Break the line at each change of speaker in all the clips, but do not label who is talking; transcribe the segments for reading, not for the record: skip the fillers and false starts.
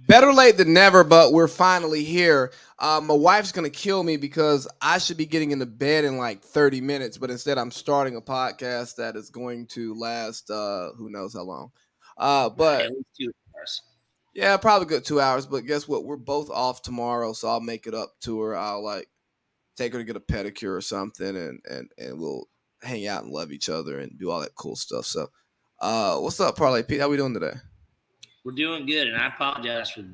Better late than never, but we're finally here. My wife's gonna kill me because I should be getting into bed in like 30 minutes, but instead I'm starting a podcast that is going to last who knows how long. But
At least 2 hours.
yeah, probably good 2 hours. But guess what? We're both off tomorrow, so I'll make it up to her. I'll like take her to get a pedicure or something, and we'll hang out and love each other and do all that cool stuff. So, what's up, Parlay Pete? How we doing today?
We're doing good, and I apologize for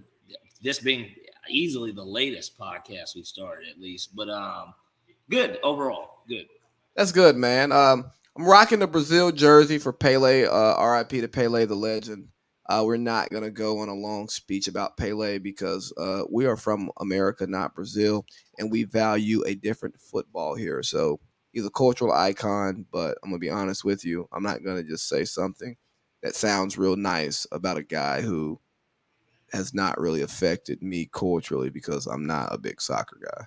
this being easily the latest podcast we've started, at least. But good overall, good.
That's good, man. I'm rocking the Brazil jersey for Pele. R.I.P. to Pele, the legend. We're not gonna go on a long speech about Pele because we are from America, not Brazil, and we value a different football here. So he's a cultural icon, but I'm gonna be honest with you. I'm not gonna just say something that sounds real nice about a guy who has not really affected me culturally because I'm not a big soccer guy.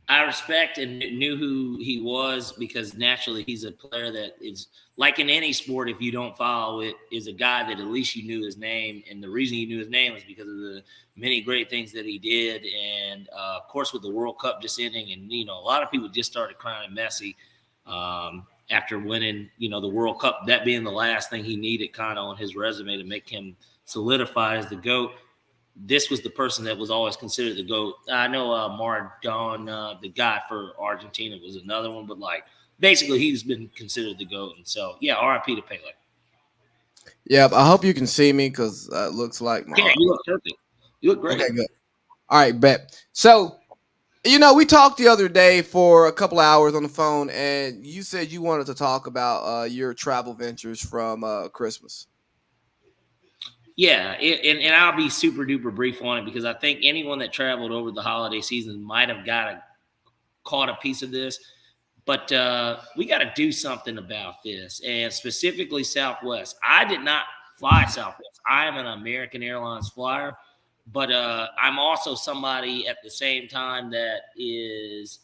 I respect and knew who he was because naturally he's a player that is like in any sport. If you don't follow it, is a guy that at least you knew his name, and the reason you knew his name was because of the many great things that he did, and of course with the World Cup just ending, and a lot of people just started crying Messi after winning, the World Cup. That being the last thing he needed, kind of on his resume to make him solidify as the GOAT. This was the person that was always considered the GOAT. I know Maradona, the guy for Argentina, was another one, but basically he's been considered the GOAT. And so, yeah, RIP to Pele.
Yep, I hope you can see me because it looks like
Yeah,
my.
you look perfect. You look great.
Okay, good. All right, bet. So, we talked the other day for a couple hours on the phone, and you said you wanted to talk about your travel ventures from Christmas.
Yeah, and I'll be super duper brief on it because I think anyone that traveled over the holiday season might have caught a piece of this. But we got to do something about this, and specifically Southwest. I did not fly Southwest. I am an American Airlines flyer, but I'm also somebody at the same time that is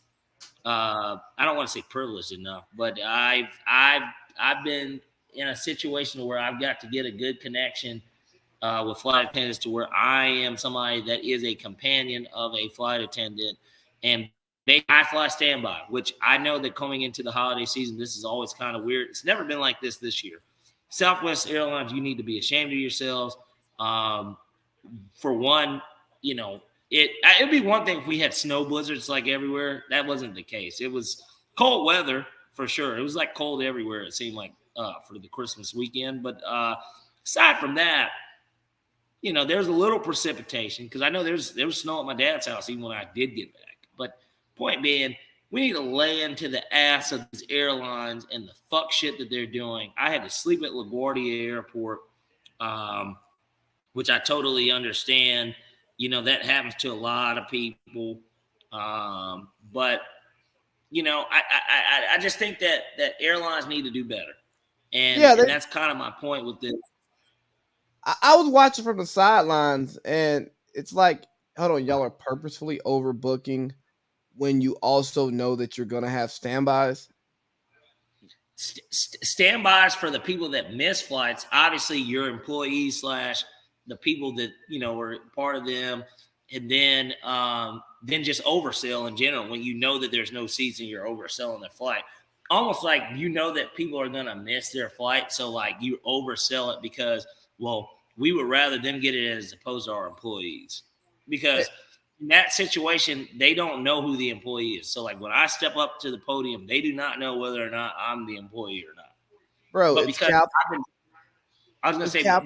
I don't want to say privileged enough, but I've been in a situation where I've got to get a good connection with flight attendants to where I am somebody that is a companion of a flight attendant, and I fly standby, which I know that coming into the holiday season, this is always kind of weird. It's never been like this year. Southwest Airlines, you need to be ashamed of yourselves. For one, it'd be one thing if we had snow blizzards like everywhere. That wasn't the case. It was cold weather for sure. It was like cold everywhere. It seemed like for the Christmas weekend. But aside from that, there's a little precipitation because I know there was snow at my dad's house even when I did get back. But point being, we need to lay into the ass of these airlines and the fuck shit that they're doing. I had to sleep at LaGuardia Airport, which I totally understand. That happens to a lot of people. But I just think that airlines need to do better, and
Yeah,
that's kind of my point with this.
I was watching from the sidelines, and it's like, hold on, y'all are purposefully overbooking when you also know that you're gonna have standbys.
Standbys for the people that miss flights, obviously your employees / the people that were part of them, and then just oversell in general when you know that there's no seats and you're overselling their flight, almost like that people are going to miss their flight, so you oversell it because, well, we would rather them get it as opposed to our employees, because in that situation, they don't know who the employee is. So when I step up to the podium, they do not know whether or not I'm the employee or not.
Bro,
But
it's
because
cap.
I was going to
It's
say,
cap.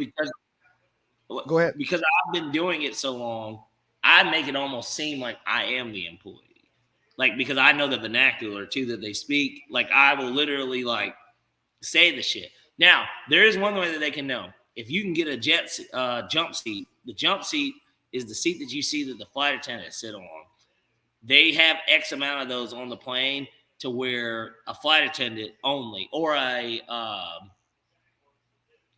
Go ahead.
because I've been doing it so long, I make it almost seem like I am the employee. Because I know the vernacular too that they speak. I will literally say the shit. Now, there is one way that they can know. If you can get a jump seat, the jump seat is the seat that you see that the flight attendants sit on. They have X amount of those on the plane to where a flight attendant only or a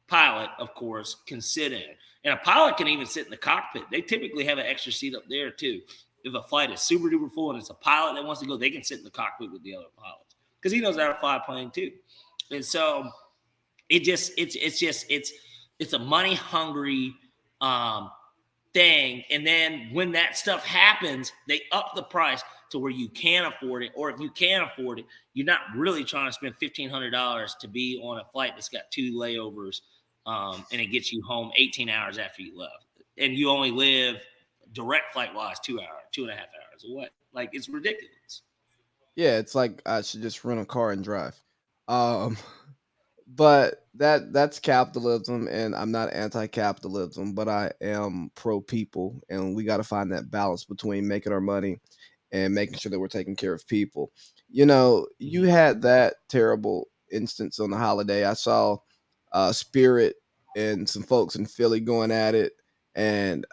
pilot, of course, can sit in. And a pilot can even sit in the cockpit. They typically have an extra seat up there, too. If a flight is super duper full and it's a pilot that wants to go, they can sit in the cockpit with the other pilots because he knows how to fly a plane, too. And so it's a money hungry um, thing. And then when that stuff happens, they up the price to where you can afford it. Or if you can afford it, you're not really trying to spend $1,500 to be on a flight that's got 2 layovers, and it gets you home 18 hours after you left. And you only live direct flight wise 2 hours, 2.5 hours away. Like, it's ridiculous.
Yeah, it's like I should just rent a car and drive. Um, but that's capitalism, and I'm not anti-capitalism, but I am pro people, and we got to find that balance between making our money and making sure that we're taking care of people. You had that terrible instance on the holiday. I saw Spirit and some folks in Philly going at it. And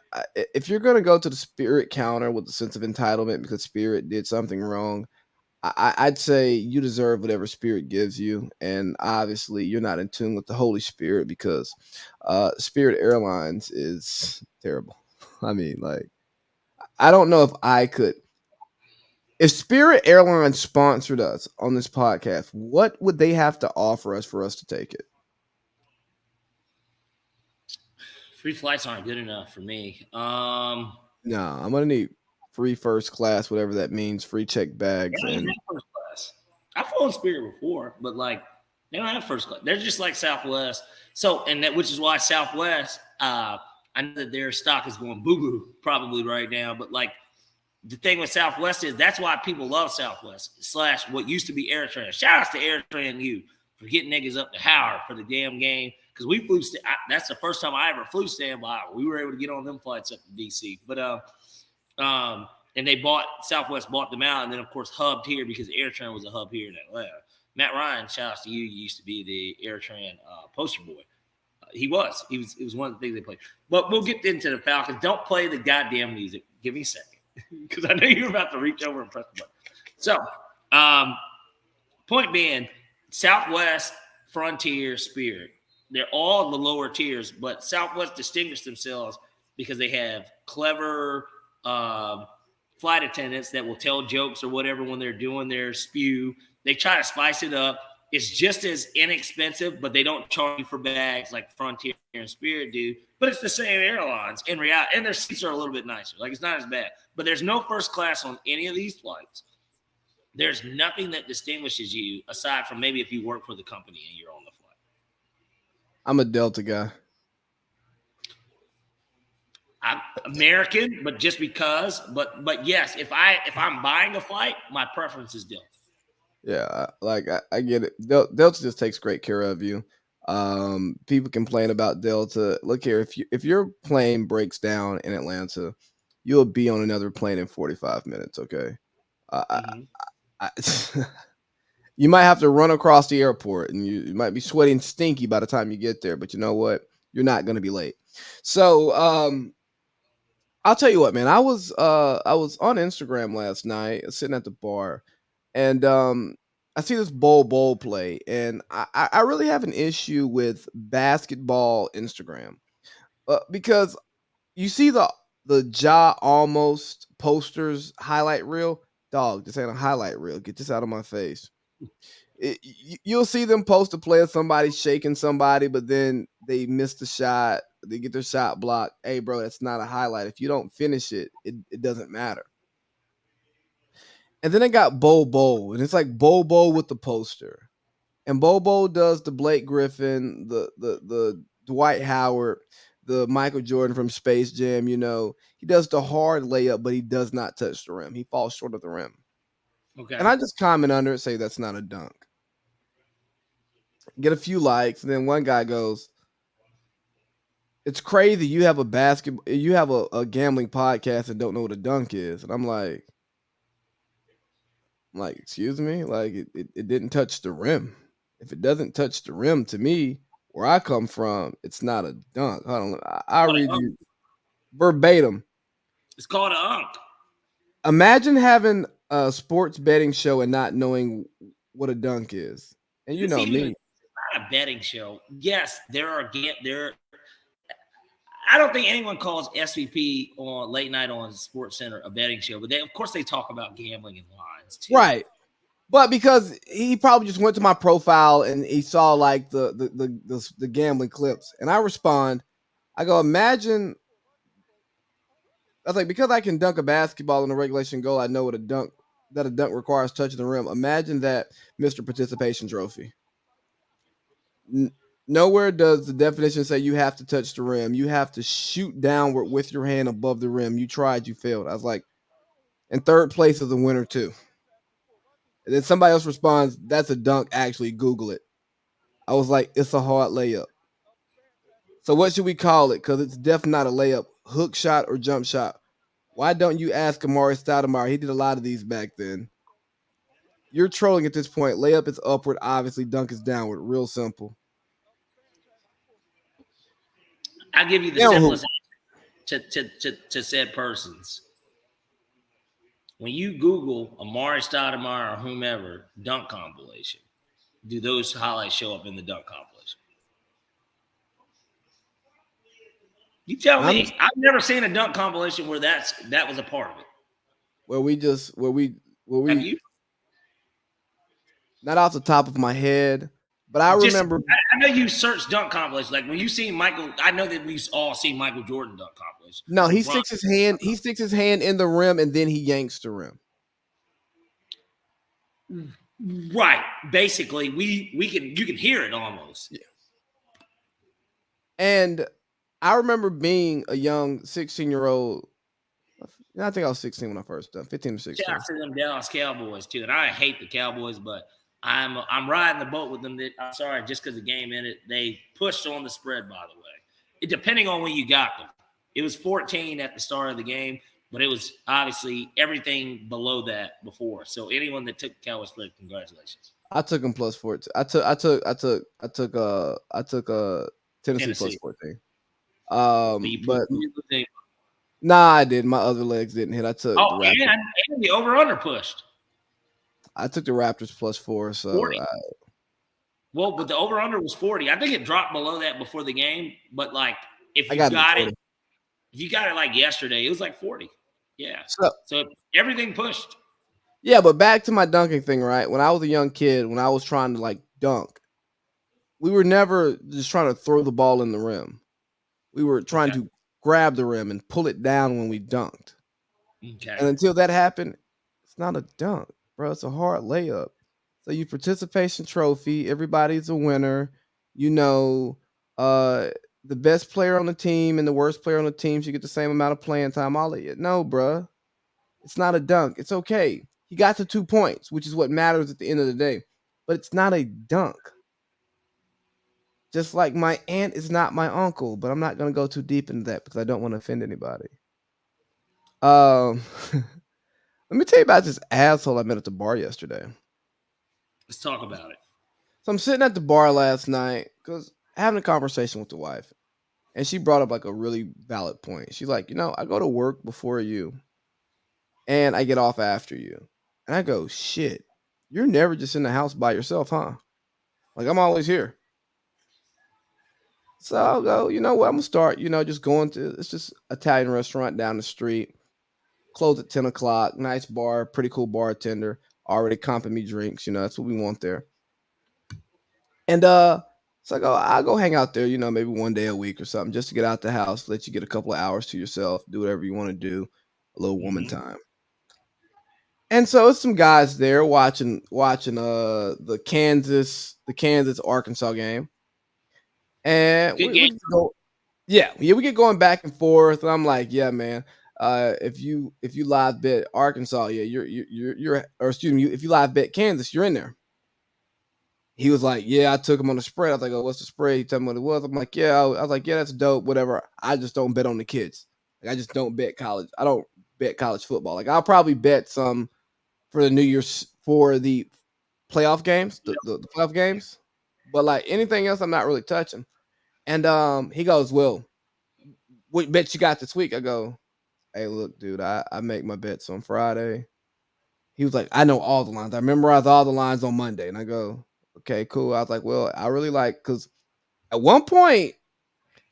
if you're going to go to the Spirit counter with a sense of entitlement because Spirit did something wrong, I'd say you deserve whatever Spirit gives you. And obviously, you're not in tune with the Holy Spirit because Spirit Airlines is terrible. I mean, like, I don't know if I could. If Spirit Airlines sponsored us on this podcast, what would they have to offer us for us to take it?
Free flights aren't good enough for me.
No, I'm gonna need free first class, whatever that means, free check
They
bags,
don't even
and
have first class. I've flown Spirit before, but like they don't have first class. They're just like Southwest. So, and that which is why Southwest, I know that their stock is going boo boo probably right now, but like the thing with Southwest is that's why people love Southwest / what used to be AirTran. Shout out to AirTran U for getting niggas up to Howard for the damn game because we flew. That's the first time I ever flew standby. We were able to get on them flights up to DC, but and Southwest bought them out, and then of course hubbed here because AirTran was a hub here in Atlanta. Matt Ryan, shout out to you. You used to be the AirTran poster boy. He was. It was one of the things they played. But we'll get into the Falcons. Don't play the goddamn music. Give me a second because I know you're about to reach over and press the button. So, point being, Southwest, Frontier, Spirit. They're all the lower tiers, but Southwest distinguished themselves because they have clever flight attendants that will tell jokes or whatever when they're doing their spew. They try to spice it up. It's just as inexpensive, but they don't charge you for bags like Frontier and Spirit do. But it's the same airlines in reality, and their seats are a little bit nicer. Like, it's not as bad. But there's no first class on any of these flights. There's nothing that distinguishes you aside from maybe if you work for the company and you're on the flight.
I'm a Delta guy.
I'm American, but just because. But yes, if I'm buying a flight, my preference is Delta.
Yeah, I get it. Delta just takes great care of you. People complain about Delta. Look here, if your plane breaks down in Atlanta, you'll be on another plane in 45 minutes. Okay, I, I, you might have to run across the airport, and you might be sweating stinky by the time you get there. But you know what? You're not going to be late. So, I'll tell you what, man. I was on Instagram last night, sitting at the bar, and I see this bowl play, and I really have an issue with basketball Instagram, because you see the jaw almost posters highlight reel. Dog, this ain't a highlight reel. Get this out of my face. You'll see them post a play of somebody shaking somebody, but then they miss the shot. They get their shot blocked. Hey, bro, that's not a highlight. If you don't finish it doesn't matter. And then they got Bobo, and it's like Bobo with the poster. And Bobo does the Blake Griffin, the Dwight Howard, the Michael Jordan from Space Jam. He does the hard layup, but he does not touch the rim. He falls short of the rim.
Okay.
And I just comment under it, say that's not a dunk. Get a few likes, and then one guy goes, "It's crazy you have a gambling podcast and don't know what a dunk is." And I'm like, excuse me, like it didn't touch the rim. If it doesn't touch the rim, to me, where I come from, it's not a dunk. Hold on, I'll read you verbatim.
It's called an unk.
Imagine having a sports betting show and not knowing what a dunk is. And you
It's
know
even
me.
not a betting show. Yes, there. I don't think anyone calls SVP on late night on Sports Center a betting show, but of course they talk about gambling and lines too.
Right. But because he probably just went to my profile and he saw like the gambling clips, and I respond, I go, imagine. I was like, because I can dunk a basketball in a regulation goal, I know what a dunk requires touching the rim. Imagine that, Mr. Participation Trophy. N- Nowhere does the definition say you have to touch the rim. You have to shoot downward with your hand above the rim. You tried, you failed. I was like, and third place is a winner too. And then somebody else responds, that's a dunk. Actually, Google it. I was like, it's a hard layup. So what should we call it? Because it's definitely not a layup. Hook shot or jump shot. Why don't you ask Amari Stoudemire? He did a lot of these back then. You're trolling at this point. Layup is upward, obviously. Dunk is downward. Real simple.
I'll give you the
They don't hoop.
simplest to said persons. When you Google Amari Stoudemire or whomever dunk compilation, do those highlights show up in the dunk compilation? You tell
I'm
me. I've never seen a dunk compilation where that was a part of it.
where we just where
Have
we
you?
not off the top of my head, but I
Just
remember.
I know you search dunk compilation. Like when you see Michael, I know that we've all seen Michael Jordan dunk compilation.
No, he
LeBron.
sticks his hand. He sticks his hand in the rim and then he yanks the rim.
Right. Basically, we can you can hear it almost.
Yeah. And I remember being a young 16-year-old. I think I was 16 when I first done, 15 or
Shout out
16.
to them Dallas Cowboys too. And I hate the Cowboys, but I'm riding the boat with them. That I'm sorry, just because the game in it, they pushed on the spread. By the way, depending on when you got them, it was 14 at the start of the game, but it was obviously everything below that before. So anyone that took the Cowboys spread, congratulations,
I took him plus 14. I took Tennessee plus
Tennessee.
14.
But you put
But
everything.
nah, I did. My other legs didn't hit. I took
Oh,
the Raptors.
and the over under pushed
I took the Raptors plus 4.
40. Well, but the over under was 40. I think it dropped below that before the game. But like if
I
you
got it at
got it,
40.
if you got it like yesterday, it was like 40. Yeah.
So
So everything pushed.
yeah, but back to my dunking thing, right? When I was a young kid, when I was trying to like dunk, we were never just trying to throw the ball in the rim. We were trying
Okay.
to grab the rim and pull it down when we dunked.
Okay.
And until that happened, it's not a dunk, bro. It's a hard layup. So you participation trophy, everybody's a winner. You know, uh the best player on the team and the worst player on the team should get the same amount of playing time. All of it. No, bro. It's not a dunk. It's okay. He got to 2 points, which is what matters at the end of the day. But it's not a dunk. Just like my aunt is not my uncle, but I'm not gonna go too deep into that because I don't want to offend anybody. Um, let me tell you about this asshole I met at the bar yesterday.
Let's talk about it.
So I'm sitting at the bar last night because having a conversation with the wife, and she brought up like a really valid point. She's like, I go to work before you, and I get off after you, and I go, shit, you're never just in the house by yourself, huh? Like I'm always here. So I'll go, you know what? I'm gonna start, just going to it's just Italian restaurant down the street. Close at 10 o'clock. Nice bar, pretty cool bartender. Already comping me drinks. That's what we want there. And so I'll go hang out there, maybe one day a week or something, just to get out the house, let you get a couple of hours to yourself, do whatever you want to do, a little woman
Mm-hmm.
time. And so it's some guys there watching the Kansas Arkansas game. And
Good
we
game.
just go. Yeah, we get going back and forth. And I'm like, yeah, man. If you live bet Arkansas, yeah, you're or excuse me, if you live bet Kansas, you're in there. He was like, yeah, I took him on the spread. I was like, oh, what's the spread? He told me what it was. I'm like, yeah. I was like, yeah, that's dope. Whatever. I just don't bet on the kids. Like, I just don't bet college. I don't bet college football. Like, I'll probably bet some for the New Year's for the playoff games, the playoff games. But like anything else, I'm not really touching. And he goes, well, what bet you got this week? I go, hey, look, dude, I make my bets on Friday. He was like, I know all the lines. I memorize all the lines on Monday. And I go, okay, cool. I was like, well, I really like because at one point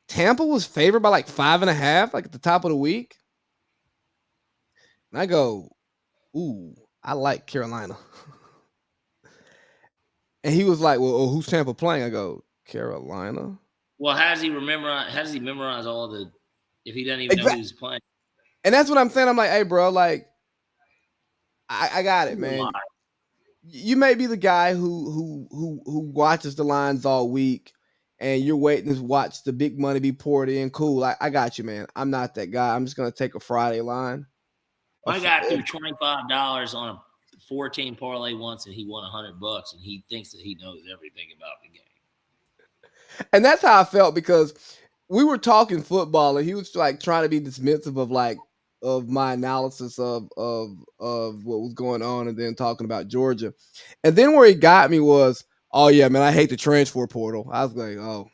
Tampa was favored by like 5.5, like at the top of the week. And I go, ooh, I like Carolina. And he was like, well, who's Tampa playing? I go, Carolina.
Well, how does he remember? How does he memorize all the if he doesn't even know
Exactly.
who's playing?
And that's what I'm saying. I'm like, hey, bro, like, I got it,
He's a
man.
liar.
You may be the guy who watches the lines all week, and you're waiting to watch the big money be poured in. Cool, I got you, man. I'm not that guy. I'm just gonna take a Friday line. A
My
fr-
guy threw $25 on a 14 parlay once, and he won $100, and he thinks that he knows everything about the game.
and that's how I felt because we were talking football, and he was like trying to be dismissive of like of my analysis of what was going on, and then talking about Georgia, and then where he got me was, oh yeah, man, I hate the transfer portal. I was like, oh,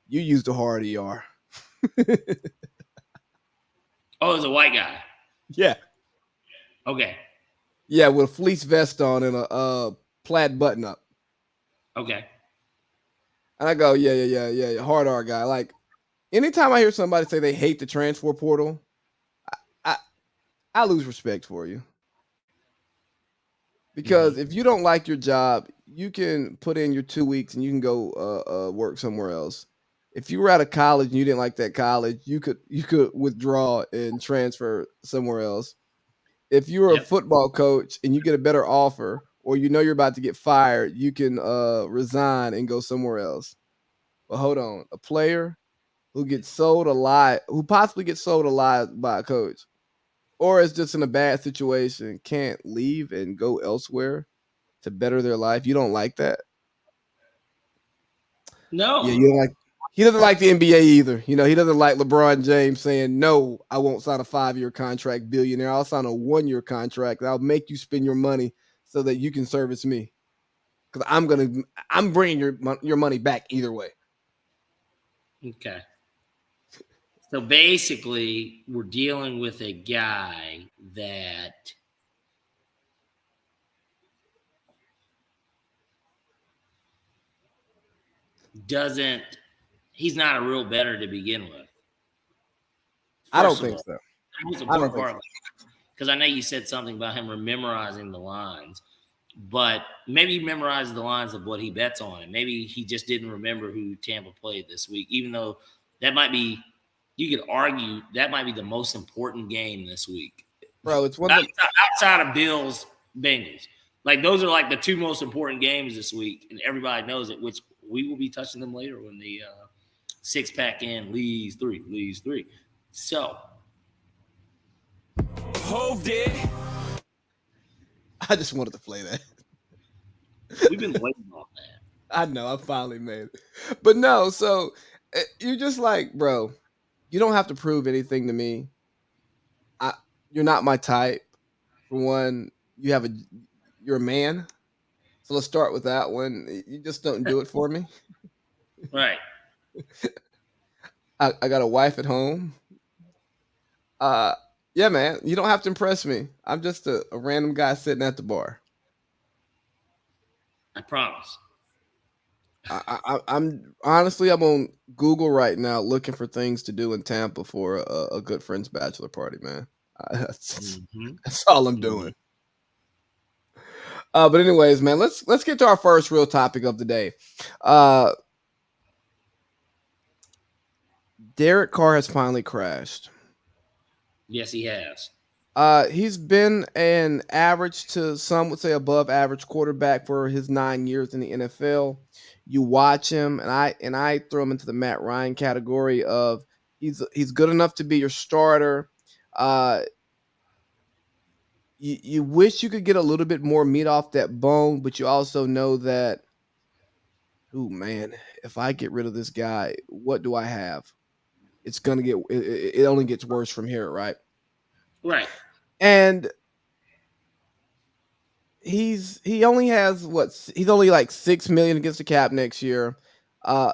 you used the hard ER.
Oh, it was a white guy.
Yeah.
Okay.
Yeah, with a fleece vest on and a plaid button up.
Okay.
And I go, yeah, hard R guy. Like anytime I hear somebody say they hate the transfer portal, I I lose respect for you.
Mm-hmm.
Because if you don't like your job, you can put in your 2 weeks and you can go work somewhere else. If you were out of college and you didn't like that college, you could withdraw and transfer somewhere else. If you're a
Yep.
football coach and you get a better offer or you know you're about to get fired, you can resign and go somewhere else. But hold on, a player who gets sold a lie, who possibly gets sold a lie by a coach, or is just in a bad situation, can't leave and go elsewhere to better their life. You don't like that? Yeah,
No.
you don't like. He doesn't like the NBA either. You know, he doesn't like LeBron James saying, "No, I won't sign a 5-year contract, billionaire. I'll sign a 1-year contract. I'll make you spend your money so that you can service me because I'm bringing your money back either way."
Okay. So basically, we're dealing with a guy that doesn't, he's not a real better to begin with.
I don't
First of
think
all,
so.
the most
I don't
important
think
part,
so.
because I know you said something about him memorizing the lines, but maybe he memorized the lines of what he bets on, and maybe he just didn't remember who Tampa played this week, even though that might be, you could argue that might be the most important game this week.
Bro, it's one of the
Outside of Bills, Bengals. Like those are like the two most important games this week, and everybody knows it, which we will be touching them later when the six pack in leads three. So
Hove did. I just wanted to play that.
we've been waiting on that.
I know, I finally made it. But no, so you're just like, bro, you don't have to prove anything to me. I You're not my type. For one, you're a man. So let's start with that one. You just don't do it for me.
Right.
I got a wife at home. Uh yeah, man. You don't have to impress me. I'm just a random guy sitting at the bar.
I promise.
I'm honestly I'm on Google right now looking for things to do in Tampa for a good friend's bachelor party, man.
Mm-hmm.
That's all I'm
Mm-hmm.
doing. But anyways, man, let's get to our first real topic of the day. Uh, Derek Carr has finally crashed.
Yes, he has.
He's been an average to some would say above average quarterback for his 9 years in the NFL. You watch him, and I throw him into the Matt Ryan category of he's good enough to be your starter. Uh, you wish you could get a little bit more meat off that bone, but you also know that, oh man, if I get rid of this guy, what do I have? It's gonna get it only gets worse from here, right?
Right.
And he only has he's only like 6 million against the cap next year. Uh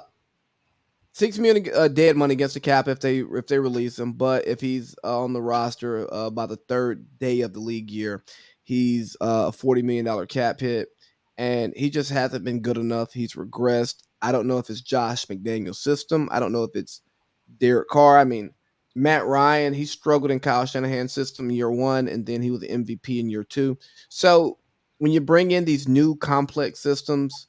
6 million dead money against the cap if they release him, but if he's on the roster by the third day of the league year, he's a $40 million cap hit, and he just hasn't been good enough. He's regressed. I don't know if it's Josh McDaniel's system. I don't know if it's Derek Carr. I mean, Matt Ryan, he struggled in Kyle Shanahan's system year one, and then he was the MVP in year two. So when you bring in these new complex systems,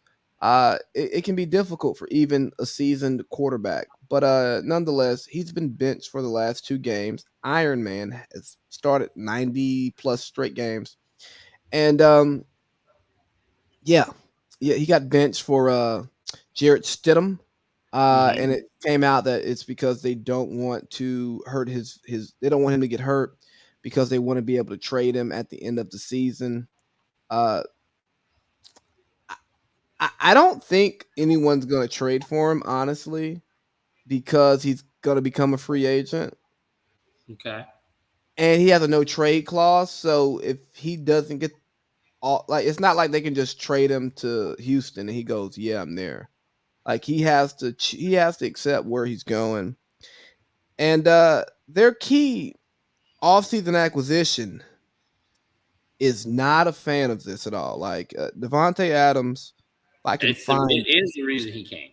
it can be difficult for even a seasoned quarterback. But nonetheless, he's been benched for the last 2 games. Iron Man has started 90 plus straight games, and yeah, yeah, he got benched for Jarrett Stidham.
Mm-hmm.
And it came out that it's because they don't want to hurt his. They don't want him to get hurt because they want to be able to trade him at the end of the season. Uh, I don't think anyone's going to trade for him, honestly, because he's going to become a free agent
Okay.
and he has a no trade clause. So if he doesn't get all, like, it's not like they can just trade him to Houston and he goes, "Yeah, I'm there." Like he has to accept where he's going. And their key offseason acquisition is not a fan of this at all. Like Devontae Adams, if I can find,
It is the reason he came.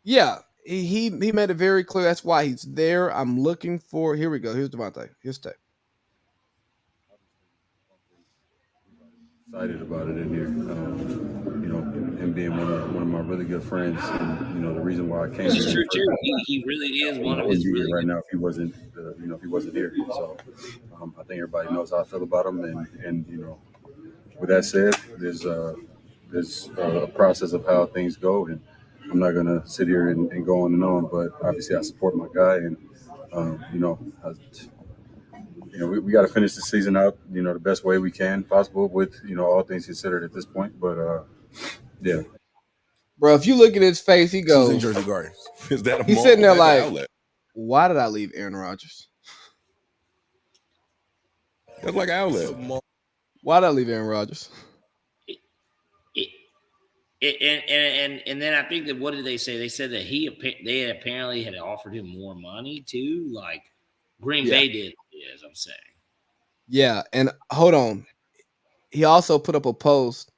yeah, he made it very clear that's why he's there. I'm looking for. Here we go. Here's Devontae. Here's tape.
Excited about it in here. Him being one of my really good friends, and the reason why I came
Which
here.
is
In
true
the first
too.
place,
He really is
I
one of
wouldn't
his
be here
really
right
good.
now if he wasn't, if he wasn't here. So I think everybody knows how I feel about him, and with that said, there's a process of how things go, and I'm not gonna sit here and go on and on. But obviously, I support my guy, and I, we got to finish the season out, the best way we can possible with, all things considered at this point. But yeah,
Bro, if you look at his face, he
This is in
goes,
Jersey Gardens. Is that a
he's
mall?
sitting there
That's an
like,
outlet.
why did I leave Aaron Rodgers?
That's like an outlet.
Why did I leave Aaron Rodgers?
It, and then I think that what did they say? They said that they had apparently had offered him more money too, like Green
Yeah.
Bay did. As I'm saying,
Yeah. And hold on. He also put up a post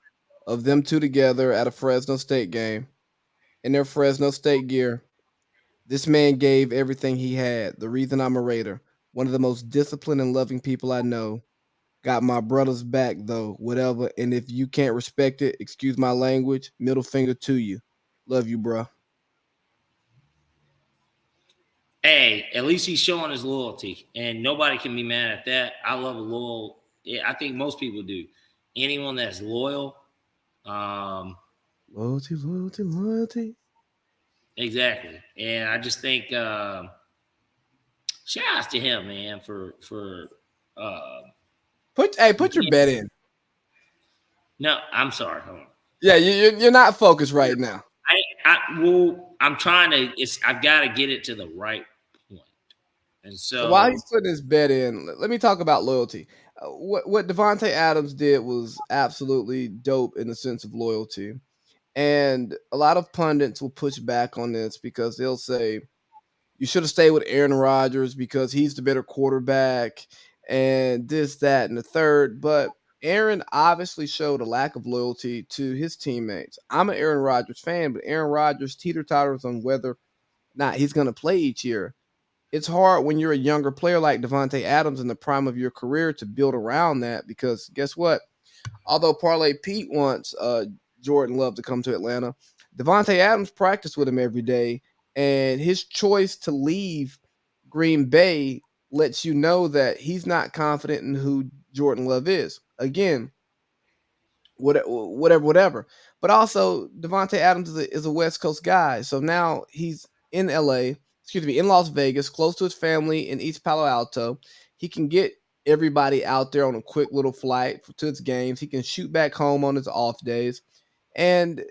of them two together at a Fresno State game in their Fresno State gear. This man gave everything he had. The reason I'm a Raider, one of the most disciplined and loving people I know. Got my brother's back though, whatever. And if you can't respect it, excuse my language, middle finger to you. Love you, bro.
hey, at least he's showing his loyalty, and nobody can be mad at that. I love a loyal. I think most people do. Anyone that's loyal, um,
Loyalty, loyalty, loyalty.
exactly. And I just think shout outs to him, man, for uh,
Put your bet in.
no, I'm sorry. Hold on.
Yeah, you're not focused right now.
I'm trying to. I've got to get it to the right point, and
So while
so
he's putting his bet in, let me talk about loyalty. What Devontae Adams did was absolutely dope in the sense of loyalty. And a lot of pundits will push back on this because they'll say you should have stayed with Aaron Rodgers because he's the better quarterback and this, that, and the third. But Aaron obviously showed a lack of loyalty to his teammates. I'm an Aaron Rodgers fan, but Aaron Rodgers teeter-totters on whether or not he's going to play each year. It's hard when you're a younger player like Devontae Adams in the prime of your career to build around that because guess what? Although Parlay Pete wants Jordan Love to come to Atlanta, Devontae Adams practiced with him every day, and his choice to leave Green Bay lets you know that he's not confident in who Jordan Love is. Again, whatever. But also, Devontae Adams is a West Coast guy, so now he's in LA, excuse me, in Las Vegas, close to his family in East Palo Alto. He can get everybody out there on a quick little flight to his games. He can shoot back home on his off days, and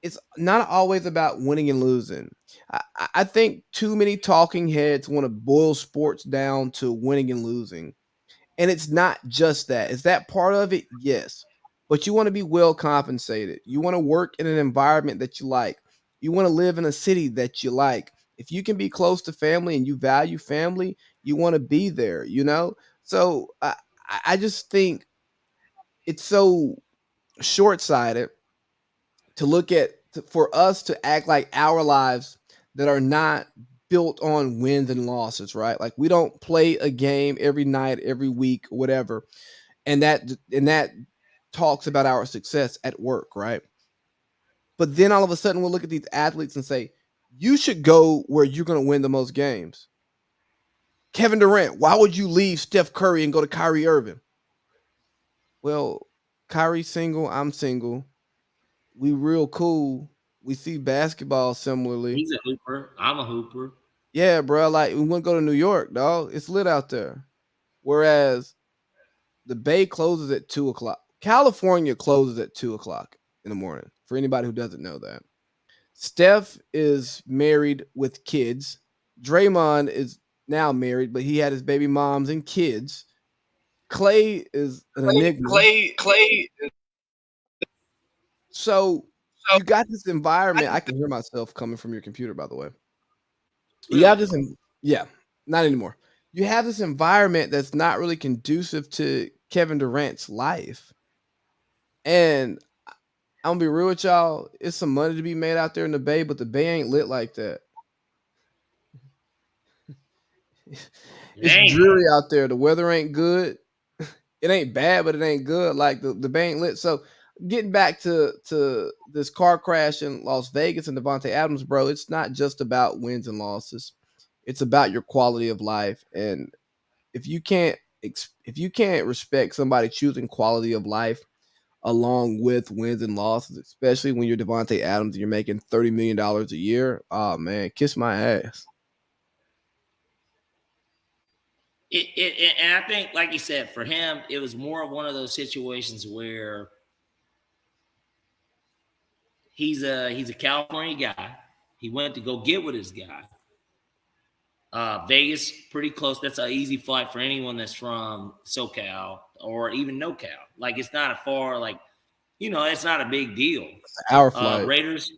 it's not always about winning and losing. I think too many talking heads want to boil sports down to winning and losing. And it's not just that. Is that part of it? Yes. But you want to be well compensated. You want to work in an environment that you like. You want to live in a city that you like. If you can be close to family and you value family, you want to be there, you know? So I just think it's so short sighted to look at, for us to act like our lives that are not built on wins and losses, right? Like we don't play a game every night, every week, whatever, and that talks about our success at work, right? But then all of a sudden we'll look at these athletes and say, you should go where you're going to win the most games. Kevin Durant, why would you leave Steph Curry and go to Kyrie Irving? Well, Kyrie's single, I'm single. We real cool. We see basketball similarly.
He's a hooper. I'm a hooper.
Yeah, bro. Like we wouldn't go to New York, dog. It's lit out there. Whereas the Bay closes at 2:00. California closes at 2:00 in the morning. For anybody who doesn't know that, Steph is married with kids. Draymond is now married, but he had his baby moms and kids. Clay is an enigma.
Clay.
So you got this environment. I can hear myself coming from your computer, by the way. You have this, yeah, not anymore. You have this environment that's not really conducive to Kevin Durant's life. And I'm gonna be real with y'all. It's some money to be made out there in the Bay, but the Bay ain't lit like that. It's dreary out there. The weather ain't good. It ain't bad, but it ain't good. Like the Bay ain't lit. So getting back to this car crash in Las Vegas and Devontae Adams, bro, it's not just about wins and losses. It's about your quality of life. And if you can't respect somebody choosing quality of life along with wins and losses, especially when you're Devontae Adams and you're making $30 million a year, oh man, kiss my ass.
And I think, like you said, for him, it was more of one of those situations where he's a California guy. He went to go get with his guy. Vegas, pretty close. That's an easy flight for anyone that's from SoCal or even NoCal. Like, it's not a far, like, it's not a big deal.
Our flight.
Raiders,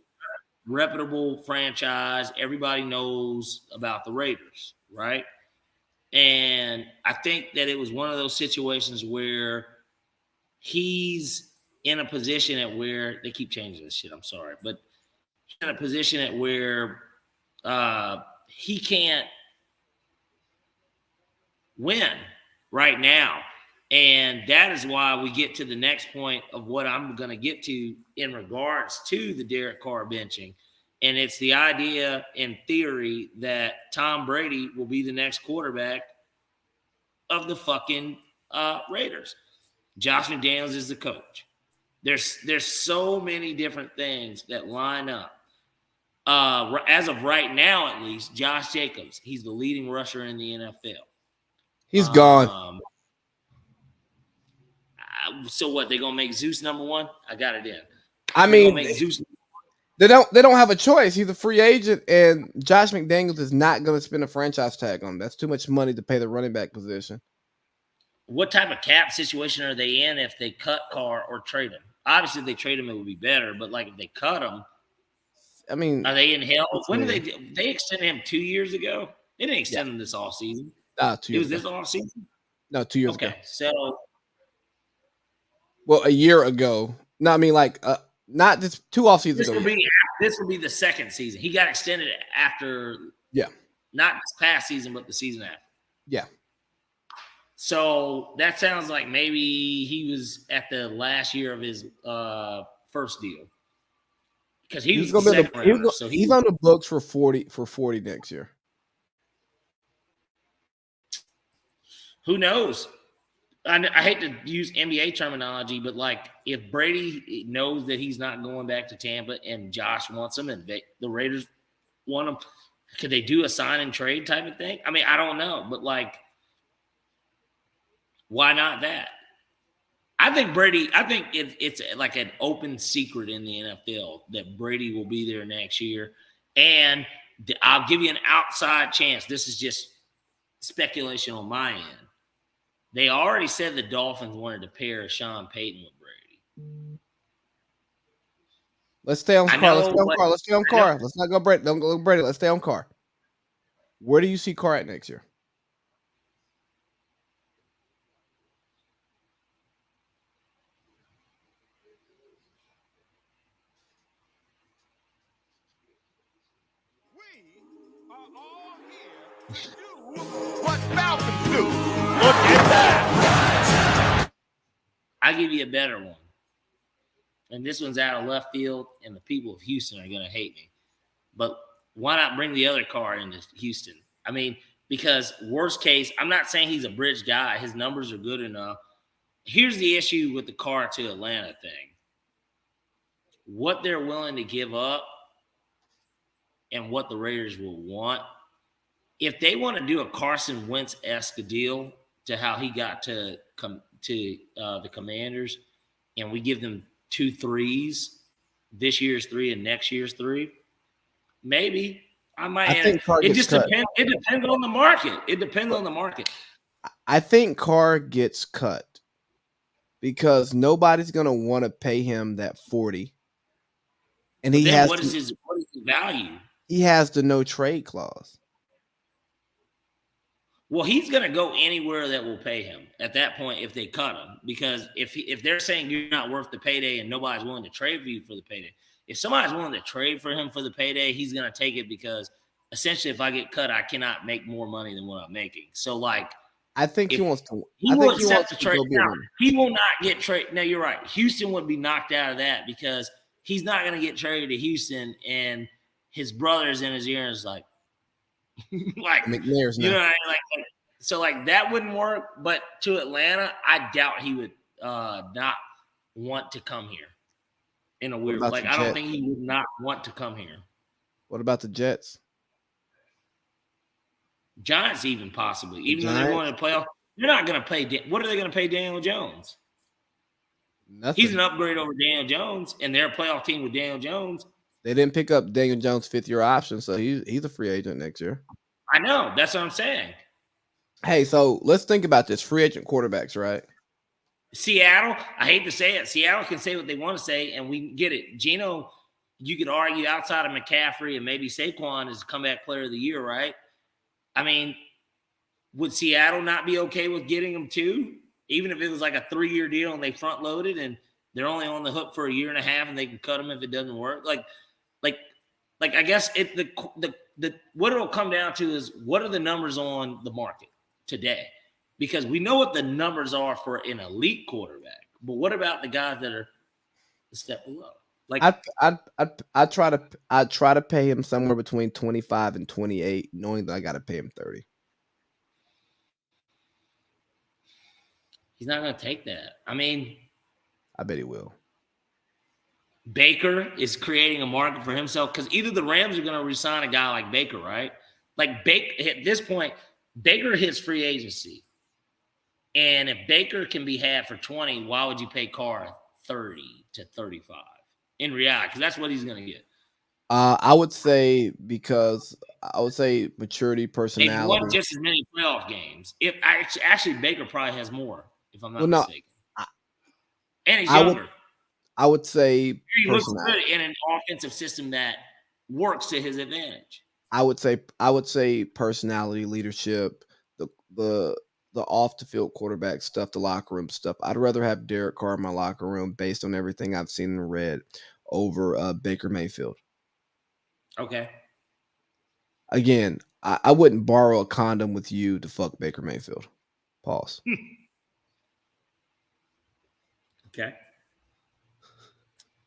reputable franchise. Everybody knows about the Raiders, right? And I think that it was one of those situations where he's in a position at where they keep changing this shit. I'm sorry, but he's in a position at where he can't win right now. And that is why we get to the next point of what I'm going to get to in regards to the Derek Carr benching. And it's the idea in theory that Tom Brady will be the next quarterback of the fucking Raiders. Josh McDaniels is the coach. There's so many different things that line up. As of right now, at least, Josh Jacobs, he's the leading rusher in the NFL.
He's gone.
So what? They gonna make Zeus number one? I got it in.
I mean, they don't have a choice. He's a free agent, and Josh McDaniels is not going to spend a franchise tag on him. That's too much money to pay the running back position.
What type of cap situation are they in if they cut Carr or trade him? Obviously, if they trade him, it would be better. But like if they cut him,
I mean,
are they in hell? When did they extended him 2 years ago? They didn't extend him this off season.
2 years.
It was this off season.
No, 2 years ago.
Okay, so
a year ago. No, I mean like not this 2 off seasons ago.
This will be the second season. He got extended after.
Yeah.
Not this past season, but the season after.
Yeah. So
that sounds like maybe he was at the last year of his first deal. Because he's on
the books for 40 next year.
Who knows? I hate to use NBA terminology, but like if Brady knows that he's not going back to Tampa and Josh wants him and the Raiders want him, could they do a sign and trade type of thing? I mean, I don't know, but like, why not that? I think it's like an open secret in the NFL that Brady will be there next year. And I'll give you an outside chance. This is just speculation on my end. They already said the Dolphins wanted to pair Sean Payton with Brady.
Let's stay on Carr. Let's stay on Carr. Let's not go Brady. Don't go Brady. Let's stay on Carr. Where do you see Carr at next year?
What Falcons do. Look at that.
I'll give you a better one. and this one's out of left field, and the people of Houston are going to hate me. But why not bring the other car into Houston? I mean, because worst case, I'm not saying he's a bridge guy. His numbers are good enough. Here's the issue with the car to Atlanta thing. What they're willing to give up and what the Raiders will want. If they want to do a Carson Wentz-esque deal to how he got to the Commanders, and we give them 2 3s, this year's 3 and next year's 3, maybe I might.
I think Carr
it
gets
just
cut.
depends. It depends on the market. It depends on the market.
I think Carr gets cut because nobody's going to want to pay him that 40. And
But
he
then
has
what is his value?
He has the no trade clause.
Well, he's going to go anywhere that will pay him at that point if they cut him. Because if they're saying you're not worth the payday and nobody's willing to trade for you for the payday, if somebody's willing to trade for him for the payday, he's going to take it because essentially if I get cut, I cannot make more money than what I'm making. So, like,
I think he wants to.
He will accept the trade.
Now,
he will not get traded. Now, you're right. Houston would be knocked out of that because he's not going to get traded to Houston, and his brother's in his ear and is like
McNair's
you know what I mean? So that wouldn't work. But to Atlanta, I doubt he would not want to come here. In a weird, I don't think he would not want to come here.
What about the Jets?
Giants, even possibly, even though they're going to the playoff, they're not going to pay. What are they going to pay Daniel Jones?
Nothing.
He's an upgrade over Daniel Jones, and they're a playoff team with Daniel Jones.
They didn't pick up Daniel Jones' 5th-year option, so he's a free agent next year.
I know. That's what I'm saying.
Hey, so let's think about this. Free agent quarterbacks, right?
Seattle, I hate to say it. Seattle can say what they want to say, and we get it. Geno, you could argue outside of McCaffrey and maybe Saquon is comeback player of the year, right? I mean, would Seattle not be okay with getting him too? Even if it was like a 3-year deal and they front loaded and they're only on the hook for a year and a half and they can cut him if it doesn't work. I guess what it'll come down to is what are the numbers on the market today? Because we know what the numbers are for an elite quarterback, but what about the guys that are a step below?
I try to pay him somewhere between 25 and 28, knowing that I got to pay him 30.
He's not going to take that. I mean,
I bet he will.
Baker is creating a market for himself because either the Rams are going to resign a guy like Baker, right? Like Baker at this point, Baker hits free agency. And if Baker can be had for 20, why would you pay Carr 30 to 35 in reality? Because that's what he's going to get.
I would say maturity, personality.
They won just as many playoff games. If actually Baker probably has more, if I'm not mistaken. And he's younger.
I would say
he looks good in an offensive system that works to his advantage.
I would say personality, leadership, the off the field quarterback stuff, the locker room stuff. I'd rather have Derek Carr in my locker room based on everything I've seen and read over Baker Mayfield.
Okay.
Again, I wouldn't borrow a condom with you to fuck Baker Mayfield. Pause.
Okay.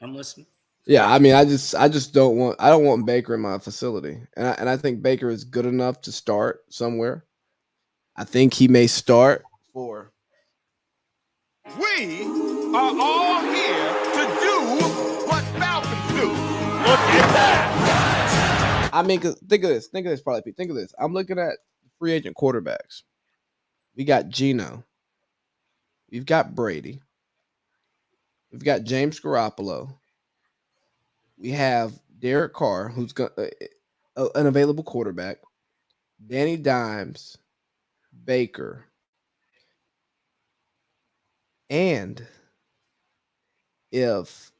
I'm listening.
Yeah, I mean, I don't want Baker in my facility, and I think Baker is good enough to start somewhere. I think he may start for.
We are all here to do what Falcons do. Look at that!
I mean, 'cause think of this, Parlay Pete. Think of this. I'm looking at free agent quarterbacks. We got Geno. We've got Brady. We've got James Garoppolo. We have Derek Carr, who's an available quarterback. Danny Dimes, Baker, and if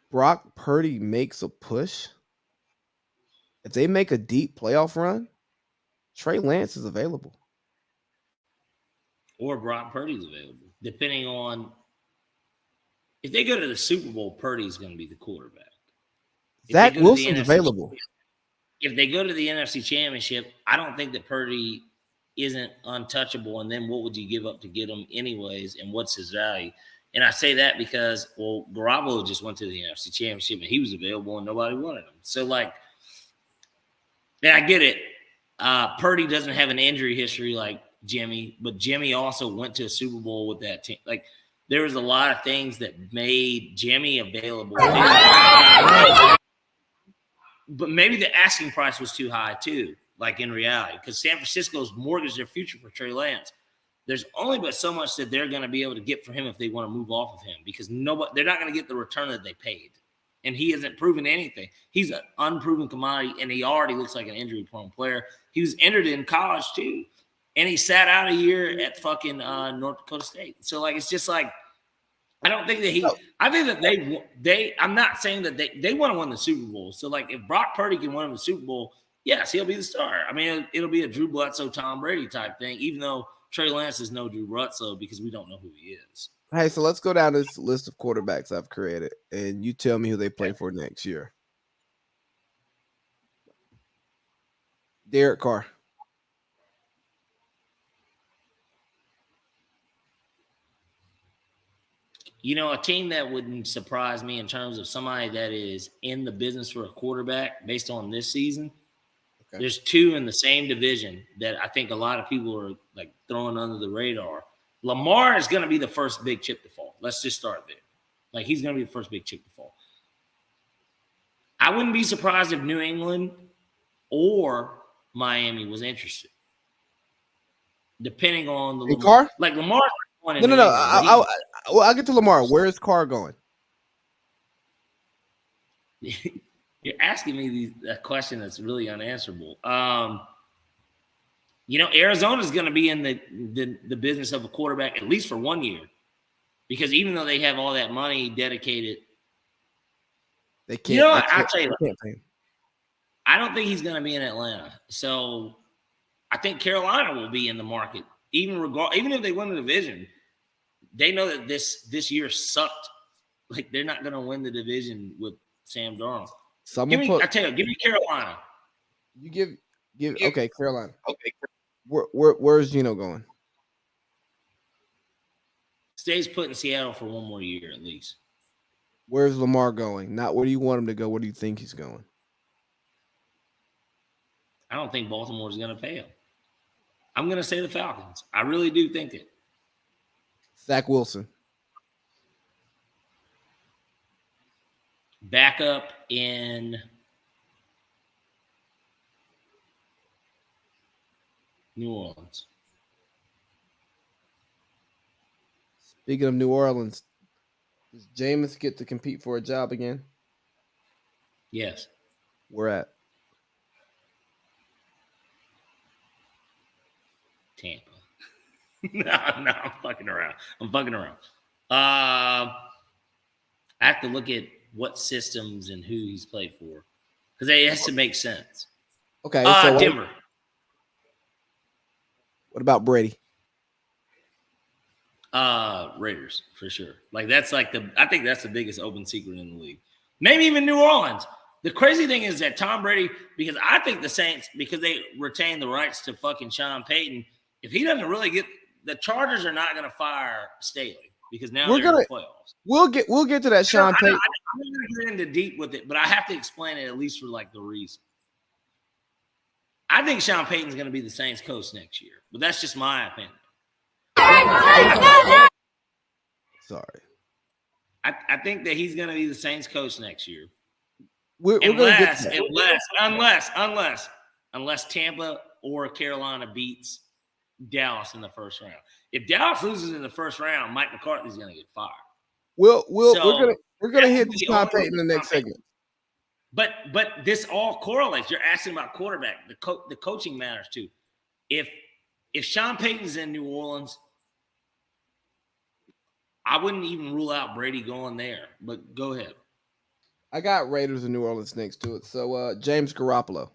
Brock Purdy makes a push, if they make a deep playoff run, Trey Lance is available.
Or Brock Purdy's available, depending on if they go to the Super Bowl, Purdy's going to be the quarterback.
Zach Wilson's available.
If they go to the NFC Championship, I don't think that Purdy isn't untouchable. And then what would you give up to get him anyways? And what's his value? And I say that because, well, Garoppolo just went to the NFC Championship and he was available and nobody wanted him. So, like, yeah, I get it. Purdy doesn't have an injury history like Jimmy, but Jimmy also went to a Super Bowl with that team. Like, there was a lot of things that made Jimmy available. But maybe the asking price was too high too, like in reality, because San Francisco's mortgaged their future for Trey Lance. There's only but so much that they're going to be able to get for him if they want to move off of him, because they're not going to get the return that they paid. And he hasn't proven anything. He's an unproven commodity, and he already looks like an injury-prone player. He was entered in college too, and he sat out a year at fucking North Dakota State. So, like, it's just like, I don't think that he – I think that they – I'm not saying that they want to win the Super Bowl. So, like, if Brock Purdy can win the Super Bowl, yes, he'll be the star. I mean, it'll be a Drew Bledsoe, Tom Brady type thing, even though Trey Lance is no Drew Bledsoe because we don't know who he is.
Hey, so let's go down this list of quarterbacks I've created, and you tell me who they play for next year. Derek Carr.
You know, a team that wouldn't surprise me in terms of somebody that is in the business for a quarterback based on this season, there's two in the same division that I think a lot of people are, like, throwing under the radar. Lamar is going to be the first big chip to fall. Let's just start there. Like, he's going to be the first big chip to fall. I wouldn't be surprised if New England or Miami was interested, depending on the Lamar.
Carr?
Like, Lamar.
No. I'll get to Lamar. Where is Carr going?
You're asking me a question that's really unanswerable. You know, Arizona's going to be in the business of a quarterback at least for 1 year, because even though they have all that money dedicated,
they can't.
You know what? I'll tell you what. I don't think he's going to be in Atlanta. So I think Carolina will be in the market, even if they win the division. They know that this year sucked. Like, they're not going to win the division with Sam Darnold. Give me Carolina.
You give okay, Carolina. Okay. Where's Gino going?
Stays put in Seattle for 1 more year at least.
Where's Lamar going? Not where do you want him to go? Where do you think he's going?
I don't think Baltimore's going to pay him. I'm going to say the Falcons. I really do think it.
Zach Wilson.
Backup in New Orleans.
Speaking of New Orleans, does Jameis get to compete for a job again?
Yes.
Where at?
Tampa. No, I'm fucking around. I have to look at what systems and who he's played for, because it has to make sense.
Okay. So
Denver.
What about Brady?
Raiders for sure. Like, that's like I think that's the biggest open secret in the league. Maybe even New Orleans. The crazy thing is that Tom Brady, because I think the Saints, because they retain the rights to fucking Sean Payton, if he doesn't really get, the Chargers are not going to fire Staley, because now they're in the playoffs.
We'll get to that Sean Payton.
I'm not going to get into deep with it, but I have to explain it at least for, like, the reason. I think Sean Payton's going to be the Saints coach next year, but that's just my opinion.
Sorry.
I think that he's going to be the Saints coach next year.
Unless
Tampa or Carolina beats Dallas in the first round. If Dallas loses in the first round, Mike McCarthy's going to get fired.
We're gonna hit Sean Payton in the next segment.
But this all correlates. You're asking about quarterback. The coaching matters too. If Sean Payton's in New Orleans, I wouldn't even rule out Brady going there. But go ahead.
I got Raiders in New Orleans next to it. So James Garoppolo.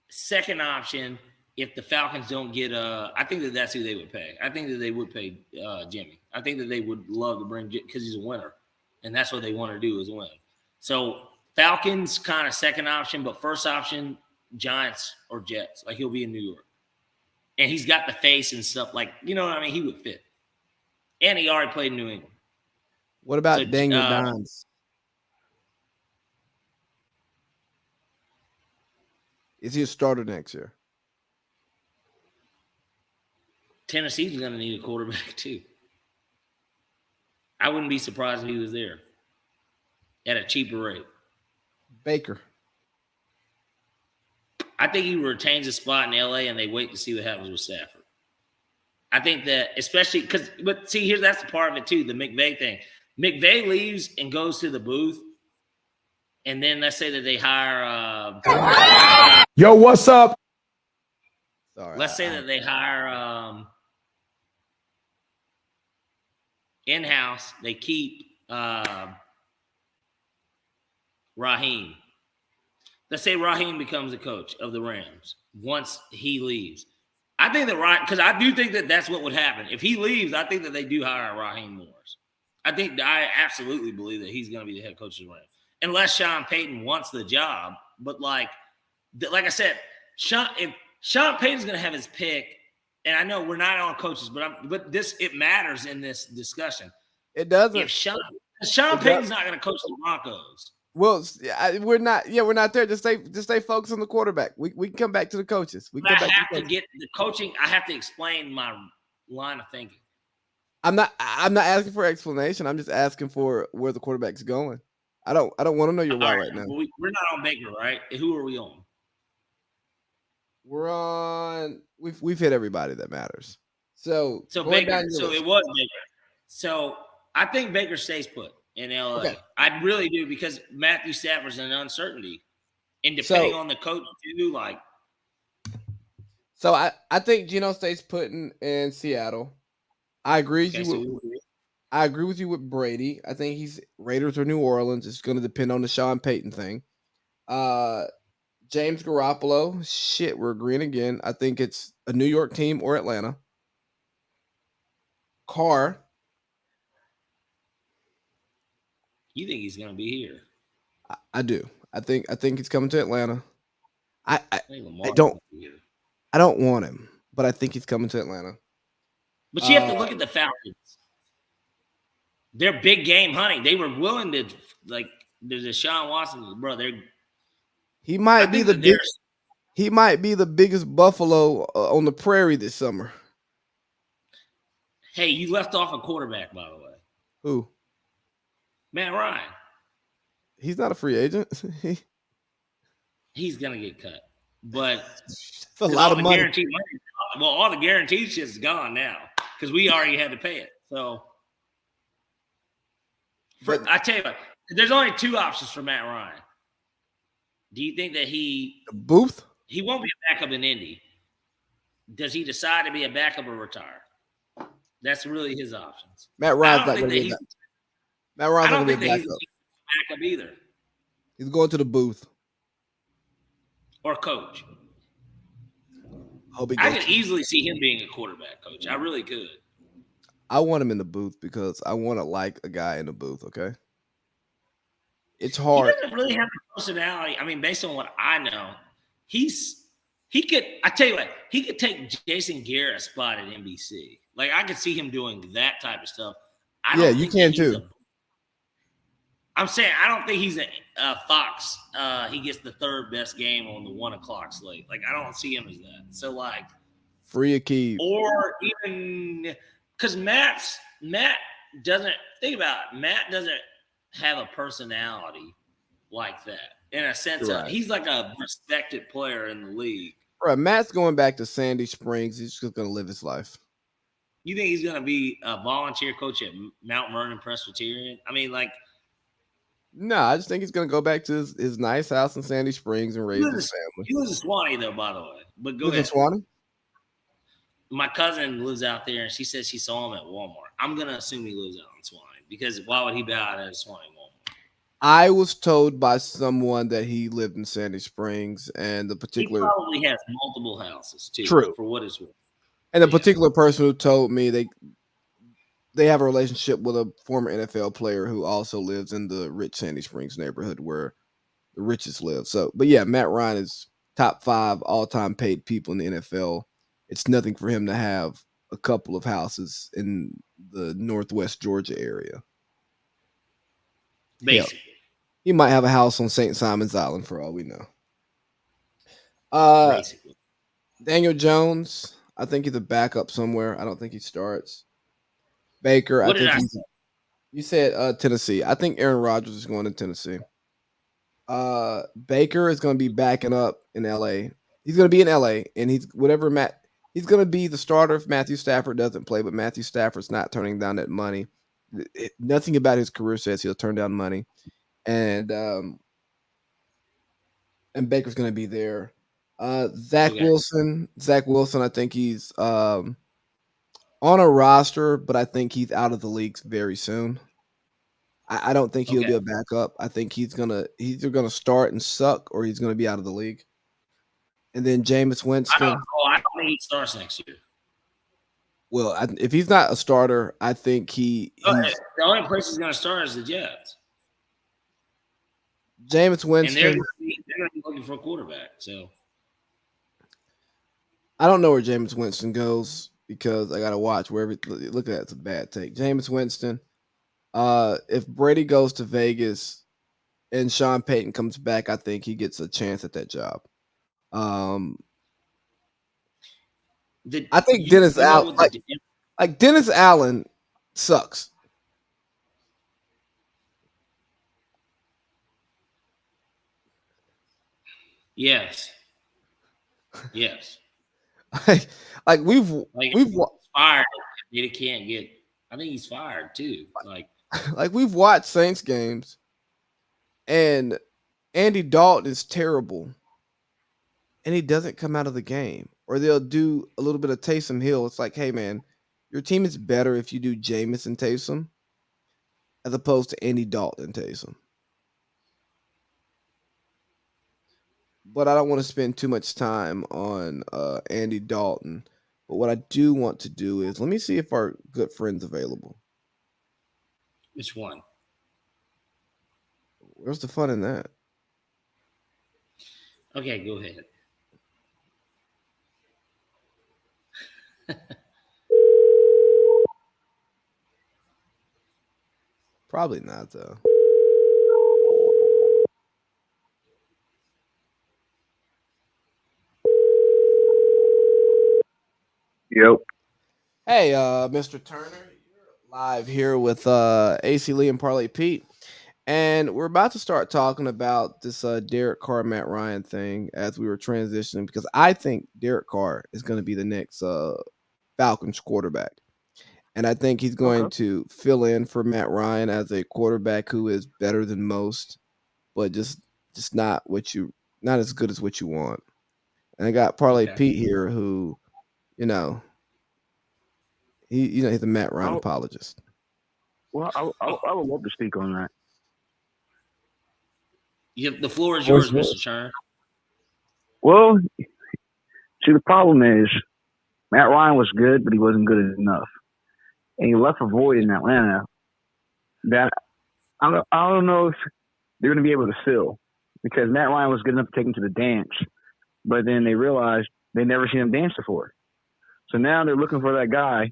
Second option, if the Falcons don't get I think that's who they would pay. I think that they would pay Jimmy. I think that they would love to bring, because he's a winner, and that's what they want to do is win. So Falcons kind of second option, but first option, Giants or Jets. Like, he'll be in New York. and he's got the face and stuff. Like, you know what I mean? He would fit. And he already played in New England.
What about
So,
Daniel Dimes? Is he a starter next year?
Tennessee's going to need a quarterback too. I wouldn't be surprised if he was there at a cheaper rate.
Baker.
I think he retains a spot in LA and they wait to see what happens with Stafford. I think that especially because, but see, that's the part of it too, the McVay thing. McVay leaves and goes to the booth, and then let's say that they hire
Yo, what's up?
Sorry.
Let's say that they hire in-house, they keep Raheem. Let's say Raheem becomes the coach of the Rams once he leaves. I think that because I do think that that's what would happen. If he leaves, I think that they do hire Raheem Morris. I absolutely believe that he's going to be the head coach of the Rams. Unless Sean Payton wants the job. But like I said, if Sean Payton's going to have his pick, and I know we're not on coaches, but it matters in this discussion.
It doesn't.
If Sean Payton's not going to coach the Broncos.
Well, we're not. Yeah, we're not there. Just stay focused on the quarterback. We can come back to the coaches.
I have to get the coaching. I have to explain my line of thinking.
I'm not asking for explanation. I'm just asking for where the quarterback's going. I don't want to know your why right now.
We're not on Baker, right? Who are we on?
We're on. We've hit everybody that matters. So
Baker. So it was Baker. So I think Baker stays put in LA. Okay. I really do, because Matthew Stafford's an uncertainty, and depending on the coach too, like.
So I think Geno stays put in Seattle. I agree with you. I agree with you with Brady. I think he's Raiders or New Orleans. It's going to depend on the Sean Payton thing. James Garoppolo, shit, we're agreeing again. I think it's a New York team or Atlanta. Carr.
You think he's going to be here?
I do. I think he's coming to Atlanta. I don't want him, but I think he's coming to Atlanta.
But you have to look at the Falcons. They're big game hunting. They were willing to, like, there's a Deshaun Watson, bro.
He might be the biggest buffalo on the prairie this summer.
Hey, you left off a quarterback, by the way.
Who?
Matt Ryan.
He's not a free agent.
He's gonna get cut, but
it's a lot of money.
Well, all the guaranteed shit's gone now because we already had to pay it. So, I tell you what, there's only two options for Matt Ryan. Do you think that he
Booth?
He won't be a backup in Indy. Does he decide to be a backup or retire? That's really his options.
Matt Ryan's not going to be Matt Ryan's not going to be a
backup either.
He's going to the booth
or coach. I could easily see him being a quarterback coach. I really could.
I want him in the booth because I want to like a guy in the booth. Okay. It's hard.
He doesn't really have the personality. I mean, based on what I know, he could. I tell you what, he could take Jason Garrett's spot at NBC. Like, I could see him doing that type of stuff.
You can too.
I'm saying I don't think he's a Fox. He gets the third best game on the 1 o'clock slate. Like, I don't see him as that. So, like,
free Akeem,
or even because Matt doesn't think about it. Matt doesn't have a personality like that in a sense of he's like a respected player in the league.
Right, Matt's going back to Sandy Springs. He's just going to live his life.
You think he's going to be a volunteer coach at Mount Vernon Presbyterian? I mean, like.
No, I just think he's going to go back to his nice house in Sandy Springs and raise his family.
He lives in Swanee, though, by the way. But go ahead.
In Swanee?
My cousin lives out there, and she said she saw him at Walmart. I'm going to assume he lives out in Swanee because why would he be out at Swanee Walmart?
I was told by someone that he lived in Sandy Springs, and the particular.
He probably has multiple houses, too.
True.
For what it's worth.
And the particular person who told me they have a relationship with a former NFL player who also lives in the rich Sandy Springs neighborhood where the richest live. So, but yeah, Matt Ryan is top 5 all-time paid people in the NFL. it's nothing for him to have a couple of houses in the Northwest Georgia area. Hell,
Basically.
he might have a house on St. Simon's Island for all we know.
Basically.
Daniel Jones, I think he's a backup somewhere. I don't think he starts. Baker, I
What did
think
I
he's.
say?
You said Tennessee. I think Aaron Rodgers is going to Tennessee. Baker is going to be backing up in LA. He's going to be in LA, and he's He's going to be the starter if Matthew Stafford doesn't play, but Matthew Stafford's not turning down that money. Nothing about his career says he'll turn down money, and Baker's going to be there. Zach
Okay.
Wilson, I think he's on a roster, but I think he's out of the league very soon. I don't think he'll
Okay.
be a backup. I think he's either gonna start and suck or he's gonna be out of the league. And then Jameis Winston.
I don't think he starts next year.
Well, if he's not a starter, I think he's
The only place he's going to start is the Jets.
Jameis
And they're
Winston.
going to be looking for a quarterback. So
I don't know where Jameis Winston goes because I gotta watch wherever. Look at that, it's a bad take. Jameis Winston. If Brady goes to Vegas and Sean Payton comes back, I think he gets a chance at that job. I think Dennis Allen, like Dennis Allen, sucks.
yes. Yes.
like we've
fired. They can't get. I think he's fired too.
Like we've watched Saints games, and Andy Dalton is terrible, and he doesn't come out of the game. Or they'll do a little bit of Taysom Hill. It's like, hey man, your team is better if you do Jameis and Taysom, as opposed to Andy Dalton and Taysom. But I don't want to spend too much time on Andy Dalton. But what I do want to do is let me see if our good friend's available.
Which one?
Where's the fun in that?
Okay, go ahead.
Probably not, though.
Yep.
Hey, Mr. Turner, you're live here with AC Lee and Parlay Pete. And we're about to start talking about this Derek Carr, Matt Ryan thing as we were transitioning because I think Derek Carr is going to be the next Falcons quarterback. And I think he's going to fill in for Matt Ryan as a quarterback who is better than most, but just not as good as what you want. And I got Parlay Pete here who, he's a Matt Ryan apologist.
Well, I would love to speak on that.
The floor is yours, Mr. Turner.
Well, see, the problem is Matt Ryan was good, but he wasn't good enough. And he left a void in Atlanta that I don't know if they're going to be able to fill because Matt Ryan was good enough to take him to the dance, but then they realized they never seen him dance before. So now they're looking for that guy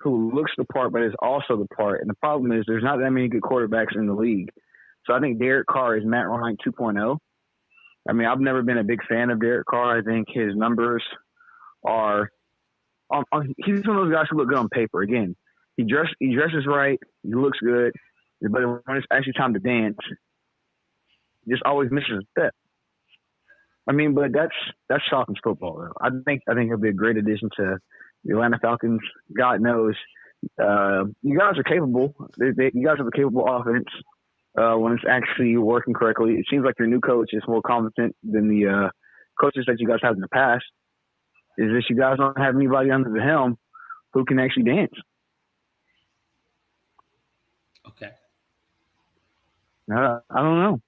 who looks the part but is also the part. And the problem is there's not that many good quarterbacks in the league. So I think Derek Carr is Matt Ryan 2.0. I mean, I've never been a big fan of Derek Carr. I think his numbers are he's one of those guys who look good on paper. Again, he dresses right, he looks good, but when it's actually time to dance, he just always misses a step. I mean, but that's Falcons football, though. I think he'll be a great addition to the Atlanta Falcons. God knows, you guys are capable. You guys have a capable offense when it's actually working correctly. It seems like your new coach is more competent than the coaches that you guys had in the past. Is this you guys don't have anybody under the helm who can actually dance?
Okay.
I don't know.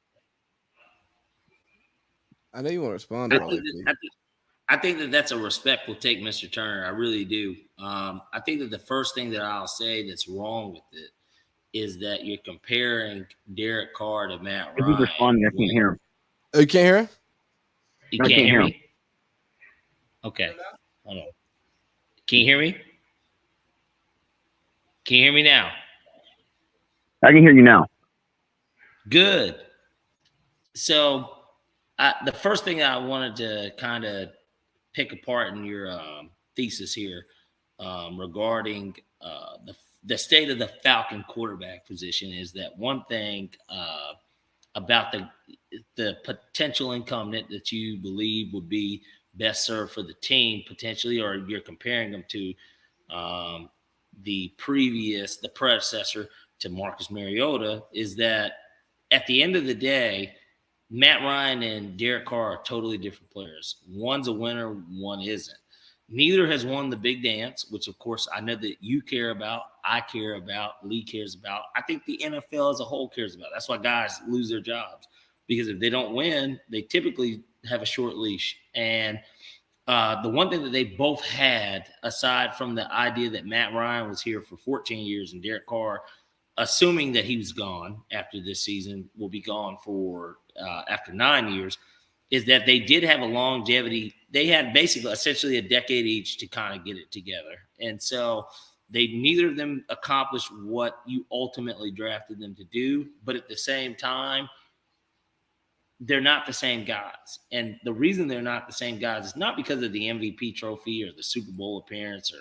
I know you want to respond.
I think that that's a respectful take, Mr. Turner. I really do. I think that the first thing that I'll say that's wrong with it is that you're comparing Derek Carr to Matt Ryan.
If he's responding, I can't hear him.
Oh, you can't hear him?
You can't hear me? Okay. Hold on. Can you hear me? Can you hear me now?
I can hear you now.
Good. So the first thing I wanted to kind of pick apart in your thesis here regarding the state of the Falcon quarterback position is that one thing about the potential incumbent that you believe would be best served for the team potentially, or you're comparing them to the predecessor to Marcus Mariota, is that at the end of the day, Matt Ryan and Derek Carr are totally different players. One's a winner, one isn't. Neither has won the big dance, which of course I know that you care about, I care about, Lee cares about. I think the NFL as a whole cares about. That's why guys lose their jobs, because if they don't win, they typically have a short leash. And the one thing that they both had, aside from the idea that Matt Ryan was here for 14 years and Derek Carr, assuming that he was gone after this season, will be gone for after 9 years, is that they did have a longevity. They had basically essentially a decade each to kind of get it together. And so neither of them accomplished what you ultimately drafted them to do. But at the same time, they're not the same guys. And the reason they're not the same guys is not because of the MVP trophy or the Super Bowl appearance or,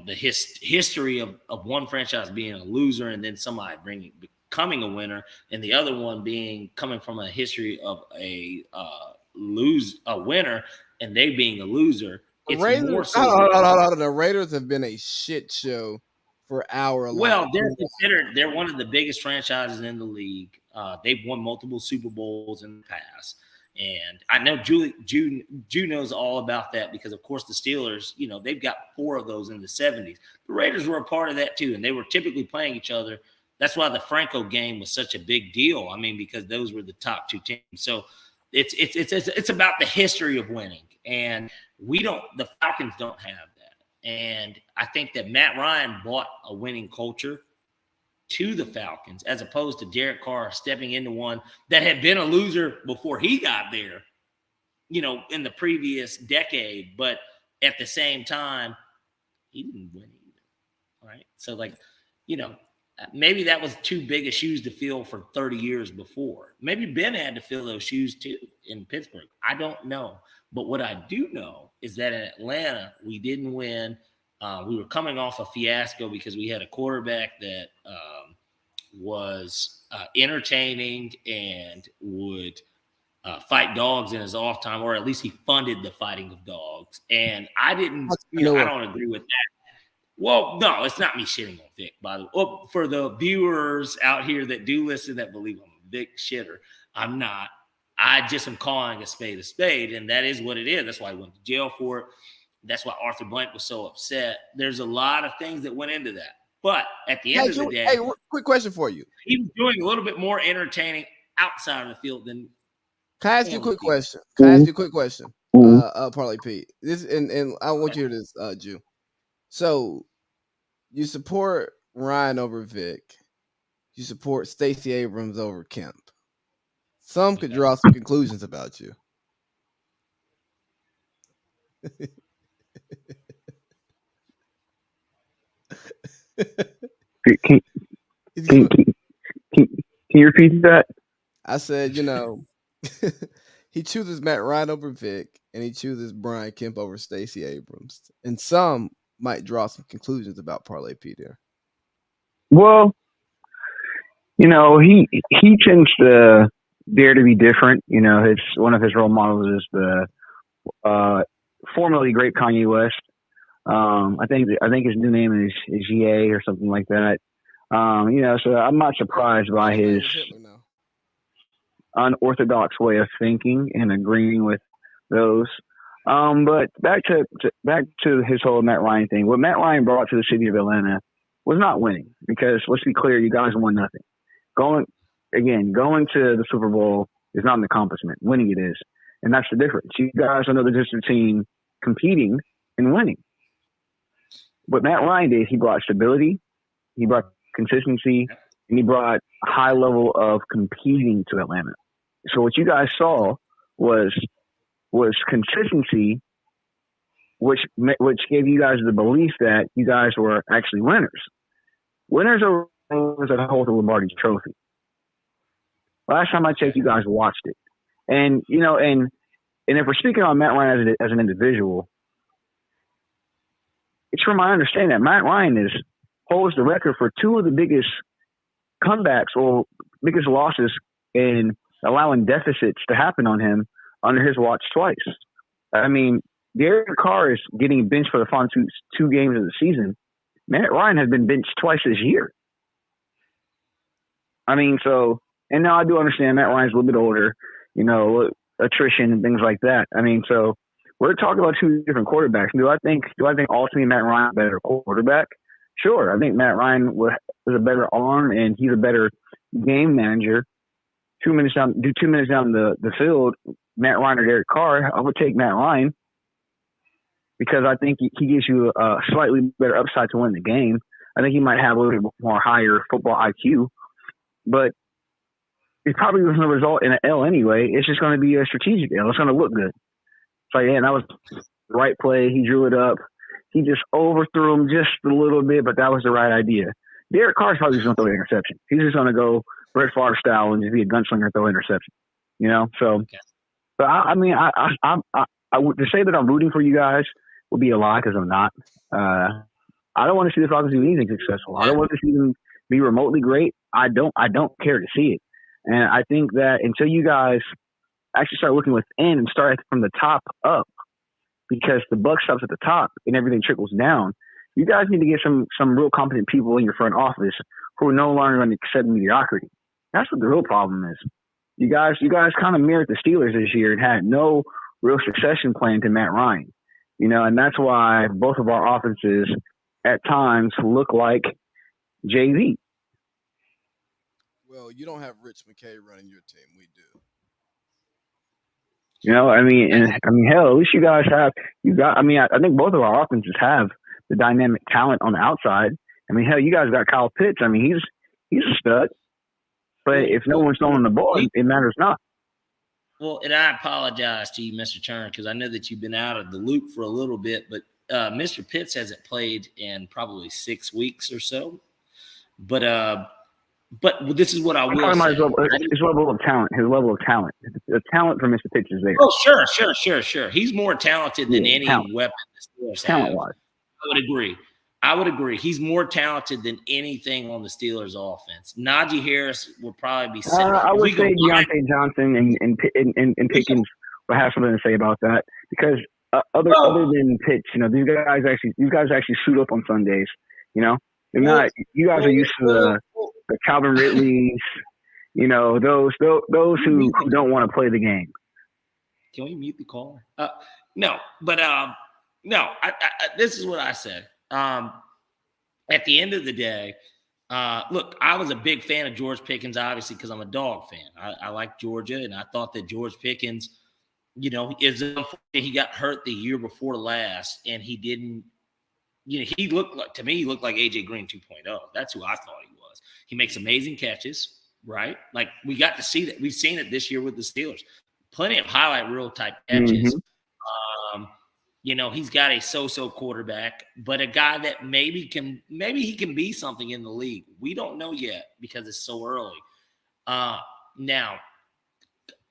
the history of one franchise being a loser and then somebody becoming a winner, and the other one coming from a history of a winner and they being a loser. It's more so.
The Raiders have been a shit show for our life.
Well, they're one of the biggest franchises in the league. They've won multiple Super Bowls in the past. And I know Jew knows all about that because, of course, the Steelers, they've got 4 of those in the 70s. The Raiders were a part of that, too, and they were typically playing each other. That's why the Franco game was such a big deal. I mean, because those were the top 2 teams. So it's about the history of winning. And the Falcons don't have that. And I think that Matt Ryan brought a winning culture to the Falcons, as opposed to Derek Carr stepping into one that had been a loser before he got there, in the previous decade. But at the same time, he didn't win either. Right. So maybe that was too big of shoes to fill for 30 years before. Maybe Ben had to fill those shoes too in Pittsburgh. I don't know. But what I do know is that in Atlanta, we didn't win. We were coming off a fiasco because we had a quarterback that was entertaining and would fight dogs in his off time, or at least he funded the fighting of dogs. And I didn't, I don't agree with that. Well, no, it's not me shitting on Vic, by the way. Oh, for the viewers out here that do listen that believe I'm a big shitter, I'm not. I just am calling a spade, and that is what it is. That's why I went to jail for it. That's why Arthur Blank was so upset. There's a lot of things that went into that. But at the end of the day,
quick question for you.
He was doing a little bit more entertaining outside of the field than.
Can I ask you a quick question? Parlay Pete. This and I want you to hear this, Jew. So you support Ryan over Vic. You support Stacey Abrams over Kemp. Some could draw some conclusions about you.
Can you repeat that?
I said, he chooses Matt Ryan over Vic, and he chooses Brian Kemp over Stacey Abrams. And some might draw some conclusions about Parlay Pete here.
Well, he tends to dare to be different. One of his role models is the formerly great Kanye West. I think his new name is Ye or something like that. So I'm not surprised by his unorthodox way of thinking and agreeing with those. But back to his whole Matt Ryan thing. What Matt Ryan brought to the city of Atlanta was not winning, because let's be clear, you guys won nothing. Going to the Super Bowl is not an accomplishment. Winning it is. And that's the difference. You guys are another district team competing and winning. What Matt Ryan did, he brought stability, he brought consistency, and he brought a high level of competing to Atlanta. So what you guys saw was consistency which gave you guys the belief that you guys were actually winners. Winners are those that hold the Lombardi Trophy. Last time I checked, you guys watched it, and and if we're speaking on Matt Ryan as an individual, it's from my understanding that Matt Ryan holds the record for two of the biggest comebacks or biggest losses in allowing deficits to happen on him under his watch twice. I mean, Derek Carr is getting benched for the final two games of the season. Matt Ryan has been benched twice this year. I mean, and now I do understand Matt Ryan's a little bit older, attrition and things like that. I mean, so we're talking about two different quarterbacks. Do I think ultimately Matt Ryan is a better quarterback? Sure. I think Matt Ryan is a better arm and he's a better game manager. 2 minutes down the field, Matt Ryan or Derek Carr, I would take Matt Ryan because I think he gives you a slightly better upside to win the game. I think he might have a little bit more higher football IQ, but it probably was going to result in an L anyway. It's just going to be a strategic L. It's going to look good. So, yeah, that was the right play. He drew it up. He just overthrew him just a little bit, but that was the right idea. Derek Carr's probably just going to throw an interception. He's just going to go Brett Favre style and just be a gunslinger and throw an interception. So, okay. But I mean, I would to say that I'm rooting for you guys would be a lie because I'm not. I don't want to see the Falcons do anything successful. I don't want to see them be remotely great. I don't care to see it. And I think that until you guys actually start looking within and start from the top up, because the buck stops at the top and everything trickles down, you guys need to get some real competent people in your front office who are no longer going to accept mediocrity. That's what the real problem is. You guys kind of mirrored the Steelers this year and had no real succession plan to Matt Ryan. And that's why both of our offenses at times look like JV.
Well, you don't have Rich McKay running your team. We do.
Hell, at least you guys have I think both of our offenses have the dynamic talent on the outside. I mean, hell, you guys got Kyle Pitts. I mean, he's a stud. But if no one's throwing the ball, it matters not.
Well, and I apologize to you, Mr. Turner, because I know that you've been out of the loop for a little bit, but Mr. Pitts hasn't played in probably 6 weeks or so. But this is what I will say.
His level of talent. The talent for Mr. Pitts is there.
Oh, sure. He's more talented than any weapon the Steelers have.
Talent-wise.
I would agree. He's more talented than anything on the Steelers' offense. Najee Harris will probably be sitting.
I would say Deontay Johnson and Pickens will have something to say about that because other than Pitts, these guys actually suit up on Sundays. They're not. You guys are used to the Calvin Ridleys. Those who don't want to play the game.
Can we mute the caller? No. This is what I said. At the end of the day, look, I was a big fan of George Pickens, obviously, because I'm a dog fan. I like Georgia, and I thought that George Pickens, he got hurt the year before last, and he didn't. He looked like AJ Green 2.0. That's who I thought he was. He makes amazing catches, right? Like we got to see that. We've seen it this year with the Steelers. Plenty of highlight reel type catches. Mm-hmm. He's got a so-so quarterback, but a guy that maybe he can be something in the league. We don't know yet because it's so early. Now,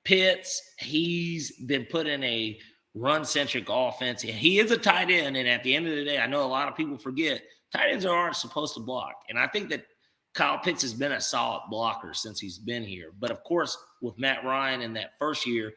Pitts, he's been put in a run-centric offense. He is a tight end, and at the end of the day, I know a lot of people forget, tight ends aren't supposed to block. And I think that Kyle Pitts has been a solid blocker since he's been here. But, of course, with Matt Ryan in that first year,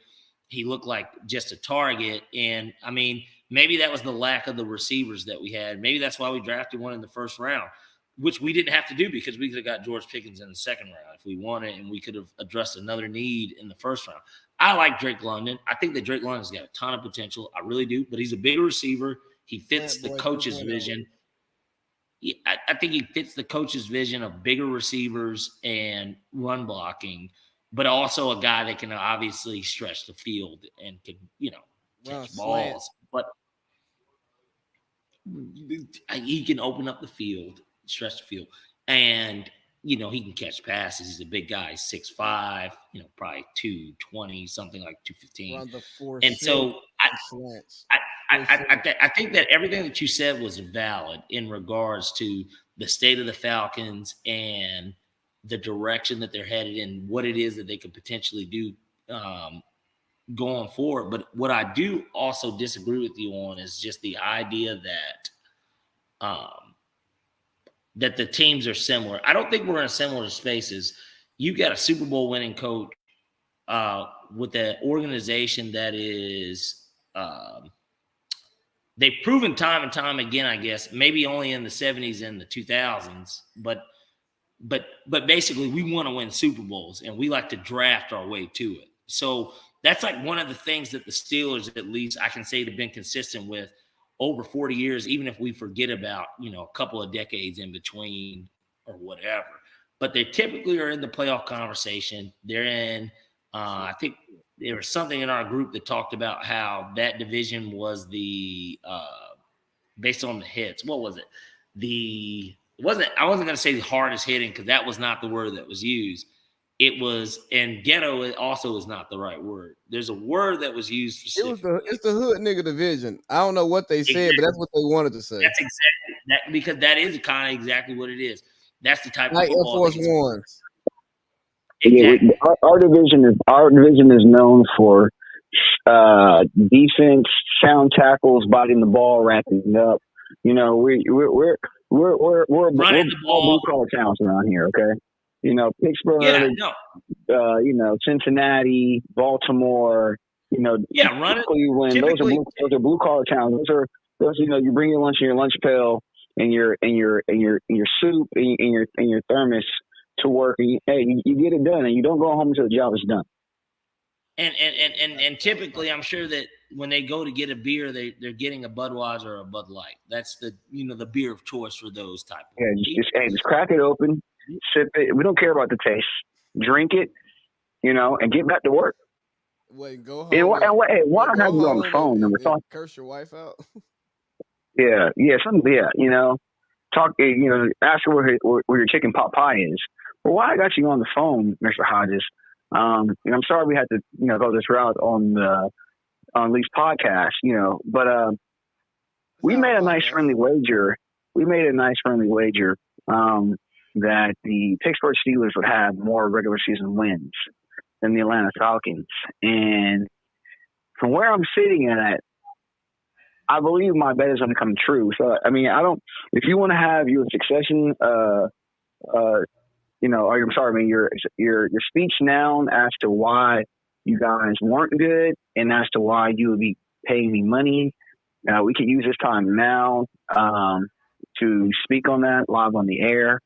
he looked like just a target. And, I mean, maybe that was the lack of the receivers that we had. Maybe that's why we drafted one in the first round, which we didn't have to do because we could have got George Pickens in the second round if we wanted, and we could have addressed another need in the first round. I like Drake London. I think that Drake London's got a ton of potential. I really do, but he's a bigger receiver. He fits the coach's vision. I think he fits the coach's vision of bigger receivers and run blocking, but also a guy that can obviously stretch the field and can, catch balls. But he can open up the field, stretch the field, and he can catch passes. He's a big guy, 6'5", probably 220, something like 215. And so I think that everything that you said was valid in regards to the state of the Falcons and the direction that they're headed in, what it is that they could potentially do going forward. But what I do also disagree with you on is just the idea that the teams are similar. I don't think we're in similar spaces. You got a Super Bowl winning coach with an organization that is they've proven time and time again, I guess, maybe only in the 70s and the 2000s, but basically we want to win Super Bowls and we like to draft our way to it. So that's like one of the things that the Steelers, at least I can say, have been consistent with over 40 years, even if we forget about, a couple of decades in between or whatever. But they typically are in the playoff conversation. They're in, I think there was something in our group that talked about how that division was the, based on the hits, what was it? I wasn't going to say the hardest hitting because that was not the word that was used. It was, and ghetto also is not the right word. There's a word that was used specifically.
It's the hood nigga division. I don't know what they said, but that's what they wanted to say.
That's exactly that, because that is kind of exactly what it is. That's the type
like
of football.
Air Force Ones.
Exactly.
Yeah, our division is known for defense, sound tackles, biting the ball, wrapping up. We're
running the ball.
Blue collar towns around here. Okay, Pittsburgh.
Yeah, no.
Cincinnati, Baltimore.
Running.
Cleveland. Those are blue collar towns. Those. You bring your lunch in your lunch pail and your soup and your thermos to work. And you get it done, and you don't go home until the job is done.
And typically, I'm sure that when they go to get a beer, they're getting a Budweiser or a Bud Light. That's the beer of choice for those type of
just crack it open, sip it. We don't care about the taste. Drink it, and get back to work.
Wait, go home.
Why don't have you on the phone and we're talking?
Curse your wife out.
Yeah, talk. Ask her where your chicken pot pie is. Well, why I got you on the phone, Mr. Hodges? And I'm sorry we had to, go this route on Lee's podcast, but we made a nice friendly wager. That the Pittsburgh Steelers would have more regular season wins than the Atlanta Falcons. And from where I'm sitting at, I believe my bet is going to come true. So, if you want to have your succession, your speech now as to why you guys weren't good and as to why you would be paying me money. We could use this time now to speak on that live on the air.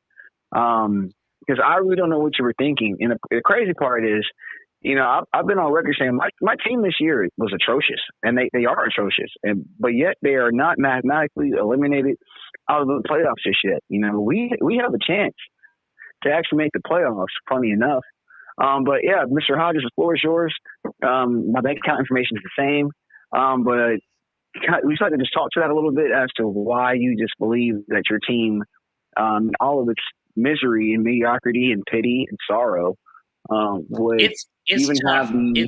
Because I really don't know what you were thinking. And the crazy part is, I've been on record saying my team this year was atrocious, and they are atrocious, but yet they are not mathematically eliminated out of the playoffs just yet. We have a chance to actually make the playoffs, funny enough. But yeah, Mr. Hodges, the floor is yours. My bank account information is the same. But we just like to just talk to that a little bit as to why you just believe that your team, all of its misery and mediocrity and pity and sorrow, would even
tough.
have the.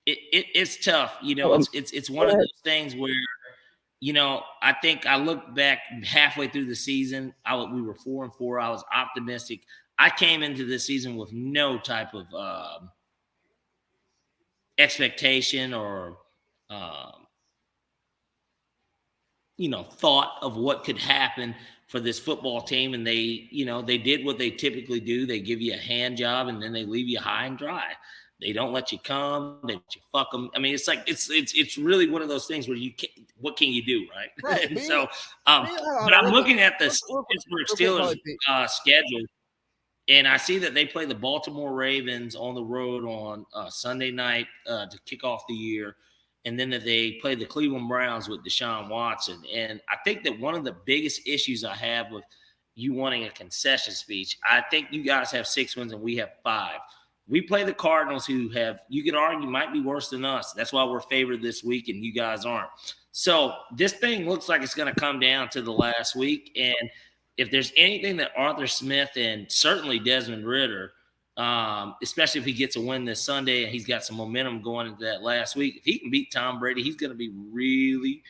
It's tough. It's one of those things where, I think I look back halfway through the season. We were 4-4. I was optimistic. I came into this season with no type of expectation or, thought of what could happen for this football team. And they did what they typically do. They give you a hand job and then they leave you high and dry. They don't let you come. They let you fuck them. It's like it's really one of those things where what can you do, right? And so, but I'm looking at the Pittsburgh Steelers schedule, and I see that they play the Baltimore Ravens on the road on Sunday night to kick off the year, and then that they play the Cleveland Browns with Deshaun Watson. And I think that one of the biggest issues I have with you wanting a concession speech, I think you guys have 6 wins and we have 5. We play the Cardinals, who you could argue might be worse than us. That's why we're favored this week and you guys aren't. So this thing looks like it's going to come down to the last week. And if there's anything that Arthur Smith and certainly Desmond Ridder especially if he gets a win this Sunday and he's got some momentum going into that last week. If he can beat Tom Brady, he's going to be really,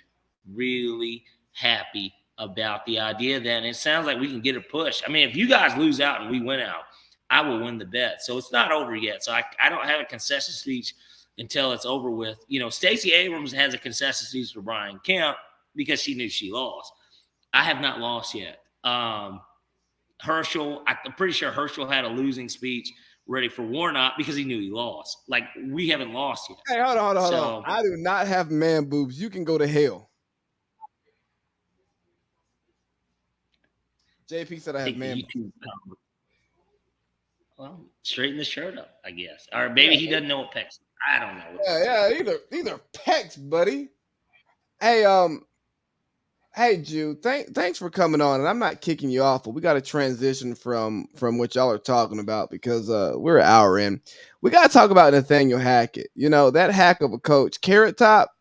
really happy about the idea that. And it sounds like we can get a push. I mean, if you guys lose out and we win out, I will win the bet. So it's not over yet. So I don't have a concession speech until it's over with. You know, Stacey Abrams has a concession speech for Brian Kemp because she knew she lost. I have not lost yet. Herschel, I'm pretty sure Herschel had a losing speech ready for Warnock because he knew he lost. Like, we haven't lost yet.
Hey, hold on. I do not have man boobs. You can go to hell. JP said I have man boobs.
Well, straighten the shirt up, I guess. Or maybe he doesn't know what pecs. I don't know.
Yeah, either pecs, buddy. Hey, Jude, thanks for coming on, and I'm not kicking you off, but we got to transition from what y'all are talking about because we're an hour in. We got to talk about Nathaniel Hackett. You know, that hack of a coach, Carrot Top.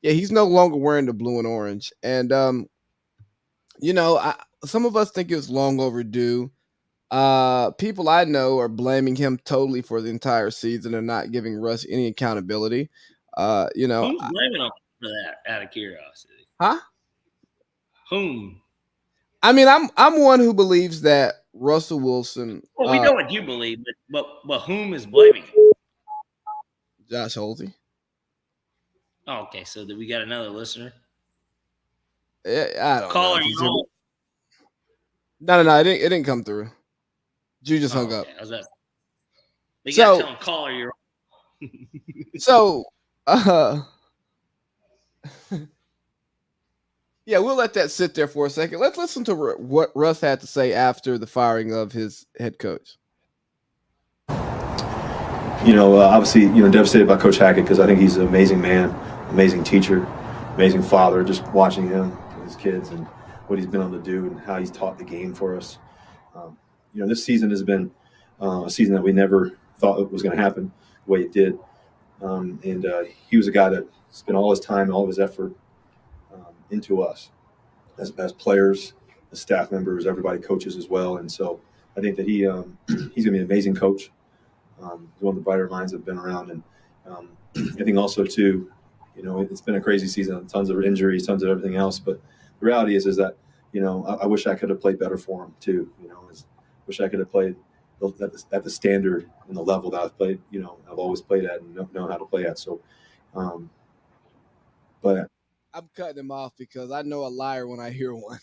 Yeah, he's no longer wearing the blue and orange, and you know, some of us think it was long overdue. People I know are blaming him totally for the entire season and not giving Russ any accountability. You know,
who's blaming him for that? Out of curiosity,
huh?
Whom?
I mean, I'm one who believes that Russell Wilson.
Well, we know what you believe, but whom is blaming him?
Josh Holsey.
Oh, okay, so we got another listener.
Yeah, I don't
Caller,
know. No, it didn't come through. You just hung up.
I was that. You got to tell him, caller, you're.
So, yeah, we'll let that sit there for a second. Let's listen to what Russ had to say after the firing of his head coach.
You know, obviously, devastated by Coach Hackett because I think he's an amazing man, amazing teacher, amazing father. Just watching him and his kids and what he's been able to do and how he's taught the game for us. This season has been a season that we never thought it was going to happen the way it did. And he was a guy that spent all his time and all of his effort into us as players, as staff members, everybody, coaches as well. And so I think that he's going to be an amazing coach. He's one of the brighter minds that have been around. And I think also, too, it's been a crazy season, tons of injuries, tons of everything else. But the reality is that, I wish I could have played better for him, too. Wish I could have played at the standard and the level that I've played, I've always played at and know how to play at. So, but
I'm cutting him off because I know a liar when I hear one.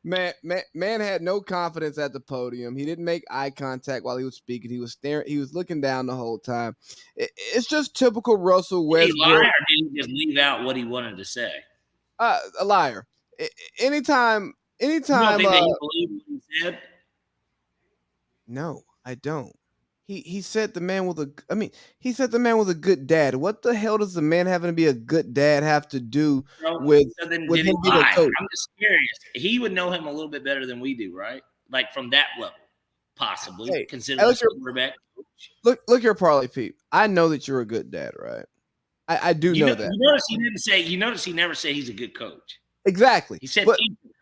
Man had no confidence at the podium. He didn't make eye contact while he was speaking. He was staring. He was looking down the whole time. It's just typical Russell Westbrook.
Did he lie or did he just leave out what he wanted to say?
A liar. Anytime.
You don't think that he believed what he said?
No, I don't. He said the man was a good dad. What the hell does the man having to be a good dad have to do with
so then
with
did
him
he
being
lie?
a coach?
I'm just curious. He would know him a little bit better than we do, right? Like from that level, possibly.
Hey,
considering the quarterback.
Look here, Parlay Pete. I know that you're a good dad, right? I do know that.
You notice he didn't say. You notice he never said he's a good coach.
Exactly.
He said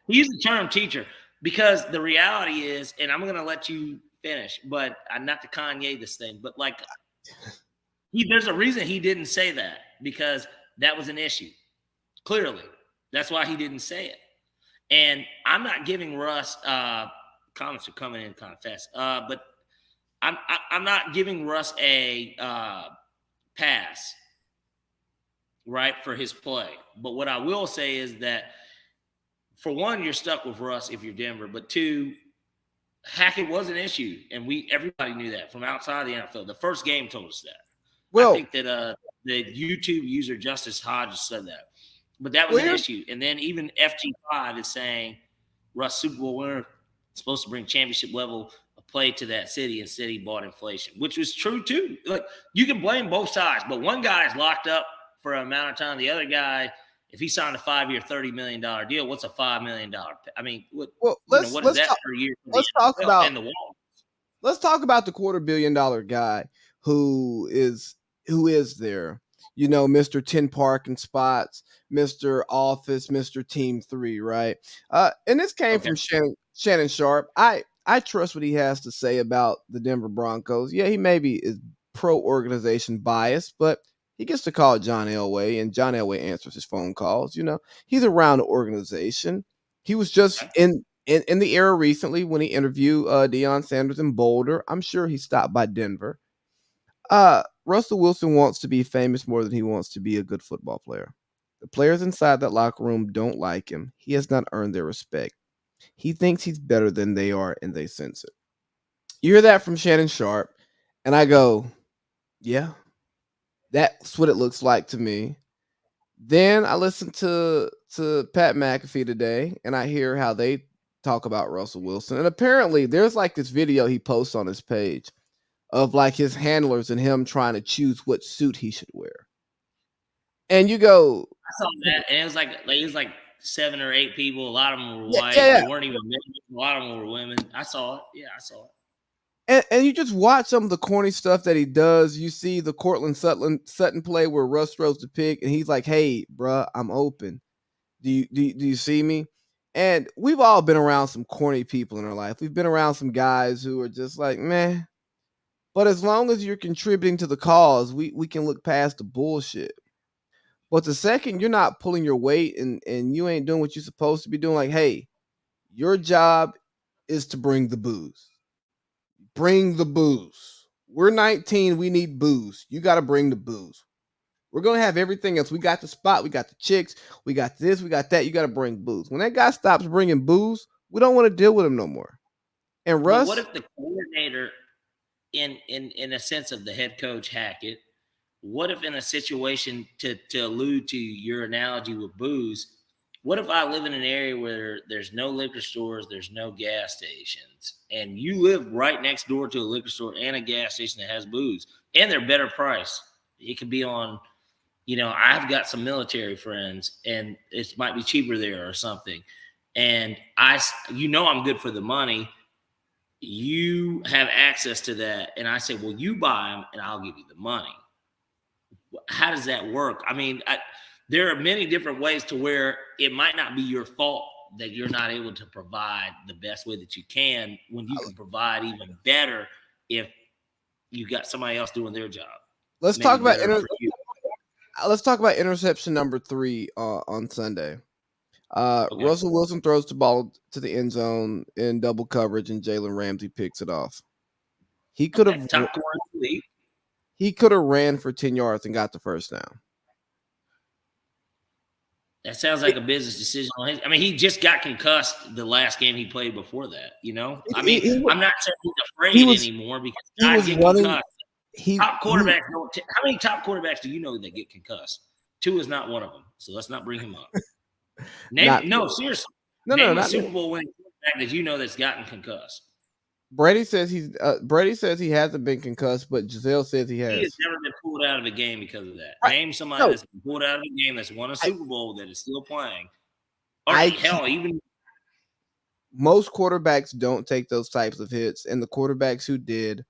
he used the term teacher because the reality is, and I'm going to let you finish, but not to Kanye this thing, but like there's a reason he didn't say that because that was an issue. Clearly, that's why he didn't say it. And I'm not giving Russ comments are coming in kind of fast, but I'm not giving Russ a pass, right, for his play. But what I will say is that, for one, you're stuck with Russ if you're Denver, but two, Hackett was an issue, and everybody knew that from outside the NFL. The first game told us that. Well, I think that the YouTube user Justice Hodges said that, but that was an issue. And then even FG5 is saying Russ Super Bowl winner supposed to bring championship level of play to that city, and city bought inflation, which was true too. Like, you can blame both sides, but one guy is locked up for an amount of time. The other guy, if he signed a 5-year, $30 million deal, what's a $5 million? I mean, what is that per year?
Let's talk about the $250 million guy who is there. Mr. 10 parking spots, Mr. Office, Mr. Team 3, right? And this came from Shannon Sharp. I I trust what he has to say about the Denver Broncos. Yeah, he maybe is pro organization biased, but he gets to call John Elway, and John Elway answers his phone calls. He's around the organization. He was just in the era recently when he interviewed Deion Sanders in Boulder. I'm sure he stopped by Denver. Russell Wilson wants to be famous more than he wants to be a good football player. The players inside that locker room don't like him. He has not earned their respect. He thinks he's better than they are, and they sense it. You hear that from Shannon Sharp, and I go, yeah, that's what it looks like to me. Then I listen to Pat McAfee today, and I hear how they talk about Russell Wilson. And apparently, there's like this video he posts on his page of like his handlers and him trying to choose what suit he should wear. And you go,
I saw that, and it was like 7 or 8 people. A lot of them were white.
Yeah.
They weren't even men. A lot of them were women. I saw it. Yeah, I saw it.
And you just watch some of the corny stuff that he does. You see the Cortland Sutton play where Russ throws the pick, and he's like, "Hey, bruh, I'm open. Do you see me?" And we've all been around some corny people in our life. We've been around some guys who are just like, meh. But as long as you're contributing to the cause, we can look past the bullshit. But the second you're not pulling your weight and you ain't doing what you're supposed to be doing, like, hey, your job is to bring the booze. Bring the booze. We're 19. We need booze. You got to bring the booze. We're going to have everything else. We got the spot. We got the chicks. We got this. We got that. You got to bring booze. When that guy stops bringing booze, we don't want to deal with him no more. And Russ.
But what if the coordinator, in a sense of the head coach, Hackett, what if in a situation, to allude to your analogy with booze, what if I live in an area where there's no liquor stores, there's no gas stations, and you live right next door to a liquor store and a gas station that has booze, and they're better price? It could be on, I've got some military friends, and it might be cheaper there or something. And I'm good for the money. You have access to that. And I say, well, you buy them and I'll give you the money. How does that work? I mean, there are many different ways to where it might not be your fault that you're not able to provide the best way that you can, when you can provide even better if you got somebody else doing their job.
Let's talk about interception number 3 on Sunday. Okay. Russell Wilson throws the ball to the end zone in double coverage, and Jalen Ramsey picks it off. He could have ran for 10 yards and got the first down.
That sounds like a business decision. I mean, he just got concussed the last game he played before that. I'm not saying he's afraid anymore because guys get concussed. Top quarterbacks don't. How many top quarterbacks do you know that get concussed? 2 is not one of them. So let's not bring him up. Seriously. Name a Super Bowl winning quarterback that you know that's gotten concussed.
Brady says he hasn't been concussed, but Giselle says he has.
He has never been pulled out of a game because of that. Right. Name somebody that's been pulled out of a game that's won a Super Bowl that is still playing. Even
most quarterbacks don't take those types of hits, and the quarterbacks who did,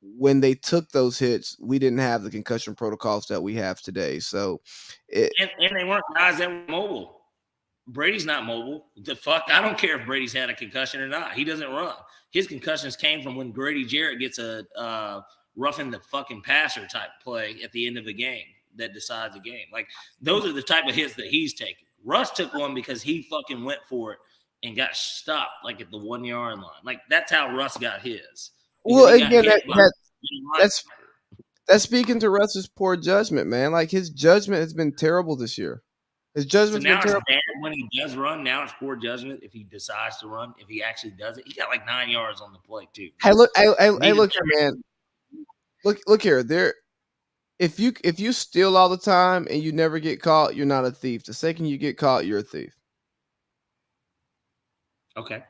when they took those hits, we didn't have the concussion protocols that we have today. So,
and they weren't guys that were mobile. Brady's not mobile. The fuck, I don't care if Brady's had a concussion or not. He doesn't run. His concussions came from when Grady Jarrett gets a roughing the fucking passer type play at the end of the game that decides the game. Like, those are the type of hits that he's taking. Russ took one because he fucking went for it and got stopped like at the 1 yard line. Like, that's how Russ got his.
Well, again, that's speaking to Russ's poor judgment, man. Like, his judgment has been terrible this year. His judgment's been terrible.
It's bad when he does run. Now it's poor judgment if he decides to run. If he actually does it, he got like 9 yards on the play too.
Hey, look here, man. Look here. If you steal all the time and you never get caught, you're not a thief. The second you get caught, you're a thief.
Okay,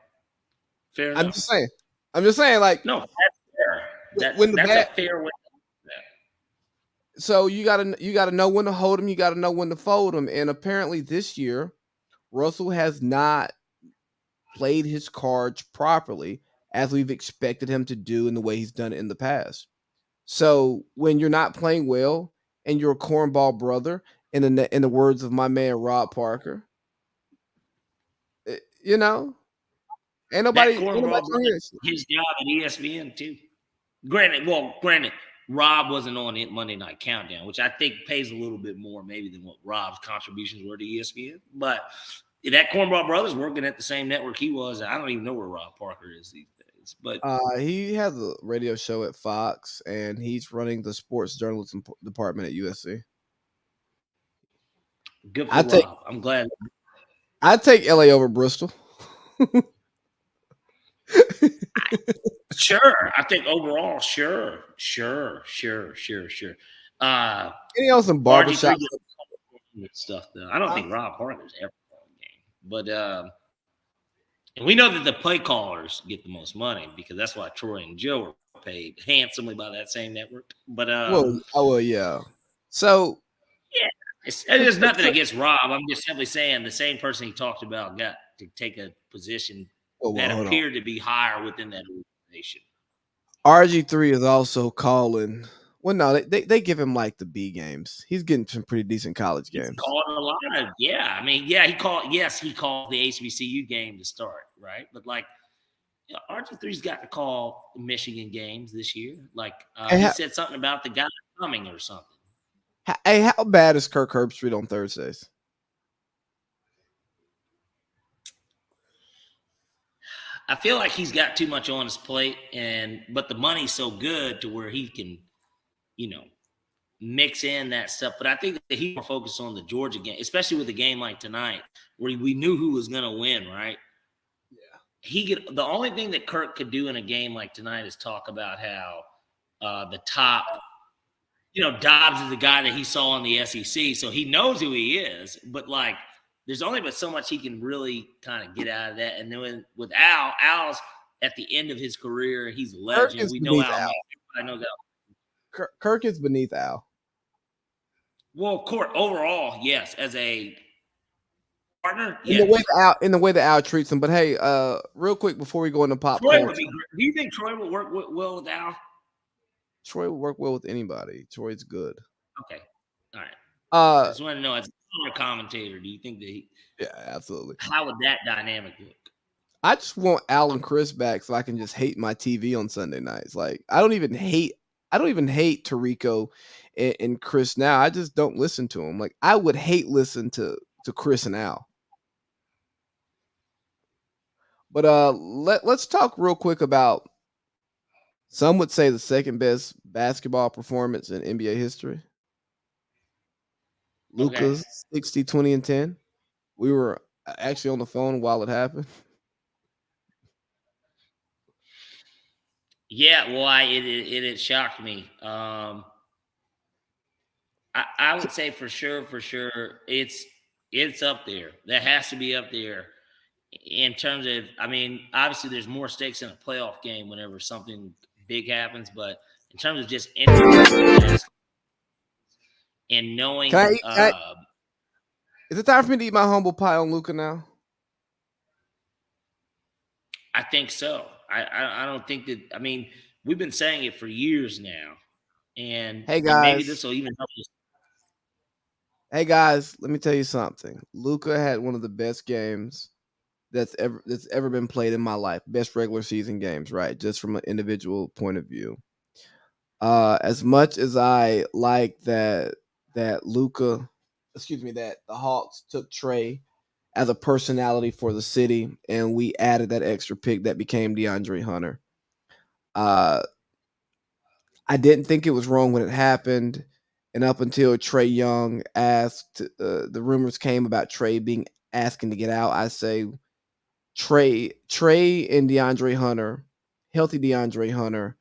fair enough.
I'm just saying. Like,
no, that's fair. That's a fair way.
So you gotta know when to hold them. You gotta know when to fold them. And apparently this year, Russell has not played his cards properly as we've expected him to do in the way he's done it in the past. So when you're not playing well and you're a cornball brother, in the words of my man Rob Parker, Ain't
That
nobody
cornball
on
brother,
here.
his job at ESPN too. Granted, Rob wasn't on it Monday Night Countdown, which I think pays a little bit more maybe than what Rob's contributions were to ESPN. But that Cornball Brothers working at the same network he was. I don't even know where Rob Parker is these days. But
He has a radio show at Fox, and he's running the sports journalism department at USC.
good for Rob. I'm glad.
I take LA over Bristol.
Sure. I think overall, sure.
Any else in barbershop?
Stuff though. I don't think Rob Parker's ever won a game. But and we know that the play callers get the most money because that's why Troy and Joe are paid handsomely by that same network. But
well, yeah. So
yeah, there's nothing against Rob. I'm just simply saying the same person he talked about got to take a position that appeared to be higher within that organization.
RG3 is also calling. Well, no, they give him like the B games. He's getting some pretty decent college games.
He's called a lot of, yeah. I mean, yeah, he called the HBCU game to start, right? But like, RG3's got to call the Michigan games this year. Like, he said something about the guy coming or something.
Hey, how bad is Kirk Herbstreit on Thursdays?
I feel like he's got too much on his plate, but the money's so good to where he can, mix in that stuff. But I think that he's more focused on the Georgia game, especially with a game like tonight, where we knew who was going to win, right? Yeah. The only thing that Kirk could do in a game like tonight is talk about how the top, Dobbs is the guy that he saw in the SEC, so he knows who he is. But like, there's only but so much he can really kind of get out of that. And then with Al's at the end of his career, he's a legend. We know Al. I know that.
Kirk is beneath Al.
Well, Court overall, yes, as a partner,
yes. In the way that Al treats him. But hey, real quick before we go into pop culture,
do you think Troy would work well with Al?
Troy would work well with anybody. Troy's good.
Okay, all right. I just want to know, as a commentator, do you think that
yeah, absolutely.
How would that dynamic look?
I just want Al and Chris back so I can just hate my TV on Sunday nights. Like, I don't even hate Tirico and Chris now. I just don't listen to them. Like, I would hate listen to Chris and Al. But let's talk real quick about, some would say, the second best basketball performance in NBA history. Luka's 60, 20, and 10. We were actually on the phone while it happened.
Yeah, well, it shocked me. I would say for sure, it's up there. That has to be up there in terms of, I mean, obviously there's more stakes in a playoff game whenever something big happens, but in terms of just and knowing,
is it time for me to eat my humble pie on Luka now?
I think so. I don't think that. I mean, we've been saying it for years now, and
hey guys,
maybe this will even help us.
Hey guys, let me tell you something. Luka had one of the best games that's ever been played in my life. Best regular season games, right? Just from an individual point of view. As much as I like that Luka, that the Hawks took Trey as a personality for the city, and we added that extra pick that became DeAndre Hunter. I didn't think it was wrong when it happened, and up until Trey Young asked, the rumors came about Trey asking to get out. I say Trey and DeAndre Hunter, healthy DeAndre Hunter,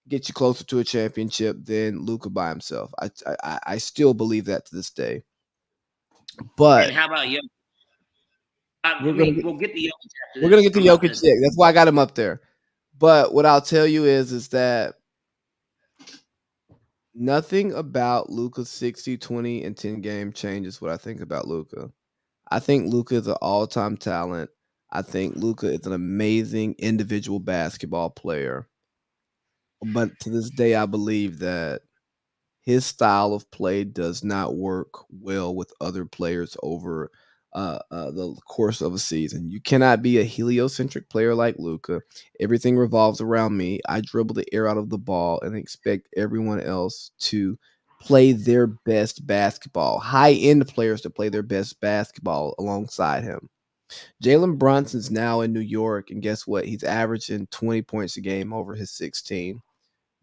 get you closer to a championship than Luka by himself. I still believe that to this day. But
and how about you? We'll get the Jokic.
We're gonna get the Jokic check. That's why I got him up there. But what I'll tell you is that nothing about Luka's 60, 20, and 10 game changes what I think about Luka. I think Luka is an all-time talent. I think Luka is an amazing individual basketball player. But to this day, I believe that his style of play does not work well with other players over the course of a season. You cannot be a heliocentric player like Luca. Everything revolves around me. I dribble the air out of the ball and expect everyone else to play their best basketball. High end players to play their best basketball alongside him. Jalen Brunson's now in New York, and guess what? He's averaging 20 points a game over his 16.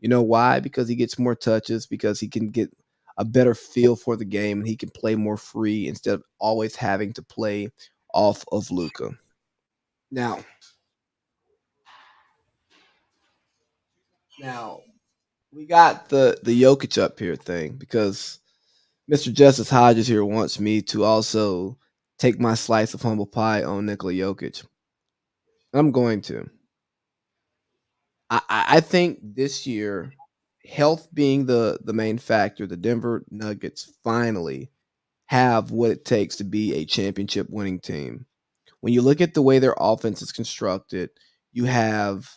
You know why? Because he gets more touches, because he can get a better feel for the game and he can play more free instead of always having to play off of Luca. Now, now we got the Jokic up here thing because Mr. Justice Hodges here wants me to also take my slice of humble pie on Nikola Jokic. I'm going to. I think this year, health being the main factor, the Denver Nuggets finally have what it takes to be a championship winning team. When you look at the way their offense is constructed, you have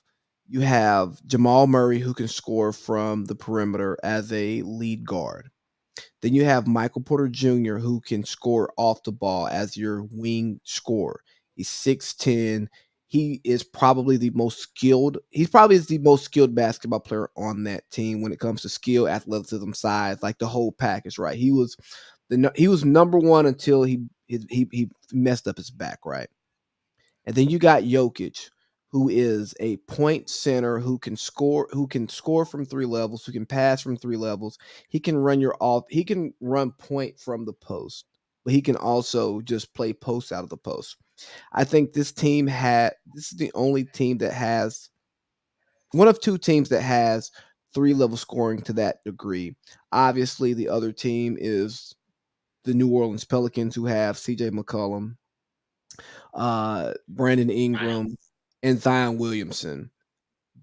you have Jamal Murray who can score from the perimeter as a lead guard. Then you have Michael Porter Jr. who can score off the ball as your wing scorer. He's 6'10". He is probably the most skilled. He's probably the most skilled basketball player on that team when it comes to skill, athleticism, size, like the whole package. Right? He was number one until he messed up his back. Right? And then you got Jokic, who is a point center who can score from three levels, who can pass from three levels. He can run point from the post, but he can also just play post out of the post. I think this is the only team that has one of two teams that has three level scoring to that degree. Obviously, the other team is the New Orleans Pelicans, who have CJ McCollum, Brandon Ingram, and Zion Williamson.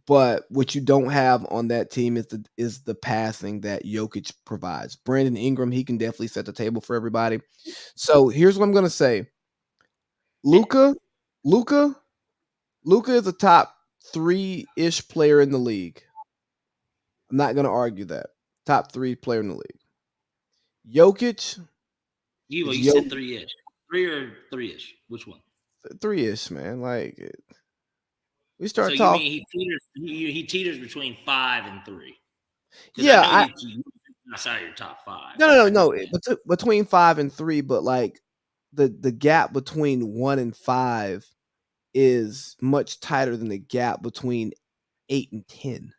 But what you don't have on that team is the passing that Jokic provides. Brandon Ingram, he can definitely set the table for everybody. So here's what I'm gonna say. Luca, Luca, Luca is a top 3-ish player in the league. I'm not gonna argue that. Top 3 player in the league. Jokic
You
is
said 3-ish. 3 or 3-ish? Which one?
3-ish, man. Like we
So
start
you
talking.
mean he teeters between 5 and 3? Because
Yeah,
I know you outside of your top 5.
no. Between 5 and 3, but like the gap between 1 and 5 is much tighter than the gap between 8 and 10.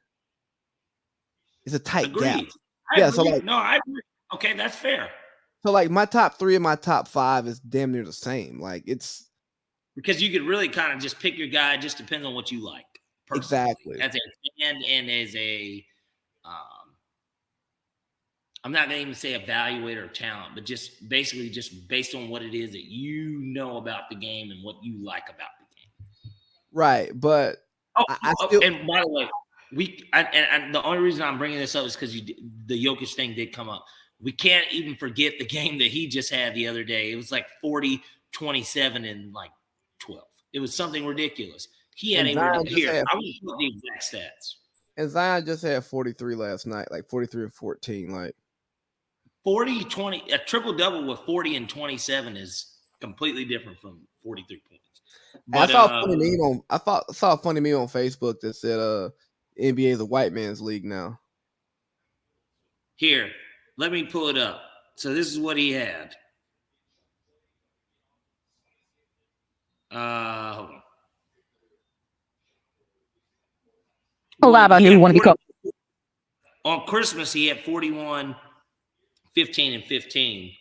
It's a tight gap.
Agreed. I
Yeah,
agree. No, I agree. Okay, that's fair.
so like my top 3 and my top 5 is damn near the same. Like it's
Because you could really kind of just pick your guy. It just depends on what you like personally.
exactly.
As a fan and as a I'm not going to even say evaluator of talent, but just basically just based on what it is that you know about the game and what you like about the game.
Right, but I still
and by the way, and the only reason I'm bringing this up is because the Jokic thing did come up. We can't even forget the game that he just had the other day. It was like 40, 27, and like 12. It was something ridiculous. He had I will put the exact stats.
And Zion just had 43 last night, like 43 or 14. Like
40, 20, a triple-double with 40 and 27 is completely different from 43 points. But,
I saw a funny meme on Facebook that said NBA is a white man's league now.
Here, let me pull it up. So this is what he had. Hold on. On Christmas, he had 41, 15, and 15.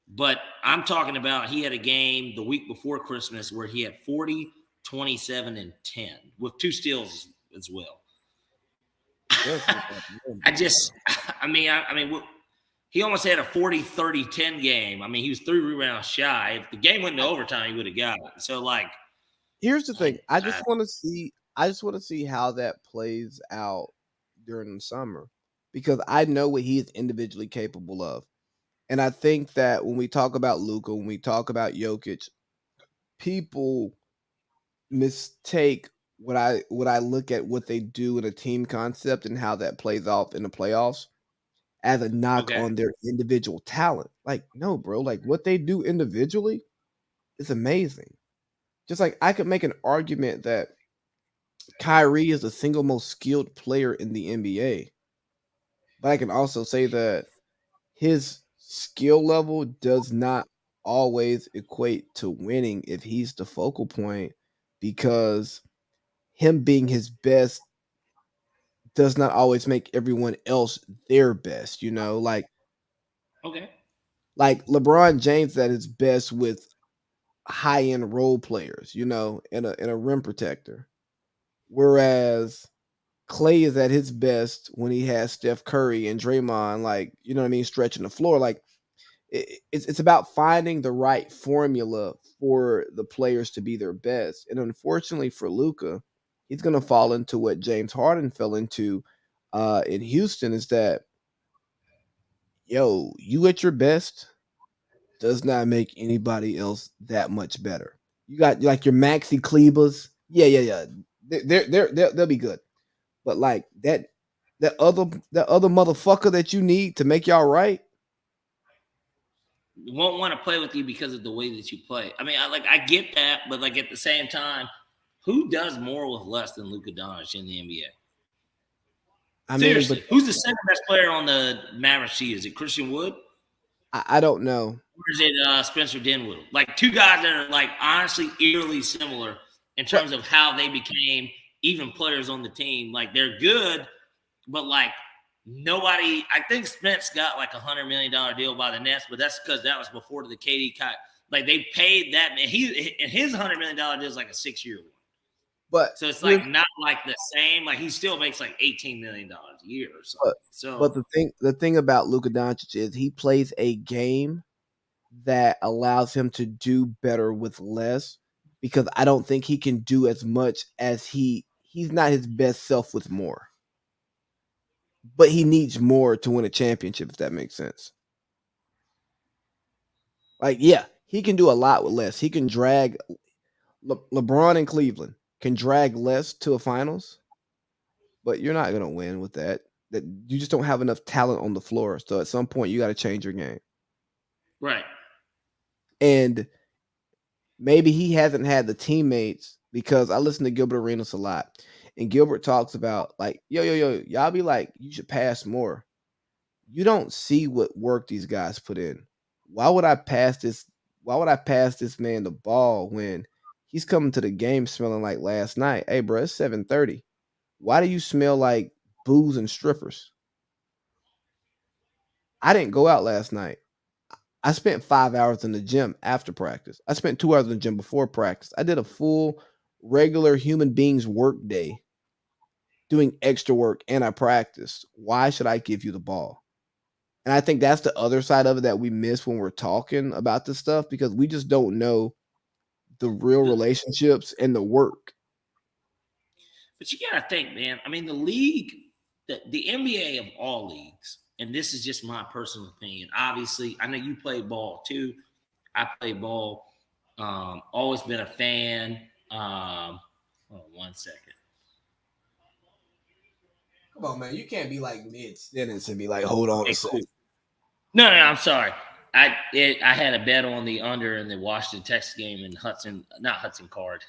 But I'm talking about he had a game the week before Christmas where he had 40, 27, and 10 with 2 steals as well. He almost had a 40, 30, 10 game. I mean, he was 3 rebounds shy. If the game went to overtime, he would have got it. So, like,
here's the thing. I just want to see how that plays out during the summer because I know what he is individually capable of. And I think that when we talk about Luka, when we talk about Jokic, people mistake what I look at what they do in a team concept and how that plays off in the playoffs as a knock on their individual talent. Like, no, bro, like what they do individually is amazing. Just like I could make an argument that Kyrie is the single most skilled player in the NBA, but I can also say that his skill level does not always equate to winning if he's the focal point because him being his best does not always make everyone else their best,
Okay.
like LeBron James at his best with high end role players, in a rim protector. Whereas Clay is at his best when he has Steph Curry and Draymond, like, you know what I mean, stretching the floor. Like it's about finding the right formula for the players to be their best. And unfortunately for Luca, he's gonna fall into what James Harden fell into in Houston is that you at your best does not make anybody else that much better. You got like your Maxi Klebers. Yeah. They'll be good. But like that other motherfucker that you need to make y'all right.
Won't want to play with you because of the way that you play. I mean, I get that, but like at the same time, who does more with less than Luka Doncic in the NBA?
I mean, but
Seriously, who's the second best player on the Mavericks? Is it Christian Wood?
I don't know.
Or is it Spencer Dinwiddie? Like two guys that are like honestly eerily similar in terms of how they became even players on the team. Like they're good, but like nobody. I think Spence got like $100 million deal by the Nets, but that's because that was before the KD cut. Like they paid that man. His $100 million deal is like a 6-year one.
But
So it's like not like the same. Like he still makes like $18 million a year or something.
but the thing about Luka Doncic is he plays a game that allows him to do better with less because I don't think he can do as much as he's not his best self with more. But he needs more to win a championship, if that makes sense. Like, yeah, he can do a lot with less. He can drag LeBron in Cleveland can drag less to a finals, but you're not gonna win with that. That you just don't have enough talent on the floor. So at some point, you got to change your game.
Right.
And maybe he hasn't had the teammates because I listen to Gilbert Arenas a lot, and Gilbert talks about like, yo, y'all be like, you should pass more. You don't see what work these guys put in. Why would I pass this? Why would I pass this man the ball when he's coming to the game smelling like last night? Hey, bro, it's 7:30. Why do you smell like booze and strippers? I didn't go out last night. I spent 5 hours in the gym after practice. I spent 2 hours in the gym before practice. I did a full regular human being's work day doing extra work and I practiced. Why should I give you the ball? And I think that's the other side of it that we miss when we're talking about this stuff because we just don't know the real relationships and the work.
But you got to think, man. I mean, the league, the NBA of all leagues, and this is just my personal opinion. Obviously, I know you play ball too. I play ball. Always been a fan. Hold on 1 second.
Come on, man. You can't be like mid-sentence and be like, hold on a second.
No, I'm sorry. I had a bet on the under in the Washington Texas game and not Hudson Card.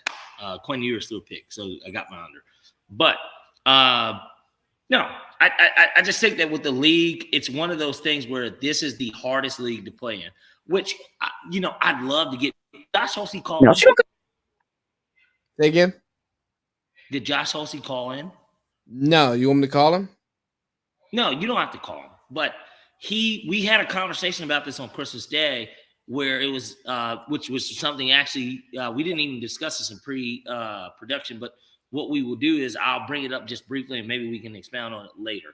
Quinn Ewers threw a pick, so I got my under. But no, I just think that with the league, it's one of those things where this is the hardest league to play in. Which I'd love to get Josh Hulsey call in.
Say again?
Did Josh Hulsey call in?
No, you want me to call him?
No, you don't have to call him. But we had a conversation about this on Christmas Day where it was, which was something actually we didn't even discuss this in pre-production. But what we will do is I'll bring it up just briefly and maybe we can expound on it later.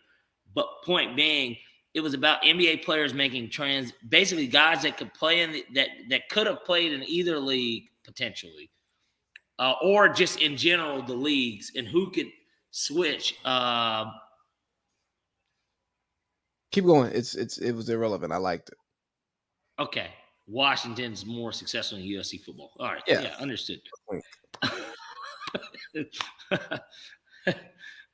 But point being, it was about NBA players making basically guys that could play that could have played in either league potentially, or just in general the leagues and who could switch.
Keep going. It was irrelevant. I liked it.
Okay. Washington's more successful in USC football. All right. Yeah, understood.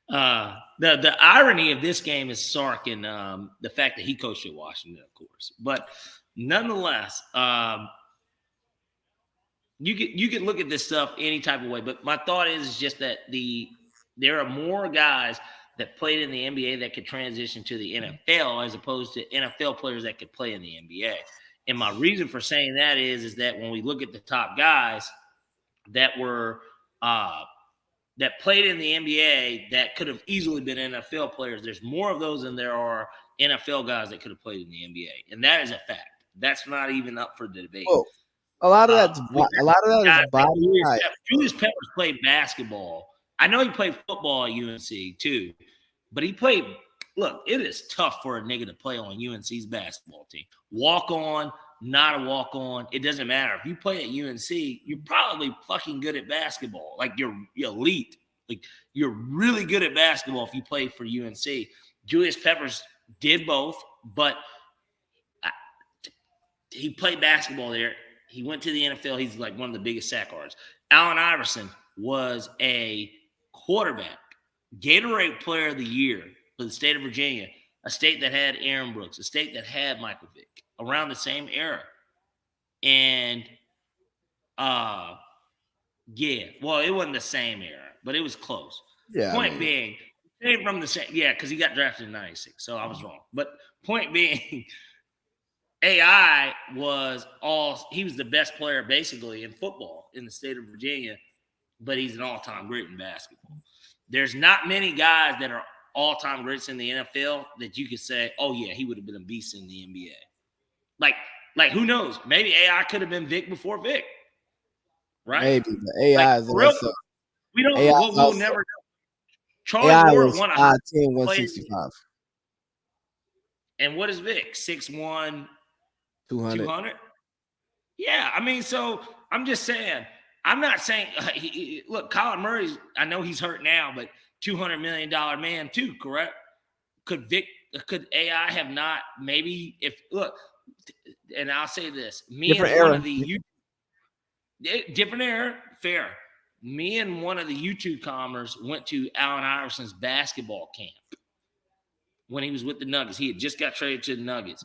The irony of this game is Sark and the fact that he coached at Washington, of course. But nonetheless, you can look at this stuff any type of way, but my thought is just that there are more guys that played in the NBA that could transition to the NFL as opposed to NFL players that could play in the NBA. And my reason for saying that is that when we look at the top guys that were that played in the NBA that could have easily been NFL players, there's more of those than there are NFL guys that could have played in the NBA, and that is a fact. That's not even up for debate.
Well, a lot of that is body type.
Julius Peppers played basketball. I know he played football at UNC too, but he played. Look, it is tough for a nigga to play on UNC's basketball team. Walk on, not a walk on. It doesn't matter. If you play at UNC, you're probably fucking good at basketball. Like you're elite. Like you're really good at basketball if you play for UNC. Julius Peppers did both, but he played basketball there. He went to the NFL. He's like one of the biggest sack artists. Allen Iverson was a quarterback, Gatorade Player of the Year for the state of Virginia, a state that had Aaron Brooks, a state that had Michael Vick around the same era. And yeah, well, it wasn't the same era, but it was close.
Yeah.
Point being, came from the same, yeah, because he got drafted in '96, so I was wrong. But point being, AI he was the best player basically in football in the state of Virginia, but he's an all-time great in basketball. There's not many guys that are all-time greats in the NFL that you could say, oh yeah, he would have been a beast in the NBA. Like who knows? Maybe AI could have been Vic before Vic. Right?
Maybe the AI is also.
We don't. We'll never know. Charlie
AI
Ward
was
won
5'10", 165.
And what is Vic? 6'1",
200.
Yeah, I mean, so I'm just saying. I'm not saying. Look, Kyler Murray's. I know he's hurt now, but $200 million man too. Correct? Could AI have not? Maybe if look. And I'll say this: different era, fair. Me and one of the YouTube comers went to Allen Iverson's basketball camp when he was with the Nuggets. He had just got traded to the Nuggets.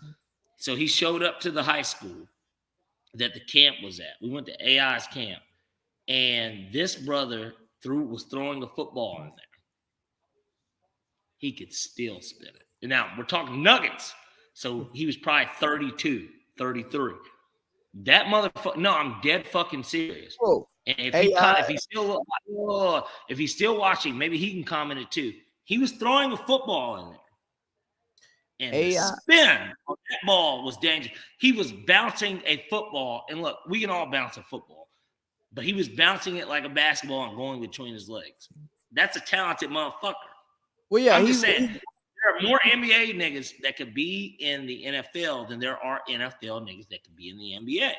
So he showed up to the high school that the camp was at. We went to AI's camp. And this brother was throwing a football in there. He could still spin it. And now, we're talking Nuggets. So he was probably 32, 33. That motherfucker. No, I'm dead fucking serious.
Whoa.
And if he's still watching, maybe he can comment it too. He was throwing a football in there. And the spin on that ball was dangerous. He was bouncing a football. And look, we can all bounce a football. But he was bouncing it like a basketball and going between his legs. That's a talented motherfucker.
Well, yeah,
I'm just saying, there are more NBA niggas that could be in the NFL than there are NFL niggas that could be in the NBA.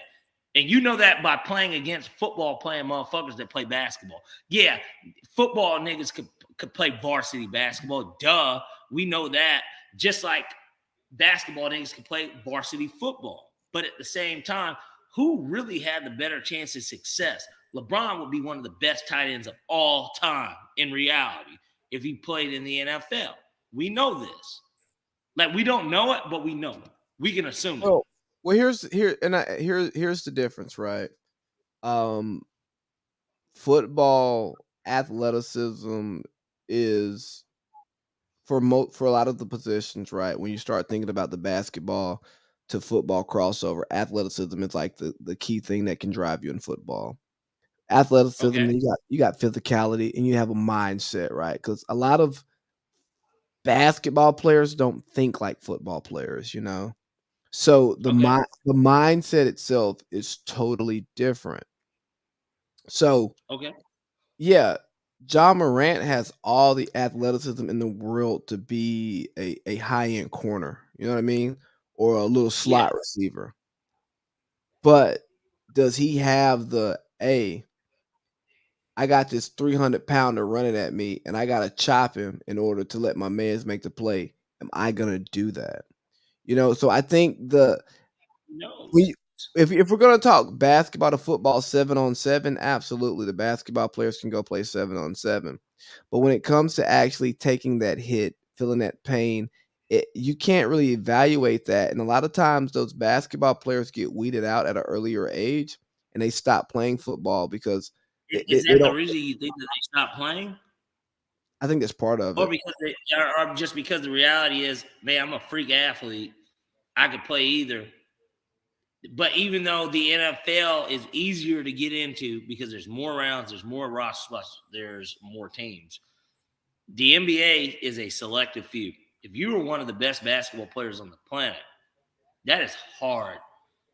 And you know that by playing against football playing motherfuckers that play basketball. Yeah, football niggas could play varsity basketball. Duh, we know that. Just like basketball niggas could play varsity football. But at the same time, who really had the better chance of success? LeBron would be one of the best tight ends of all time in reality if he played in the NFL. We know this. Like, we don't know it, but we know it. We can assume it.
Well, here's the difference, right? Football athleticism is for a lot of the positions, right? When you start thinking about the basketball to football crossover, athleticism is like the key thing that can drive you in football. Athleticism, you got physicality, and you have a mindset, right? Because a lot of basketball players don't think like football players, you know. So the mindset itself is totally different. So yeah, John Morant has all the athleticism in the world to be a high-end corner, you know what I mean? Or a little slot receiver. But does he have I got this 300-pounder running at me, and I got to chop him in order to let my mans make the play? Am I going to do that? You know, so I think if we're going to talk basketball to football 7-on-7, absolutely, the basketball players can go play 7-on-7. But when it comes to actually taking that hit, feeling that pain, you can't really evaluate that. And a lot of times those basketball players get weeded out at an earlier age and they stop playing football because
Is
they
that the
don't.
reason you think that they stopped playing?
I think that's part of
Or
it.
or just because the reality is, man, I'm a freak athlete. I could play either. But even though the NFL is easier to get into because there's more rounds, there's more roster spots, there's more teams. The NBA is a selective few. If you were one of the best basketball players on the planet, that is hard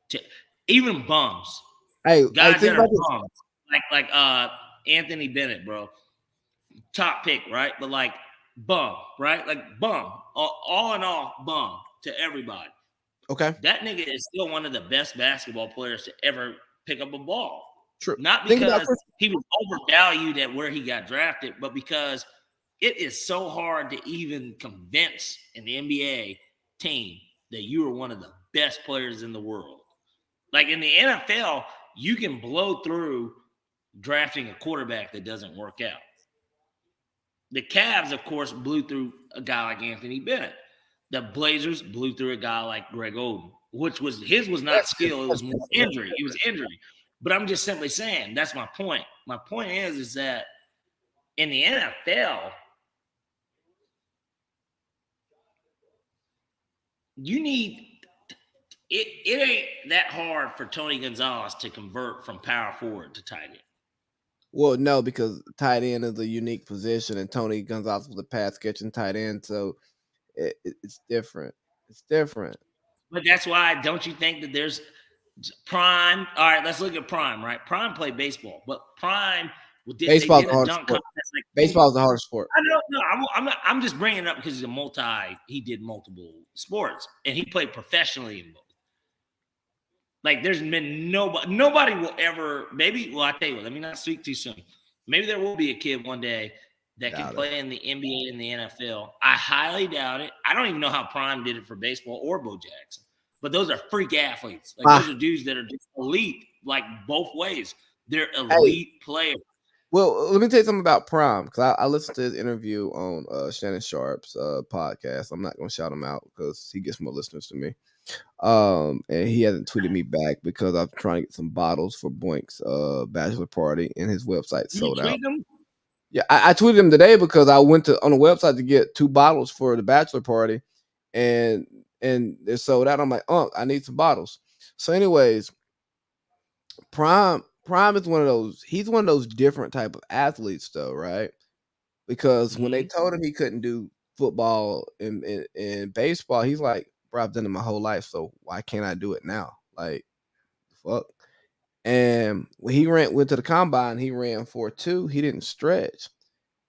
to even bums.
Hey,
Guys
think
that are
about this.
bums. Like Anthony Bennett, bro. Top pick, right? But like bum, right? Like bum. All in all, bum to everybody.
Okay,
That nigga is still one of the best basketball players to ever pick up a ball.
true.
Not
Think about
because he was overvalued at where he got drafted, but because it is so hard to even convince an NBA team that you are one of the best players in the world. Like in the NFL, you can blow through drafting a quarterback that doesn't work out. The Cavs, of course, blew through a guy like Anthony Bennett. The Blazers blew through a guy like Greg Oden, which was his was not skill, it was more injury. It was injury. But I'm just simply saying, that's my point. My point is that in the NFL, you need it ain't that hard for Tony Gonzalez to convert from power forward to tight end.
Well, no, because tight end is a unique position, and Tony Gonzalez was a pass catching tight end, so it's different. It's different.
But that's why, don't you think that there's Prime? All right, let's look at Prime, right? Prime played baseball, but Prime they
Baseball's
did
the
a
hardest
dunk
sport.
contest. Like,
Baseball's the hardest sport.
I don't know. I'm just bringing it up because he did multiple sports, and he played professionally in both. Like, there's been nobody will ever, maybe, well, I tell you what, let me not speak too soon. Maybe there will be a kid one day that can play in the NBA and the NFL. I highly doubt it. I don't even know how Prime did it for baseball or Bo Jackson. But those are freak athletes. Like, those are dudes that are just elite, like, both ways. They're elite players.
Well, let me tell you something about Prime, because I listened to his interview on Shannon Sharp's podcast. I'm not going to shout him out because he gets more listeners to me. And he hasn't tweeted me back because I'm trying to get some bottles for Boink's bachelor party, and his website sold out.
Them?
Yeah, I tweeted him today because I went on the website to get 2 bottles for the bachelor party, and they're sold out. I'm like, I need some bottles. So, anyways, Prime is one of those. He's one of those different type of athletes, though, right? Because when they told him he couldn't do football and baseball, he's like, bro, I've done it my whole life, so why can't I do it now? Like, fuck. And when he went to the combine, he ran 4.2. He didn't stretch,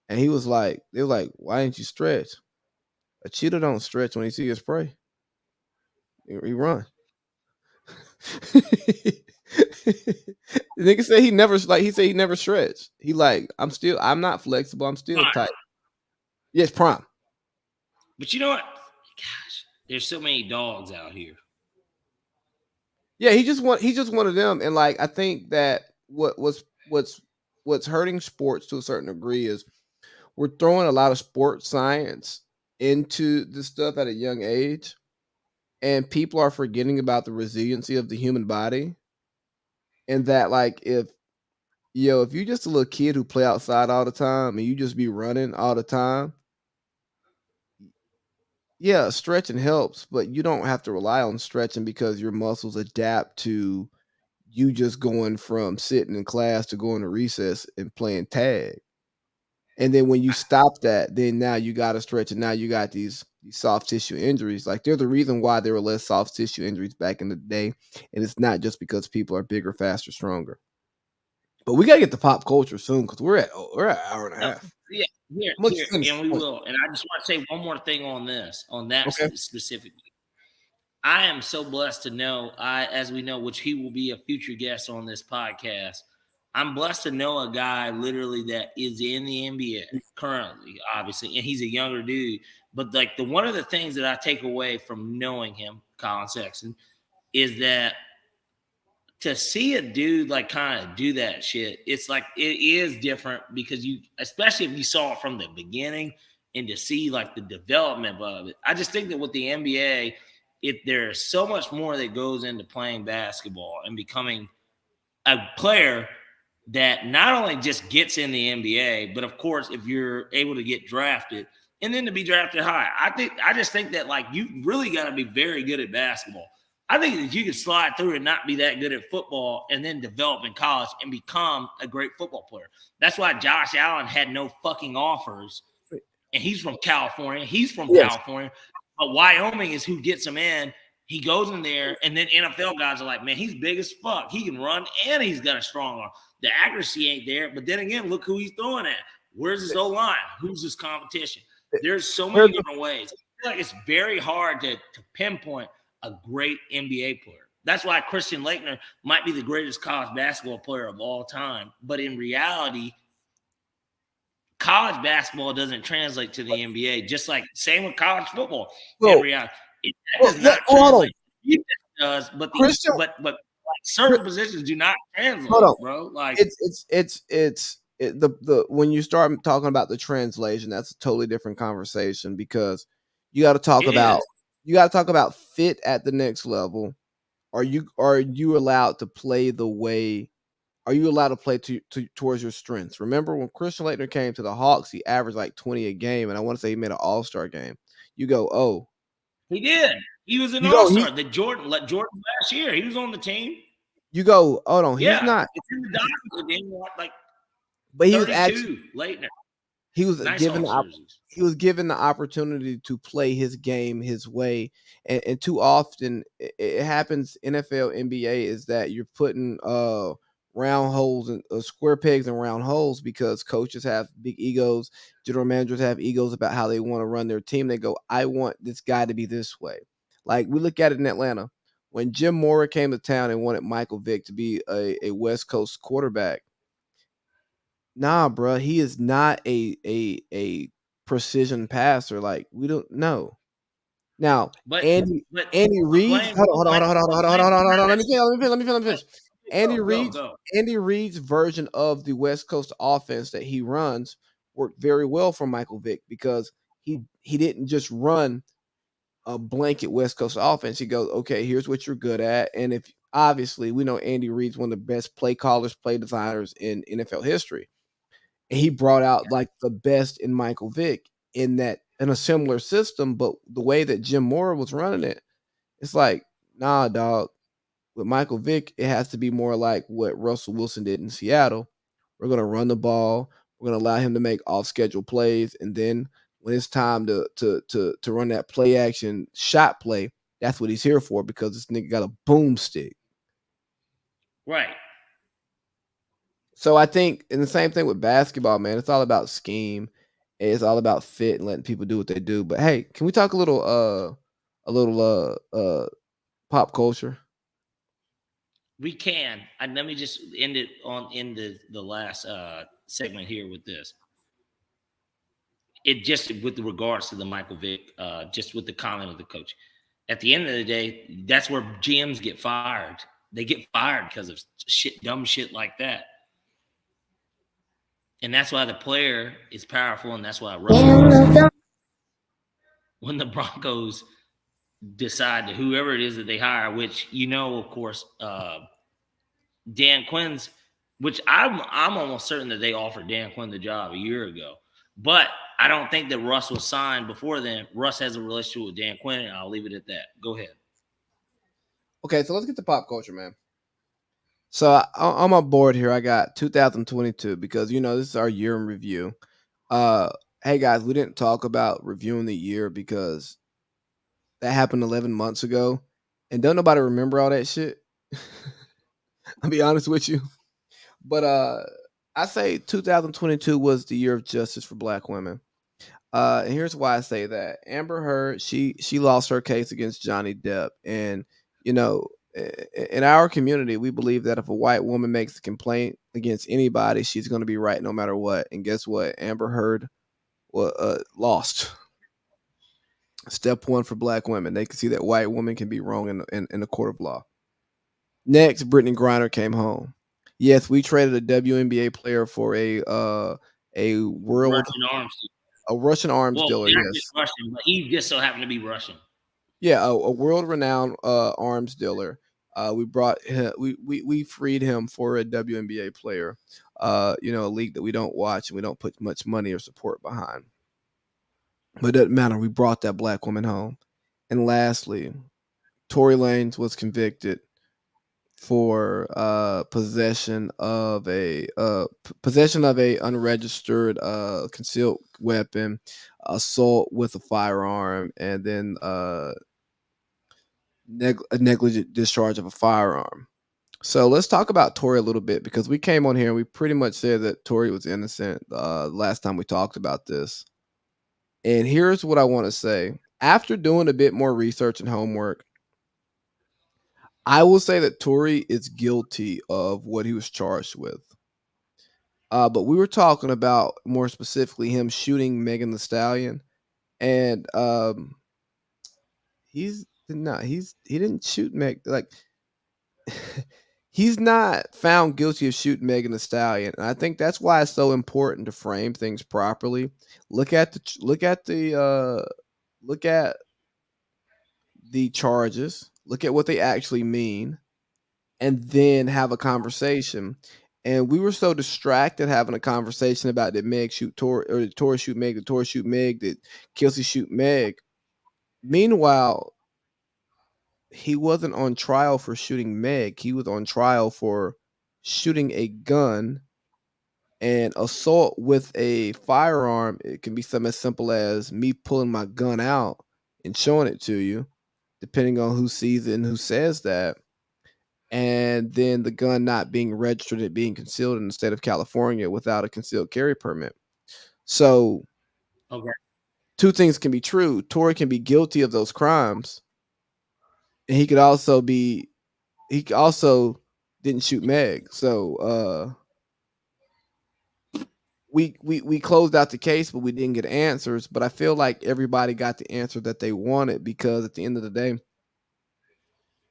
and they was like, why didn't you stretch? A cheetah don't stretch when he sees his prey. He run. The nigga said he never stretched. He like, I'm not flexible. I'm still tight. Yes, Prime.
But you know what? Gosh, there's so many dogs out here.
Yeah, he's just one of them. And like, I think that what's hurting sports to a certain degree is we're throwing a lot of sports science into this stuff at a young age, and people are forgetting about the resiliency of the human body. And that, like, if you're just a little kid who play outside all the time and you just be running all the time, yeah, stretching helps, but you don't have to rely on stretching because your muscles adapt to you just going from sitting in class to going to recess and playing tag. And then when you stop that, then now you got to stretch, and now you got these soft tissue injuries. Like, there's a reason why there were less soft tissue injuries back in the day, and it's not just because people are bigger, faster, stronger. But we gotta get to pop culture soon because we're at an hour and a half.
Yeah, here, and we will. And I just want to say one more thing on that specifically. I am so blessed to know, as we know, which he will be a future guest on this podcast. I'm blessed to know a guy literally that is in the NBA currently, obviously, and he's a younger dude. But like one of the things that I take away from knowing him, Colin Sexton, is that to see a dude like kind of do that shit, it's like it is different because especially if you saw it from the beginning and to see like the development of it. I just think that with the NBA, there's so much more that goes into playing basketball and becoming a player that not only just gets in the NBA, but of course, if you're able to get drafted and then to be drafted high, I just think that like you really got to be very good at basketball. I think that you can slide through and not be that good at football and then develop in college and become a great football player. That's why Josh Allen had no fucking offers, and he's from California. California, but Wyoming is who gets him in. He goes in there, and then NFL guys are like, man, he's big as fuck. He can run, and he's got a strong arm. The accuracy ain't there, but then again, look who he's throwing at. Where's his O-line? Who's his competition? There's so many different ways. I feel like it's very hard to pinpoint a great NBA player. That's why Christian Laettner might be the greatest college basketball player of all time. But in reality, college basketball doesn't translate to the NBA, just like same with college football. In reality, it does not translate. It does, but like certain positions do not translate, bro. Like
the when you start talking about the translation, that's a totally different conversation because you got to talk about fit at the next level. Are you allowed to play the way? Are you allowed to play towards your strengths? Remember when Christian Laettner came to the Hawks, he averaged like 20 a game, and I want to say he made an All-Star game. You go, oh,
he did. He was an All-Star. Jordan last year. He was on the team.
You go, hold on.
Yeah,
he's not.
It's in the document. Like,
but he
32,
was actually
Laettner.
He was
nice
given the opportunity to play his game his way, and too often it happens. NFL, NBA is that you're putting round holes and square pegs and round holes because coaches have big egos, general managers have egos about how they want to run their team. They go, I want this guy to be this way. Like we look at it in Atlanta when Jim Mora came to town and wanted Michael Vick to be a West Coast quarterback. Nah, bro, he is not a precision passer. Like we don't know. Now, Andy Reid. Hold on. Let me finish. Andy Reid's version of the West Coast offense that he runs worked very well for Michael Vick because he didn't just run a blanket West Coast offense. He goes, okay, here's what you're good at, and if obviously we know Andy Reid's one of the best play callers, play designers in NFL history. And he brought out like the best in Michael Vick in a similar system, but the way that Jim Mora was running it, it's like, nah, dog. With Michael Vick, it has to be more like what Russell Wilson did in Seattle. We're gonna run the ball, we're gonna allow him to make off-schedule plays, and then when it's time to run that play action shot play, that's what he's here for because this nigga got a boomstick.
Right.
So I think, and the same thing with basketball, man. It's all about scheme. It's all about fit and letting people do what they do. But hey, can we talk a little pop culture?
We can. And let me just end it in the last segment here with this. It just with regards to the Michael Vick, just with the comment of the coach. At the end of the day, that's where GMs get fired. They get fired because of dumb shit like that. And that's why the player is powerful, and that's why when the Broncos decide to whoever it is that they hire, which of course, Dan Quinn's, which I'm almost certain that they offered Dan Quinn the job a year ago, but I don't think that Russ was signed before then. Russ has a relationship with Dan Quinn, and I'll leave it at that. Go ahead.
Okay, so let's get to pop culture, man. So I'm on board here. I got 2022 because this is our year in review. Hey guys, we didn't talk about reviewing the year because that happened 11 months ago, and don't nobody remember all that shit. I'll be honest with you, but I say 2022 was the year of justice for Black women. And here's why I say that. Amber Heard, she lost her case against Johnny Depp, and in our community, we believe that if a white woman makes a complaint against anybody, she's going to be right no matter what. And guess what? Amber Heard lost. Step one for Black women. They can see that white women can be wrong in the court of law. Next, Brittany Griner came home. Yes, we traded a WNBA player for a Russian arms dealer. Yes,
Russian, but he just so happened to be Russian.
Yeah, a world-renowned arms dealer. We brought him, we freed him for a WNBA player. A league that we don't watch and we don't put much money or support behind. But it doesn't matter. We brought that black woman home. And lastly, Tory Lanez was convicted for possession of a unregistered concealed weapon, assault with a firearm, and then a negligent discharge of a firearm. So let's talk about Tory a little bit because we came on here and we pretty much said that Tory was innocent last time we talked about this. And here's what I want to say. After doing a bit more research and homework, I will say that Tory is guilty of what he was charged with. But we were talking about more specifically him shooting Megan Thee Stallion, and he didn't shoot Meg, like he's not found guilty of shooting Megan Thee Stallion, and I think that's why it's so important to frame things properly. Look at the charges. Look at what they actually mean, and then have a conversation. And we were so distracted having a conversation about did Meg shoot Tor or did Tor shoot Meg? Did Tor shoot Meg? Did Kelsey shoot Meg? Meanwhile, he wasn't on trial for shooting Meg. He was on trial for shooting a gun and assault with a firearm. It can be something as simple as me pulling my gun out and showing it to you, depending on who sees it and who says that. And then the gun not being registered, it being concealed in the state of California without a concealed carry permit. So,
Okay.
two things can be true. Tory can be guilty of those crimes, and he also didn't shoot Meg. So, we closed out the case, but we didn't get answers. But I feel like everybody got the answer that they wanted because at the end of the day,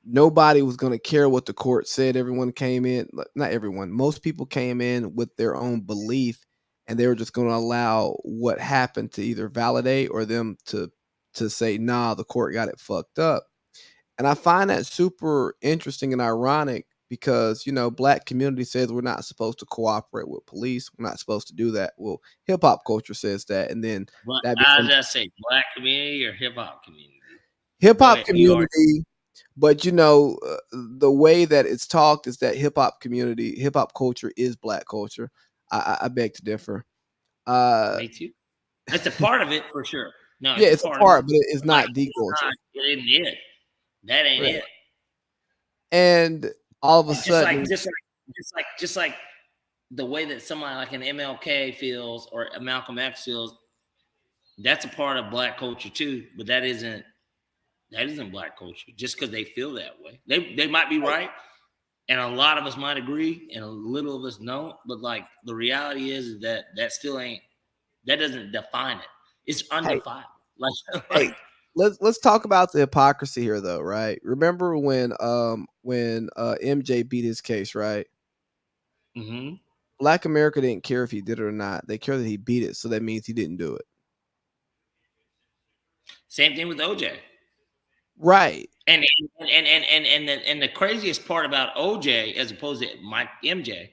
nobody was going to care what the court said. Everyone came in, not everyone, most people came in with their own belief, and they were just going to allow what happened to either validate or them to say, nah, the court got it fucked up. And I find that super interesting and ironic because, black community says we're not supposed to cooperate with police. We're not supposed to do that. Well, hip hop culture says that. And then
Well,
that
I
becomes
just say black community or hip hop community.
hip
Go
hop
ahead, you are.
community. But the way that it's talked is that hip hop culture is black culture. I beg to differ.
Me too. It's a part of it for sure. No,
Yeah,
it's a
it's a
part of
part,
it.
but it's
Like,
not the culture.
it ain't it. That ain't
Right.
it.
And all of a
Just
sudden,
like the way that somebody like an MLK feels or a Malcolm X feels, that's a part of black culture too. But that isn't black culture. Just because they feel that way, they might be right, and a lot of us might agree, and a little of us don't. But like the reality is that still ain't. That doesn't define it. It's undefinable.
hey, let's talk about the hypocrisy here, though, right? Remember when MJ beat his case, right?
Mm-hmm.
Black America didn't care if he did it or not. They care that he beat it, so that means he didn't do it.
Same thing with OJ.
Right.
And the craziest part about OJ as opposed to MJ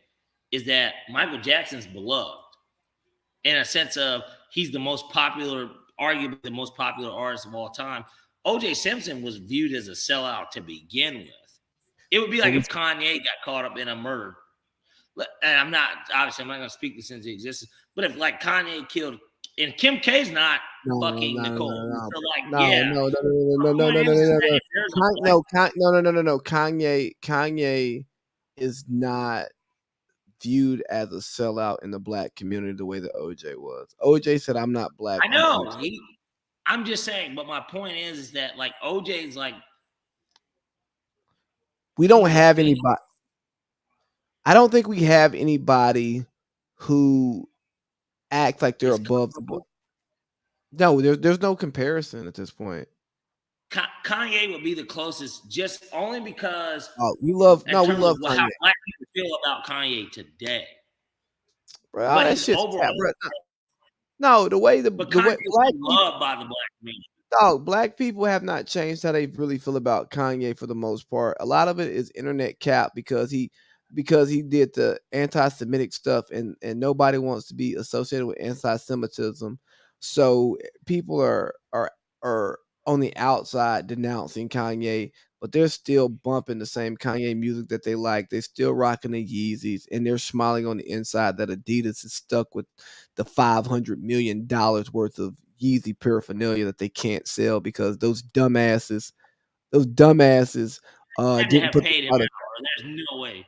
is that Michael Jackson's beloved in a sense of he's the most popular, arguably the most popular artist of all time. OJ Simpson was viewed as a sellout to begin with. It would be like if Kanye got caught up in a murder. And I'm not going to speak this into existence, but if like Kanye killed, and Kim K's not fucking Nicole. So like,
no. Kanye is not viewed as a sellout in the black community the way that OJ was. OJ said, "I'm not black."
I know. I'm just saying, but my point is that like OJ's like,
we don't have anybody. I don't think we have anybody who acts like they're above the book. No, there's no comparison at this point.
Kanye would be the closest, just only because
we love
Kanye.
How
black people feel about Kanye today.
Bro, that shit's bro. No, the way
Kanye's loved by the black community.
Dog, black people have not changed how they really feel about Kanye for the most part. A lot of it is internet cap because he did the anti-Semitic stuff, and nobody wants to be associated with anti-Semitism. So people are on the outside denouncing Kanye, but they're still bumping the same Kanye music that they like. They're still rocking the Yeezys, and they're smiling on the inside that Adidas is stuck with the $500 million worth of Yeezy paraphernalia that they can't sell because those dumbasses
Had to
didn't
have
put the
paid him
product.
out, bro. There's no way.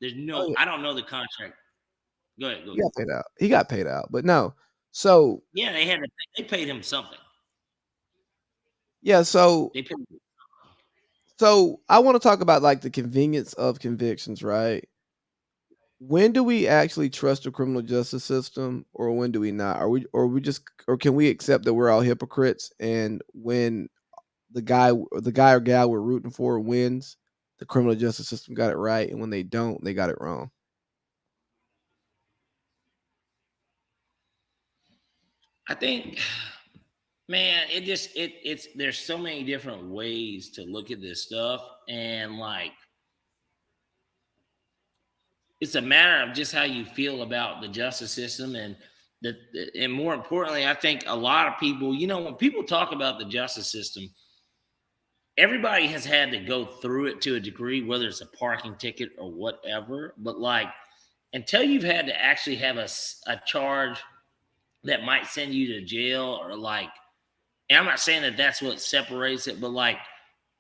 There's
Oh
no.
yeah,
I don't know the contract. Go ahead. Go
he
ahead.
got paid out. He got paid out, but no. So
Yeah, they had to. They paid him something.
yeah, so
They paid.
so I want to talk about like the convenience of convictions, right? When do we actually trust the criminal justice system, or when do we not? Are we just, or can we accept that we're all hypocrites? And when the guy or gal we're rooting for wins, the criminal justice system got it right, and when they don't, they got it wrong.
I think, man, it's there's so many different ways to look at this stuff, and like it's a matter of just how you feel about the justice system and more importantly, I think a lot of people, when people talk about the justice system, everybody has had to go through it to a degree, whether it's a parking ticket or whatever. But like, until you've had to actually have a charge that might send you to jail or like, and I'm not saying that that's what separates it, but like,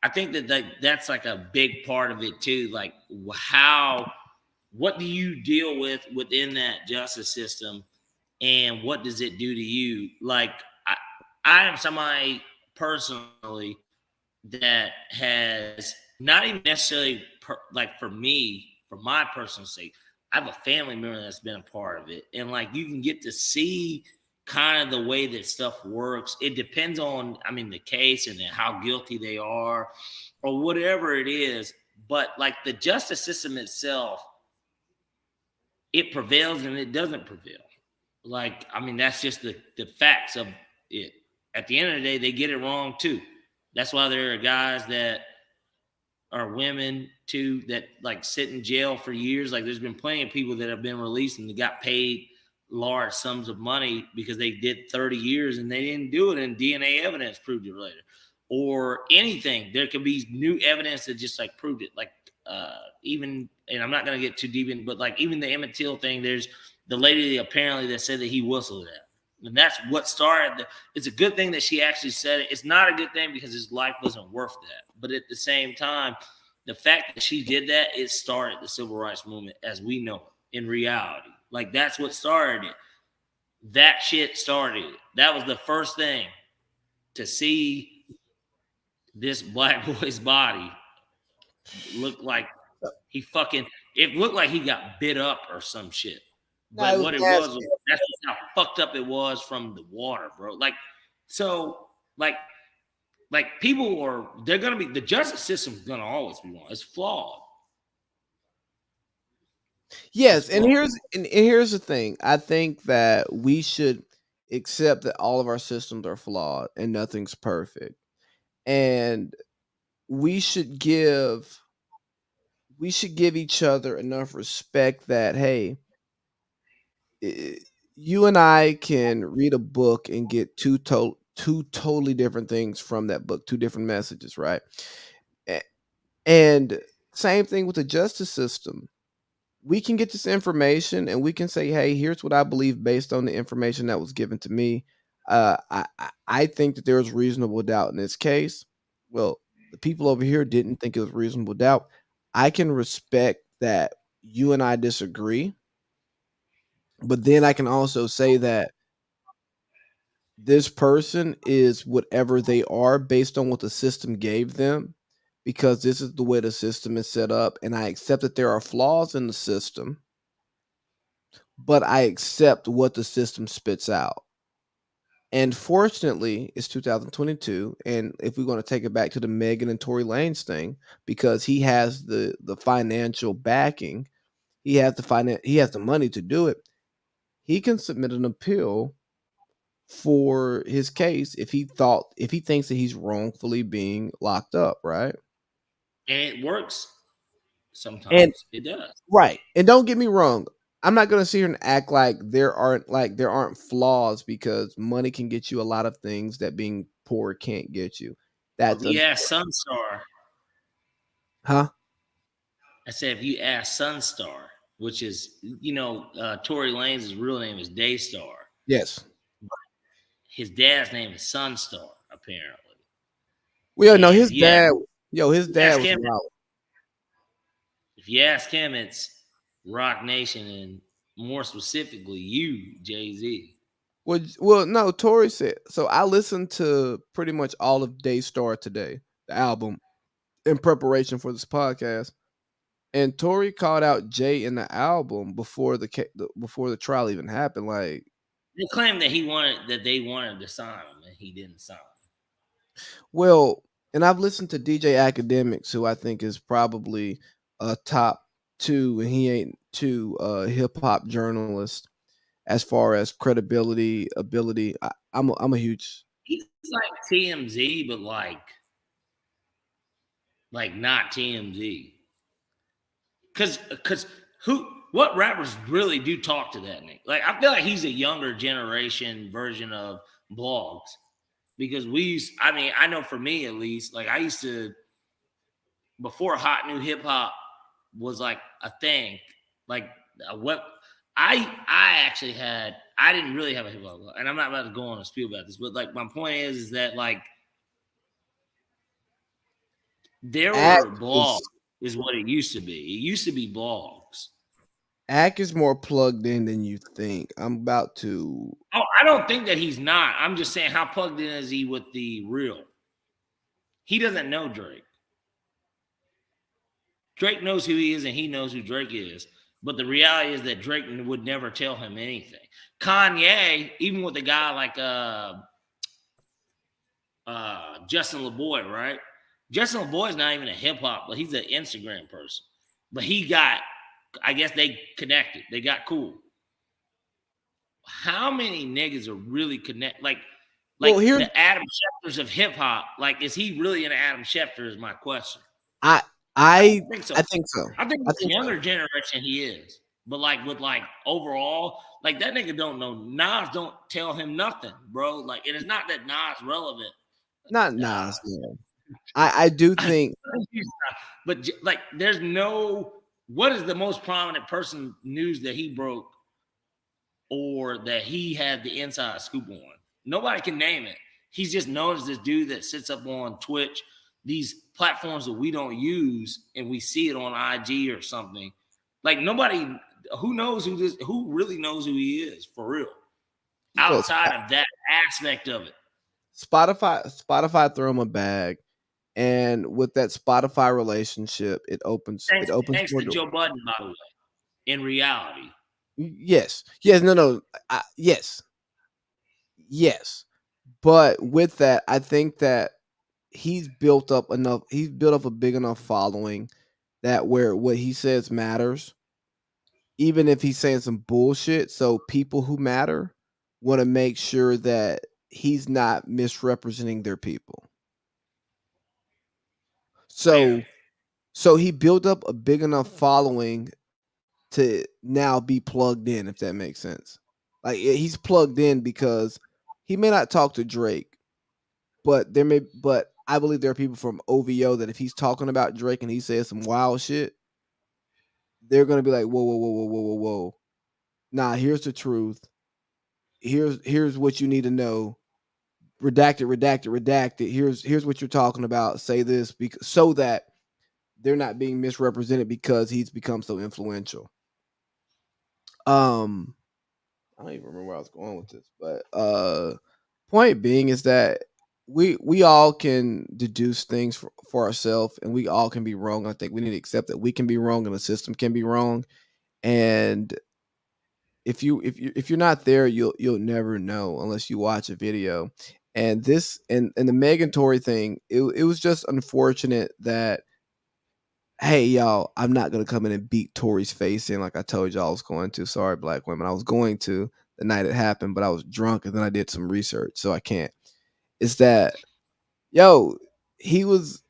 I think that's like a big part of it too. Like, what do you deal with within that justice system, and what does it do to you? Like, I am somebody personally that has not even necessarily like for me, for my personal sake, I have a family member that's been a part of it, and like you can get to see kind of the way that stuff works. It depends on, I mean, the case and then how guilty they are, or whatever it is. But like the justice system itself, it prevails and it doesn't prevail. Like, I mean, that's just the facts of it. At the end of the day, they get it wrong too. That's why there are guys that are women too that like sit in jail for years. Like there's been plenty of people that have been released and they got paid large sums of money because they did 30 years and they didn't do it, and DNA evidence proved it later. Or anything. There could be new evidence that just like proved it. Like even, and I'm not gonna get too deep in, but like even the Emmett Till thing, there's the lady apparently that said that he whistled at. And that's what started. It's a good thing that she actually said it. It's not a good thing because his life wasn't worth that. But at the same time, the fact that she did that, it started the civil rights movement as we know it in reality. Like that's what started it. That shit started it. That was the first thing to see this black boy's body look like he fucking. It looked like he got bit up or some shit.
No,
But
it was
what it was
nasty.
that's just how fucked up it was from the water, bro. Like, so, like people they're gonna be, the justice system's gonna always be wrong. It's flawed. It's
Yes, and
flawed.
here's the thing. I think that we should accept that all of our systems are flawed and nothing's perfect. And we should give we should give each other enough respect that hey, i- you and I can read a book and get two totally different things from that book, two different messages, right? A- And same thing with the justice system. We can get this information and we can say, hey, here's what I believe based on the information that was given to me. I think that there's reasonable doubt in this case. Well, the people over here didn't think it was reasonable doubt. I can respect that you and I disagree, but then I can also say that this person is whatever they are based on what the system gave them because this is the way the system is set up, and I accept that there are flaws in the system, but I accept what the system spits out. And fortunately, it's 2022, and if we're going to take it back to the Megan and Tory Lanez thing, because he has the financial backing, he has the money to do it. He can submit an appeal for his case if he thinks that he's wrongfully being locked up, right?
And it works
And
sometimes. It does.
right. And don't get me wrong. I'm not gonna sit here and act like there aren't flaws because money can get you a lot of things that being poor can't get you.
Well,
That's
if you ask Sunstar,
huh?
I said if you ask Sunstar, which is Tory Lanez's real name is Daystar.
Yes.
His dad's name is Sunstar, apparently.
Well, no,
And
his dad. His dad was
him,
wild.
if you ask him, it's Rock Nation, and more specifically, you, Jay-Z.
Well, no, Tory said. So I listened to pretty much all of Daystar today, the album, in preparation for this podcast. And Tory called out Jay in the album before before the trial even happened. Like
they claimed that they wanted to sign him, and he didn't sign him.
well, and I've listened to DJ Academics, who I think is probably a top 2, and he ain't 2 hip hop journalists as far as credibility, ability. I'm a huge.
He's like TMZ, but like not TMZ. Because what rappers really do talk to that nigga? Like, I feel like he's a younger generation version of blogs. Because I know for me at least, like I used to, before hot new hip hop was like a thing, like I didn't really have a hip hop blog, and I'm not about to go on a spiel about this, but like my point is that like there were blogs is what it used to be. It used to be blogs.
Ack is more plugged in than you think. I'm about to.
Oh, I don't think that he's not. I'm just saying, how plugged in is he with the real? He doesn't know Drake. Drake knows who he is, and he knows who Drake is. But the reality is that Drake would never tell him anything. Kanye, even with a guy like Justin LeBoy, right? Justin LeBoy is not even a hip hop, but he's an Instagram person. But I guess they connected. They got cool. How many niggas are really connected? Like the Adam Schefters of hip hop. Like, is he really an Adam Schefter? Is my question.
I think so.
I think with the younger generation he is. But like with like overall, like that nigga don't know. Nas don't tell him nothing, bro. Like, it is not that Nas relevant.
Not Nas. No. I do think,
but like, there's no. What is the most prominent person news that he broke or that he had the inside scoop on? Nobody can name it. He's just known as this dude that sits up on Twitch, these platforms that we don't use, and we see it on IG or something. Like, nobody who really knows who he is for real, outside of that aspect of it.
Spotify throw him a bag, and with that Spotify relationship, it opens.
Thanks
more
to Joe Budden, by the way. In reality,
yes, no, yes. But with that, I think that he's built up a big enough following that where what he says matters, even if he's saying some bullshit. So people who matter want to make sure that he's not misrepresenting their people. So he built up a big enough following to now be plugged in, if that makes sense. Like, he's plugged in because he may not talk to Drake, but I believe there are people from OVO that if he's talking about Drake and he says some wild shit, they're gonna be like, whoa. Nah, here's the truth. Here's what you need to know. Redacted. Here's what you're talking about. Say this so that they're not being misrepresented because he's become so influential. I don't even remember where I was going with this, but point being is that we all can deduce things for ourselves, and we all can be wrong. I think we need to accept that we can be wrong and the system can be wrong. And if you're not there, you'll never know unless you watch a video. And this and the Megan Tory thing, it was just unfortunate that, hey, y'all, I'm not gonna come in and beat Tory's face in like I told y'all I was going to. Sorry, black women, I was going to. the night it happened, but I was drunk and then I did some research, so I can't. It's that yo, he was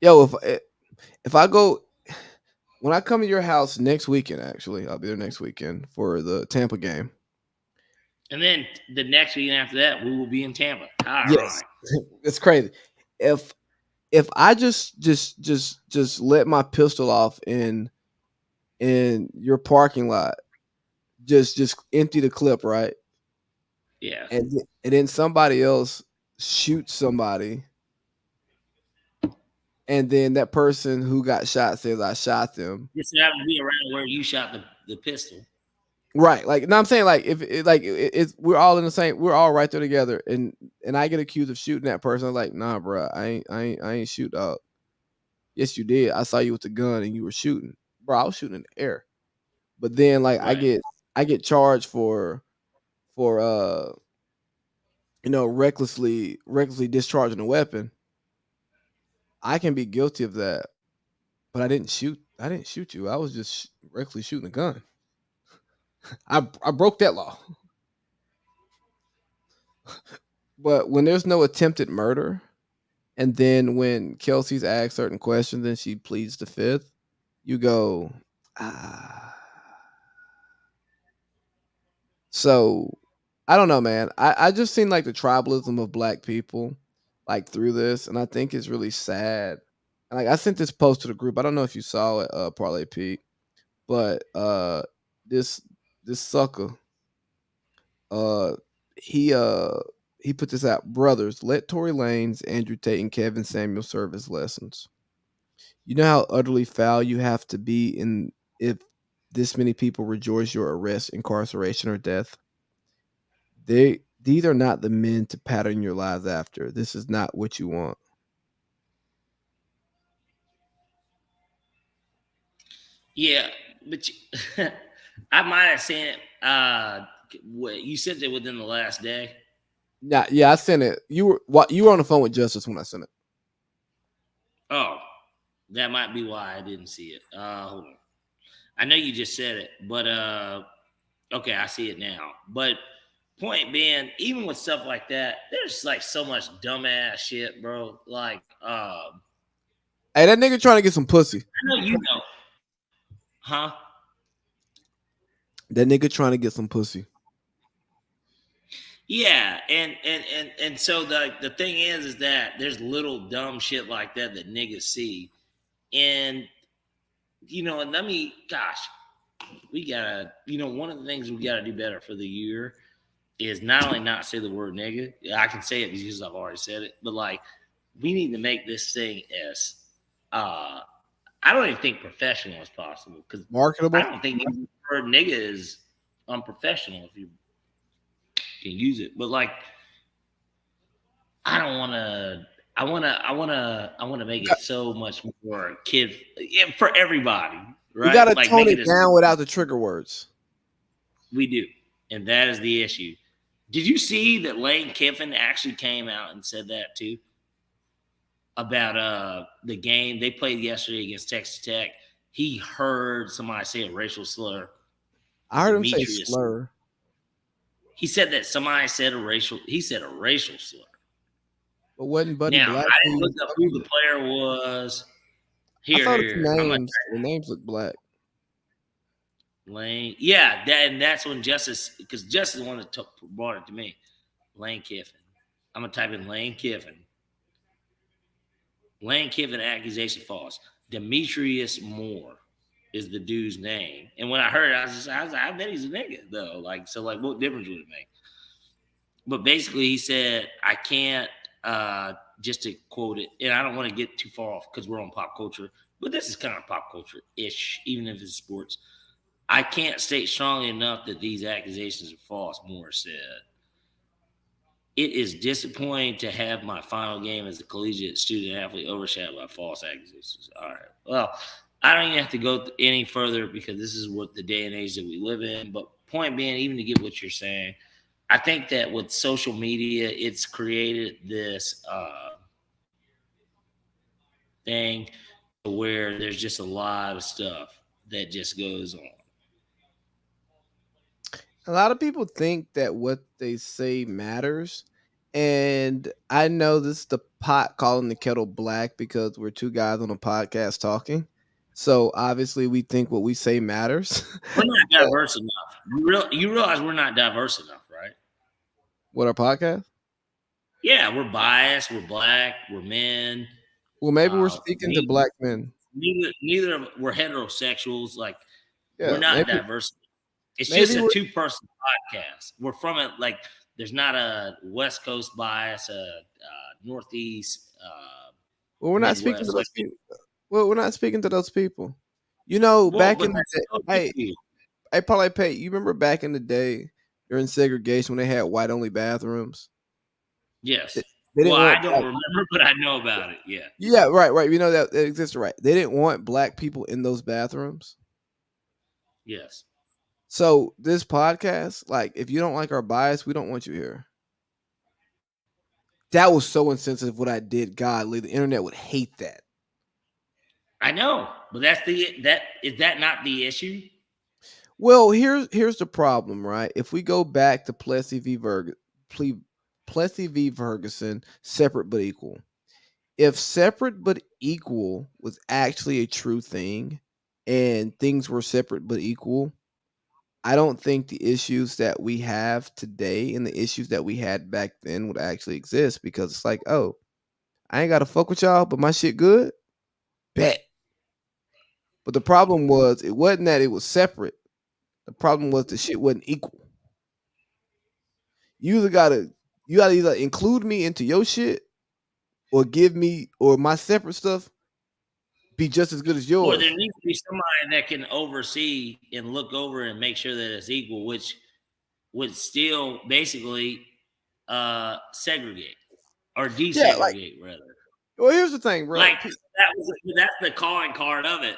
yo. If I go when I come to your house next weekend, actually, I'll be there next weekend for the Tampa game.
And then the next week after that, we will be in Tampa. How
Yes,
ironic.
it's crazy. If I just let my pistol off in your parking lot, just empty the clip, right?
Yeah.
And then somebody else shoots somebody, and then that person who got shot says I shot them.
Just happened to be around where you shot the pistol.
Right, like, no, I'm saying, like, if it's we're all in the same, we're all right there together, and I get accused of shooting that person. I'm like, nah, bro, I ain't shoot, dog. Yes, you did. I saw you with the gun and you were shooting, bro. I was shooting in the air, but then like
Right.
I get charged for recklessly discharging a weapon. I can be guilty of that, but I didn't shoot. I didn't shoot you. I was just recklessly shooting a gun. I broke that law. But when there's no attempted murder, and then when Kelsey's asked certain questions and she pleads the fifth, you go, ah. So I don't know, man. I just seen like the tribalism of black people like through this, and I think it's really sad. And like I sent this post to the group. I don't know if you saw it, Parlay Pete, but this this sucker, uh he uh he put this out. Brothers, let Tory Lanez, Andrew Tate, and Kevin Samuel serve as lessons. You know how utterly foul you have to be in if this many people rejoice your arrest, incarceration, or death. These are not the men to pattern your lives after. This is not what you want.
Yeah, but I might have seen it. What you sent it within the last day?
Yeah, I sent it. You were on the phone with Justice when I sent it.
Oh, that might be why I didn't see it. Hold on. I know you just said it, but okay, I see it now. But point being, even with stuff like that, there's like so much dumbass shit, bro. Like,
Hey, that nigga trying to get some pussy.
I know you know, huh?
That nigga trying to get some pussy.
Yeah, and so the thing is that there's little dumb shit like that that niggas see, and and let me, gosh, we gotta, one of the things we gotta do better for the year is not only not say the word nigga. I can say it because I've already said it, but like we need to make this thing as I don't even think professional as possible because I
Marketable.
don't think the word nigga is unprofessional if you can use it. But like I don't want to. I want to make it so much more kid for everybody,
We
right?
gotta
Like
tone
make
it
it as
down without the trigger words.
we do, and that is the issue. Did you see that Lane Kiffin actually came out and said that too about the game they played yesterday against Texas Tech? He heard somebody say a racial slur.
I heard him say
Demetrius.
slur,
He said that somebody said a racial. He said a racial slur.
but wasn't Buddy
Now
Black?
I didn't look up who the player was.
I
Here,
saw the two
here. I'm gonna
names. The names look black.
Lane. Yeah, that's when Justice, because Justice is the one that brought it to me. Lane Kiffin. I'm gonna type in Lane Kiffin. Lane Kiffin accusation false. Demetrius Moore is the dude's name. And when I heard it, I was like, I bet he's a nigga though. Like, so like, what difference would it make? But basically, he said, I can't. Just to quote it, and I don't want to get too far off because we're on pop culture, but this is kind of pop culture ish, even if it's sports. I can't state strongly enough that these accusations are false, Moore said. It is disappointing to have my final game as a collegiate student athlete overshadowed by false accusations. All right. Well, I don't even have to go any further because this is what the day and age that we live in. But point being, even to get what you're saying, I think that with social media, it's created this thing where there's just a lot of stuff that just goes on.
A lot of people think that what they say matters. And I know this is the pot calling the kettle black because we're two guys on a podcast talking. So obviously we think what we say matters.
We're not
But
diverse enough. You realize we're not diverse enough, right?
what our podcast?
Yeah, we're biased. We're black. We're men.
Well, maybe we're
Uh,
speaking to
neither,
black men.
neither of we're heterosexuals. Like we're
Yeah,
not diverse. It's just
maybe
a
we're
two-person podcast. We're from it. Like there's not a West Coast bias, a Northeast,
well, we're not speaking to
Midwest. Like
those people. Well, we're not speaking to those people. You know,
well,
back
but
in the
that's
day,
still
hey,
you.
hey, Parlay Pete, you remember back in the day during segregation when they had white only bathrooms? They,
Yes.
they
Well,
didn't
I
want
don't
black.
remember, but I know about it. Yeah.
Yeah, right, right. You know that exists, right? They didn't want black people in those bathrooms.
Yes.
So this podcast, like, if you don't like our bias, we don't want you here. That was so insensitive what I did. Godly, the internet would hate that.
I know, but is that not the issue?
Well, here's the problem, right? If we go back to Plessy v. Ferguson, separate but equal. If separate but equal was actually a true thing, and things were separate but equal, I don't think the issues that we have today and the issues that we had back then would actually exist because it's like, oh, I ain't gotta fuck with y'all, but my shit good. Bet. But the problem was it wasn't that it was separate. The problem was the shit wasn't equal. You either gotta you gotta either include me into your shit or give me or my separate stuff be just as good as
Or there
yours.
needs to be somebody that can oversee and look over and make sure that it's equal, which would still basically segregate or
Yeah, like
desegregate rather.
well, here's the thing, bro.
Like that's the calling card of it,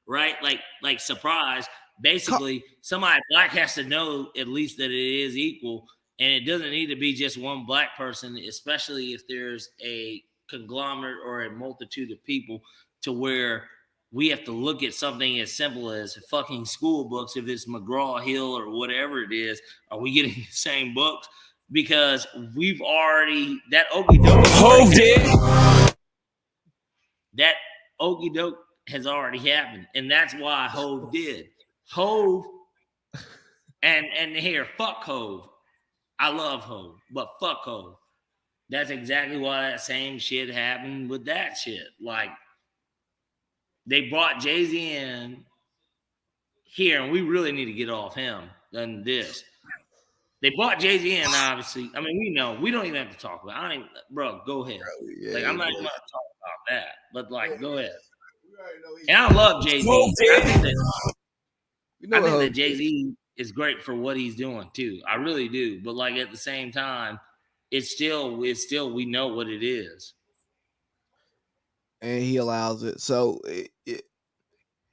right? Like surprise. Basically, somebody black has to know at least that it is equal, and it doesn't need to be just one black person, especially if there's a conglomerate or a multitude of people to where we have to look at something as simple as fucking school books. If it's McGraw Hill or whatever it is, are we getting the same books? Because we've already that okey doke. That okey doke has already happened, and that's why Hove did. Hove and here, fuck Hove. I love Hove, but fuck Hove. That's exactly why that same shit happened with that shit. Like they brought Jay-Z in here, and we really need to get off him than this. They brought Jay-Z in, obviously. I mean, we know. We don't even have to talk about it. I don't even, bro, go ahead.
Yeah,
Like, I'm not
bro.
even going to talk about that. But, like, go ahead. And I love Jay-Z. I think that Jay-Z is great for what he's doing, too. I really do. But, like, at the same time, it's still we know what it is.
And he allows it. So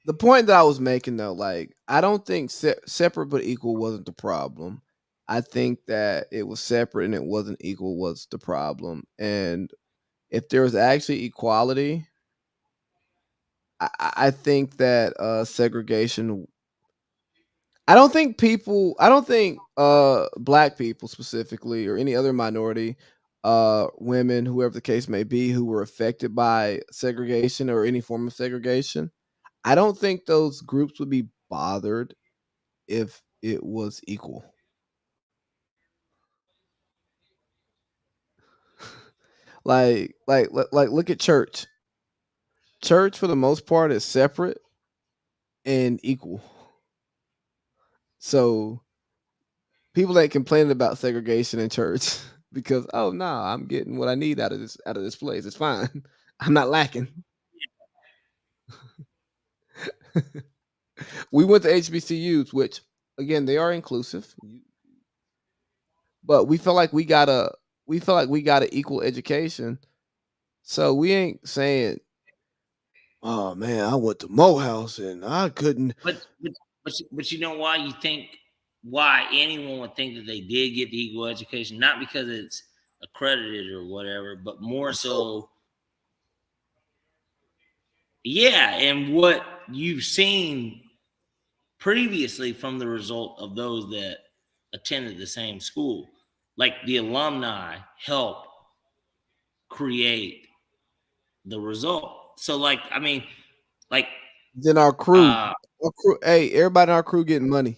the point that I was making though, like I don't think separate but equal wasn't the problem. I think that it was separate and it wasn't equal was the problem. And if there was actually equality, I think that segregation. I don't think black people specifically or any other minority, women, whoever the case may be, who were affected by segregation or any form of segregation. I don't think those groups would be bothered if it was equal. Like look at church. Church for the most part is separate and equal. So people ain't complaining about segregation in church because oh no, I'm getting what I need out of this place. It's fine. I'm not lacking. We went to HBCUs, which again they are inclusive, but we feel like we got an equal education. So we ain't saying, "Oh man, I went to Morehouse and I couldn't."
But you know why anyone would think that they did get the equal education? Not because it's accredited or whatever, but more so, yeah, and what you've seen previously from the result of those that attended the same school. Like the alumni help create the result. So like, I mean, like
Then our crew, hey, everybody in our crew getting money.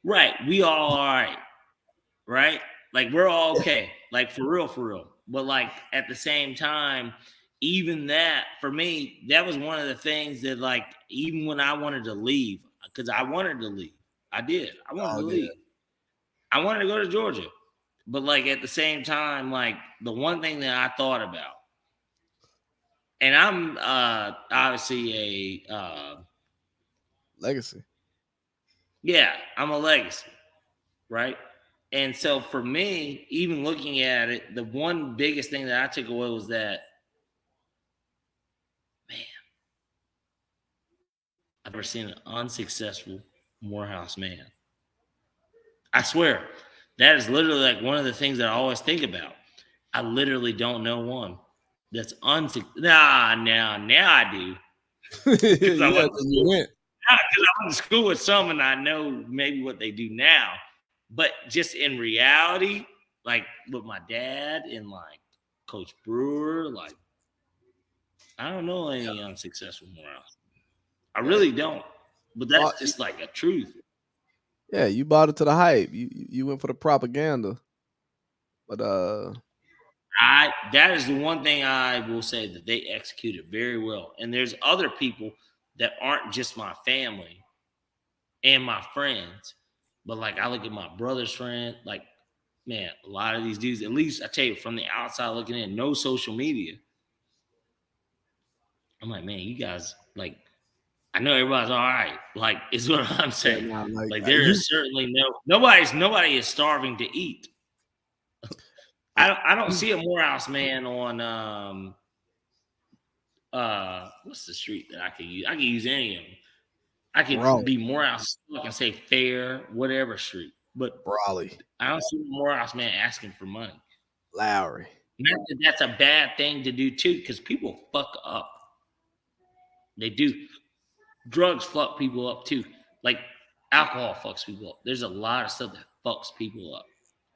right, we all right, right? Like we're all okay, like for real. But like at the same time, even that for me, that was one of the things that like even when I wanted to leave, because I wanted to leave, I did. I wanted to
Oh yeah,
leave. I wanted to go to Georgia, but like at the same time, like the one thing that I thought about, and I'm obviously a
legacy.
yeah, I'm a legacy, right? And so for me, even looking at it, the one biggest thing that I took away was that, man, I've never seen an unsuccessful Morehouse man. I swear, that is literally like one of the things that I always think about. I literally don't know one that's unsuccessful. Now I do because I
Yeah,
went to
'cause you
school.
went.
Because I went to school with some, and I know maybe what they do now. But just in reality, like with my dad and like Coach Brewer, like I don't know any unsuccessful morals. I
Yeah,
really don't. But that's
bought,
just like a truth.
yeah, you bought it to the hype. You went for the propaganda. But
That is the one thing I will say that they executed very well. And there's other people that aren't just my family and my friends, but like I look at my brother's friend, like man, a lot of these dudes, at least I tell you from the outside looking in, no social media. I'm like, man, you guys like I know everybody's all right. Like, is what I'm
yeah,
saying.
nah, like
Like, there
you,
is certainly nobody is starving to eat.
I,
I don't see a Morehouse man on what's the street that I could use? I could use any of them. I could
Raleigh,
be Morehouse. I can say Fair, whatever street, but
Raleigh,
I don't see a Morehouse man asking for money.
Lowry.
Not that that's a bad thing to do too, because people fuck up. They do. Drugs fuck people up too. Like alcohol fucks people up. There's a lot of stuff that fucks people up.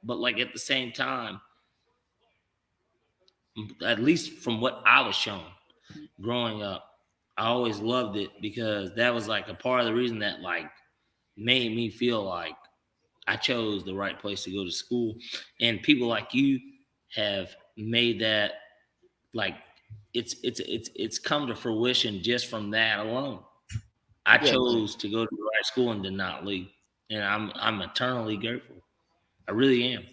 But like at the same time, at least from what I was shown growing up, I always loved it because that was like a part of the reason that like made me feel like I chose the right place to go to school. And people like you have made that like it's come to fruition just from that alone. I
Yeah, man.
chose to go to the right school and did not leave. And I'm eternally grateful. I really am.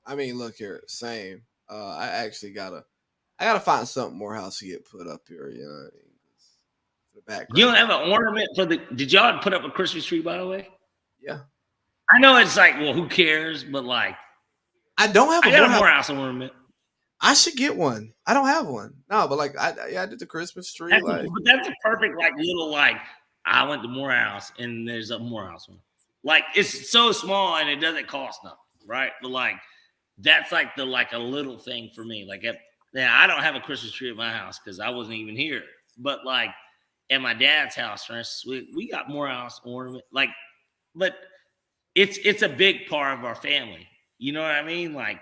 I mean, look here, same. I gotta find something Morehouse to get put up here. You know, what I mean? For the
You don't
background.
have an ornament for the did y'all put up a Christmas tree by the way?
Yeah,
I know it's like, well, who cares? But like
I don't have a
I got a
Morehouse.
Morehouse ornament.
I should get one. I don't have one. No, but like I did the Christmas tree. Like
That's a perfect like little like I went to Morehouse and there's a Morehouse one. Like it's so small and it doesn't cost nothing, right? But like that's like the like a little thing for me. Like now I don't have a Christmas tree at my house because I wasn't even here. But like at my dad's house, for instance, we got Morehouse ornament. Like, but it's a big part of our family. You know what I mean? Like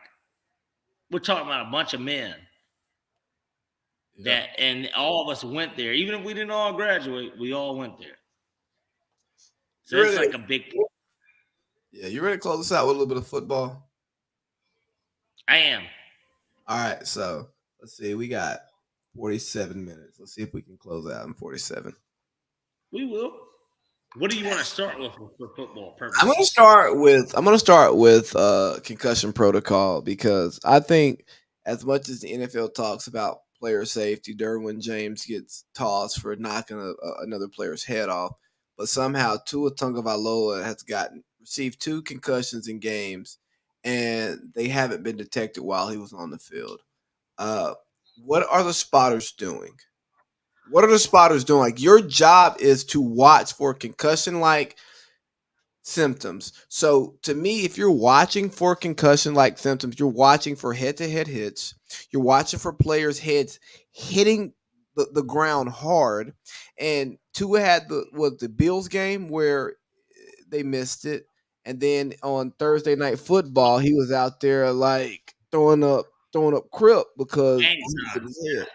we're talking about a bunch of men
yeah.
that and all of us went there. Even if we didn't all graduate, we all went there. So
You
it's
ready?
like a big part.
Yeah, you ready to close this out with a little bit of football?
I am.
All right, so let's see. We got 47 minutes. Let's see if we can close out in 47.
We will. What do you want to start with for football
I'm gonna
purposes?
start with concussion protocol because I think as much as the NFL talks about player safety, Derwin James gets tossed for knocking another player's head off, but somehow Tua Tagovailoa has received 2 concussions in games, and they haven't been detected while he was on the field. Uh, what are the spotters doing? What are the spotters doing? Like your job is to watch for concussion like symptoms. So to me, if you're watching for concussion like symptoms, you're watching for head to head hits, you're watching for players' heads hitting the ground hard. And Tua had the Bills game where they missed it. And then on Thursday Night Football, he was out there like throwing up crip because
Gang
he hit
signs.
his head.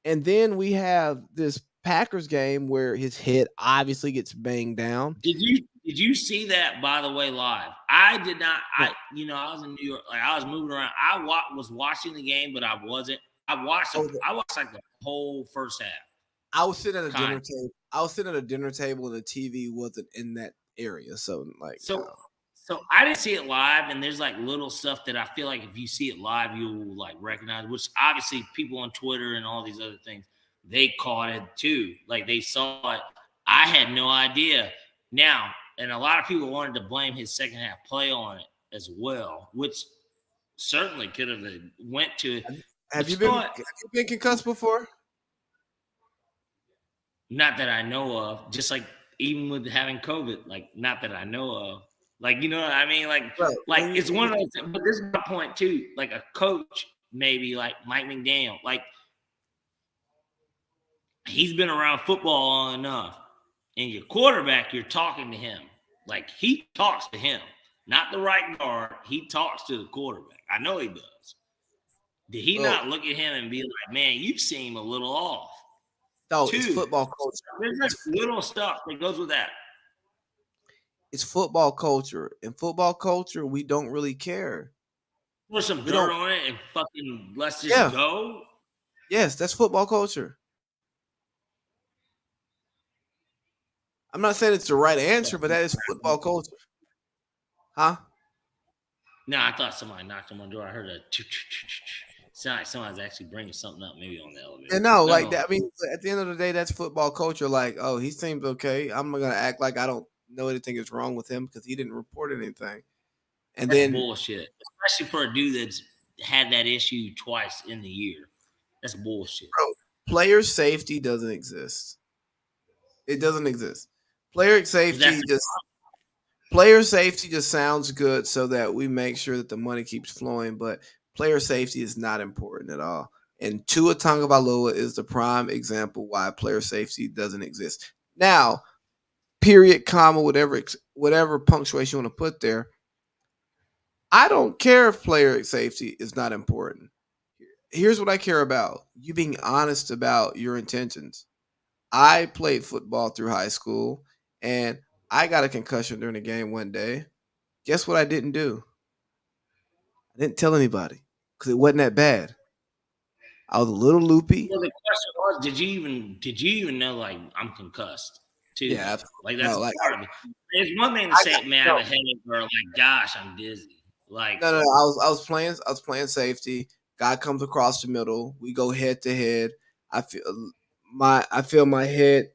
And then we have this Packers game where his head obviously gets banged down.
Did you see that, by the way, live? I did not. I was in New York. Like, I was moving around. I was watching the game, but I wasn't. I watched like the whole first half.
I was sitting at a dinner
Kind.
table. I was sitting at a dinner table and the TV wasn't in that area. So
So I didn't see it live, and there's like little stuff that I feel like if you see it live, you'll like recognize. Which obviously people on Twitter and all these other things, they caught it too. Like they saw it. I had no idea. Now, and a lot of people wanted to blame his second half play on it as well, which certainly could have went to it.
have you been concussed before?
Not that I know of. Just like even with having COVID, like not that I know of. Like, you know what I mean? Like,
Bro,
it's one of those. But this is my point too. Like a coach, maybe like Mike McDaniel, like he's been around football long enough. And your quarterback, you're talking to him. Like he talks to him, not the right guard. He talks to the quarterback. I know he does. Did he not look at him and be like, "Man, you seem a little off"?
No, it's football culture.
There's just little stuff that goes with that.
It's football culture. In football culture, we don't really care.
Put some dirt on it and fucking let's just go.
Yes, that's football culture. I'm not saying it's the right answer, but that is football culture. Huh?
No, I thought somebody knocked on my door. I heard a sound like somebody's actually bringing something up, maybe on the elevator.
And no, like that. I mean, at the end of the day, that's football culture. Like, oh, he seems okay. I'm gonna act like I don't know anything is wrong with him because he didn't report anything. And
that's
then
bullshit, especially for a dude that's had that issue twice in the year. That's bullshit.
Bro, player safety doesn't exist. It doesn't exist. Player safety just sounds good so that we make sure that the money keeps flowing, but player safety is not important at all. And Tua Tagovailoa is the prime example why player safety doesn't exist. Now, period, comma, whatever punctuation you want to put there, I don't care if player safety is not important. Here's what I care about: you being honest about your intentions. I played football through high school, and I got a concussion during the game one day. Guess what I didn't do? I didn't tell anybody because it wasn't that bad. I was a little loopy.
Well, the question was, did you even know like I'm concussed too?
Yeah,
like that's
no,
part of it. It's one thing to say, man, I have a headache, or like, gosh, I'm dizzy. Like,
no. I was playing safety. Guy comes across the middle. We go head to head. I feel my head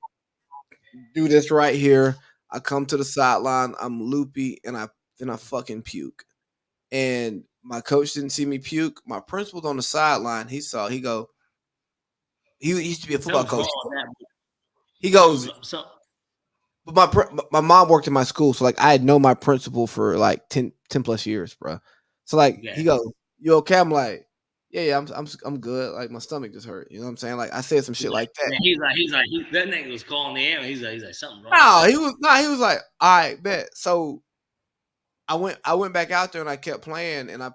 do this right here. I come to the sideline. I'm loopy, and I fucking puke. And my coach didn't see me puke. My principal's on the sideline. He saw. He used to be a football coach. He goes. But my mom worked in my school, so like I had known my principal for like 10 plus years, bro. So like he goes, "You okay?" I'm like, "Yeah, I'm good." Like my stomach just hurt. You know what I'm saying? Like I said some shit like that.
He's like that nigga was calling the ambulance. He's like something wrong.
No, he was like, "All right, bet." So I went back out there and I kept playing, and I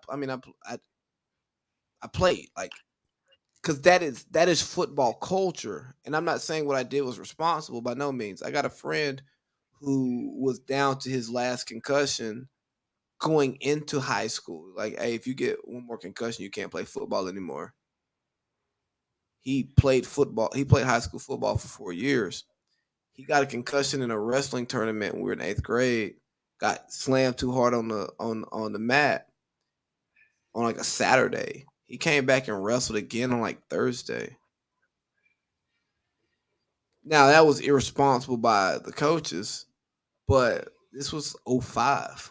played like. Because that is football culture. And I'm not saying what I did was responsible by no means. I got a friend who was down to his last concussion going into high school. Like, hey, if you get one more concussion, you can't play football anymore. He played football. He played high school football for 4 years. He got a concussion in a wrestling tournament when we were in 8th grade. Got slammed too hard on the mat on like a Saturday. He came back and wrestled again on like Thursday. Now that was irresponsible by the coaches, but this was 05.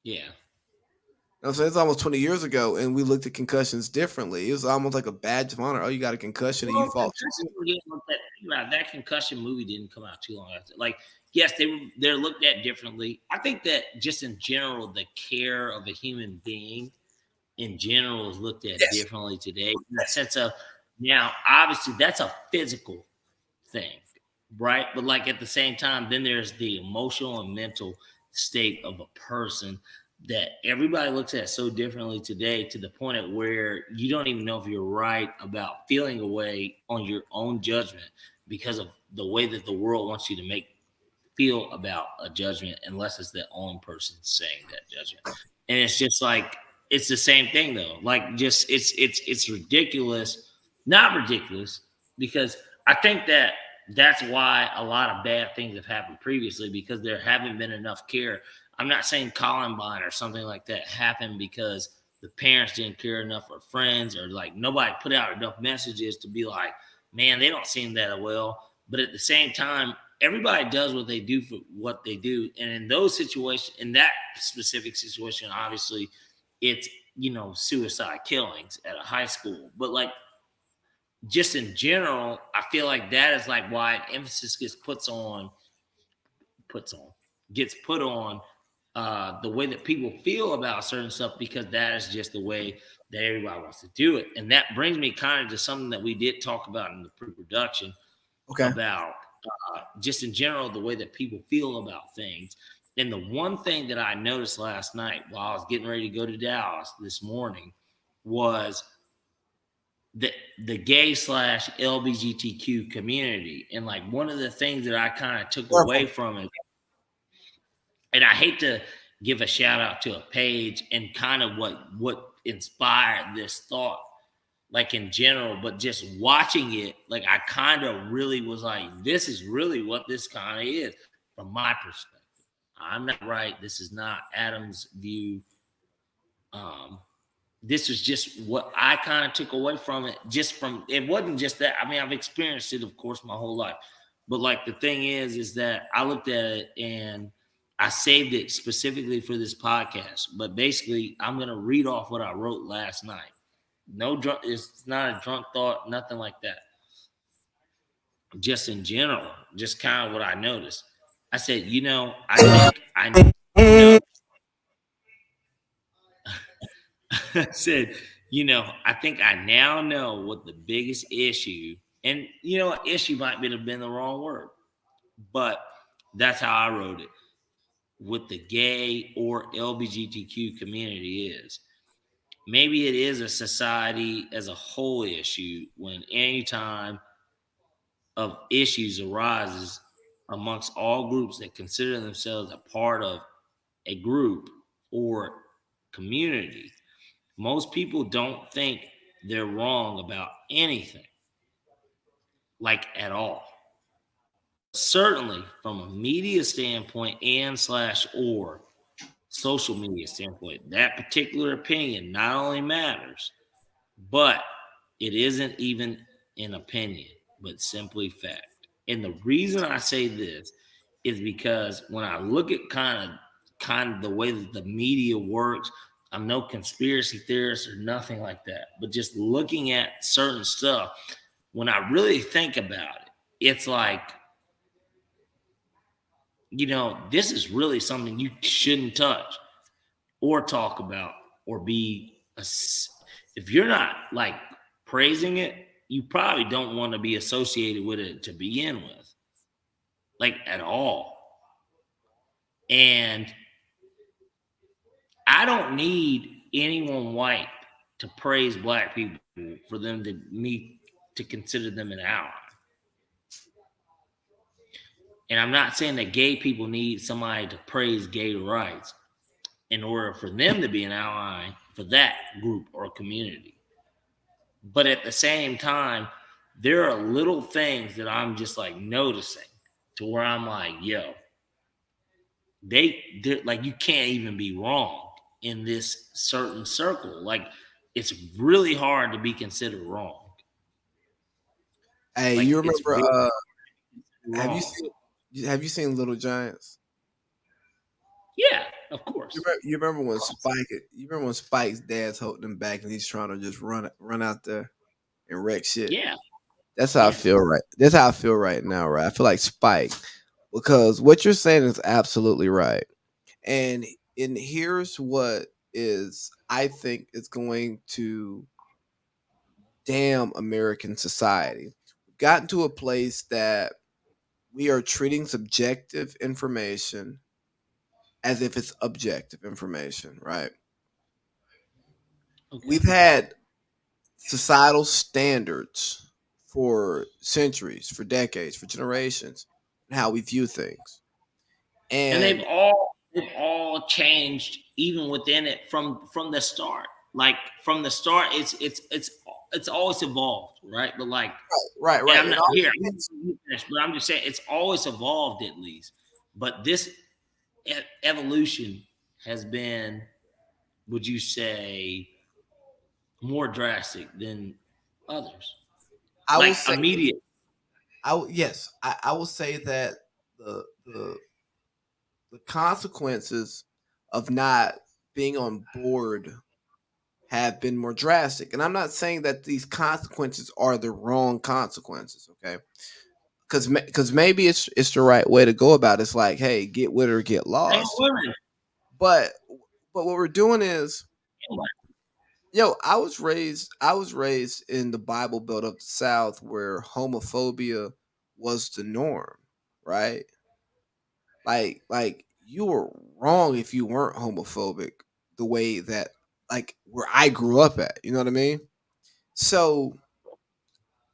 Yeah.
You know what I'm saying? It's almost 20 years ago, and we looked at concussions differently. It was almost like a badge of honor. Oh, you got a concussion and you fought.
That concussion movie didn't come out too long after. Like, yes, they're looked at differently. I think that just in general, the care of a human being in general is looked at differently today. In the sense of now, obviously, that's a physical thing. right? But like at the same time, then there's the emotional and mental state of a person that everybody looks at so differently today, to the point at where you don't even know if you're right about feeling a way on your own judgment because of the way that the world wants you to make feel about a judgment, unless it's their own person saying that judgment. And it's just like, it's the same thing though. Like, just it's ridiculous, not ridiculous, because I think that that's why a lot of bad things have happened previously, because there haven't been enough care. I'm not saying Columbine or something like that happened because the parents didn't care enough, or friends, or like nobody put out enough messages to be like, man, they don't seem that well. But at the same time, everybody does what they do for what they do. And in those situations, in that specific situation, obviously it's, suicide killings at a high school. But like, just in general, I feel like that is like why emphasis puts on gets put on the way that people feel about certain stuff, because that is just the way that everybody wants to do it. And that brings me kind of to something that we did talk about in the pre-production
Okay.
about just in general, the way that people feel about things. And the one thing that I noticed last night while I was getting ready to go to Dallas this morning was the gay slash LGBTQ community. And like, one of the things that I kind of took away from it, and I hate to give a shout out to a page and kind of what inspired this thought, like in general, but just watching it, like I kind of really was like, this is really what this kind of is from my perspective. I'm not right. This is not Adam's view. This is just what I kind of took away from it. It wasn't just that. I mean, I've experienced it, of course, my whole life. But like, the thing is that I looked at it and I saved it specifically for this podcast. But basically, I'm going to read off what I wrote last night. No drunk. It's not a drunk thought. Nothing like that. Just in general, just kind of what I noticed. I said, I think I know. I said, I think I now know what the biggest issue, and issue might have been the wrong word, but that's how I wrote it, with the gay or LGBTQ community is. Maybe it is a society as a whole issue when any time of issues arises amongst all groups that consider themselves a part of a group or community. Most people don't think they're wrong about anything, like at all. Certainly from a media standpoint and slash or social media standpoint, that particular opinion not only matters, but it isn't even an opinion, but simply fact. And the reason I say this is because when I look at kind of the way that the media works, I'm no conspiracy theorist or nothing like that, but just looking at certain stuff, when I really think about it, it's like, this is really something you shouldn't touch or talk about or if you're not like praising it, you probably don't want to be associated with it to begin with, like at all. And I don't need anyone white to praise black people for them to consider them an ally. And I'm not saying that gay people need somebody to praise gay rights in order for them to be an ally for that group or community. But at the same time, there are little things that I'm just like noticing to where I'm like, yo, they're like, you can't even be wrong in this certain circle. Like, it's really hard to be considered wrong.
Hey,
Like,
you
it's
remember?
really
Have you
wrong.
seen? Have you seen Little Giants?
Yeah, of course.
You remember when Spike? You remember when Spike's dad's holding him back and he's trying to just run out there and wreck shit.
Yeah,
That's how I
yeah.
feel right. That's how I feel right now, right? I feel like Spike, because what you're saying is absolutely right. And here's what is I think is going to damn American society. We've gotten to a place that we are treating subjective information as if it's objective information, right?
Okay.
We've had societal standards for centuries, for decades, for generations, and how we view things.
And
And
they've all changed even within it from the start. Like from the start, it's always evolved, right? But like,
right,
and
right.
I'm
And
not
all
here, but I'm just saying it's always evolved at least. But this evolution has been, would you say, more drastic than others?
I will
Like
say,
immediate.
yes, I will say that the the the consequences of not being on board have been more drastic. And I'm not saying that these consequences are the wrong consequences, okay? Because maybe it's the right way to go about it. It's like, hey, get with it or get
Same with
lost.
women.
But what we're doing is, yo, I was raised in the Bible Belt of the South where homophobia was the norm, right? Like you were wrong if you weren't homophobic the way that like where I grew up at. You know what I mean? So,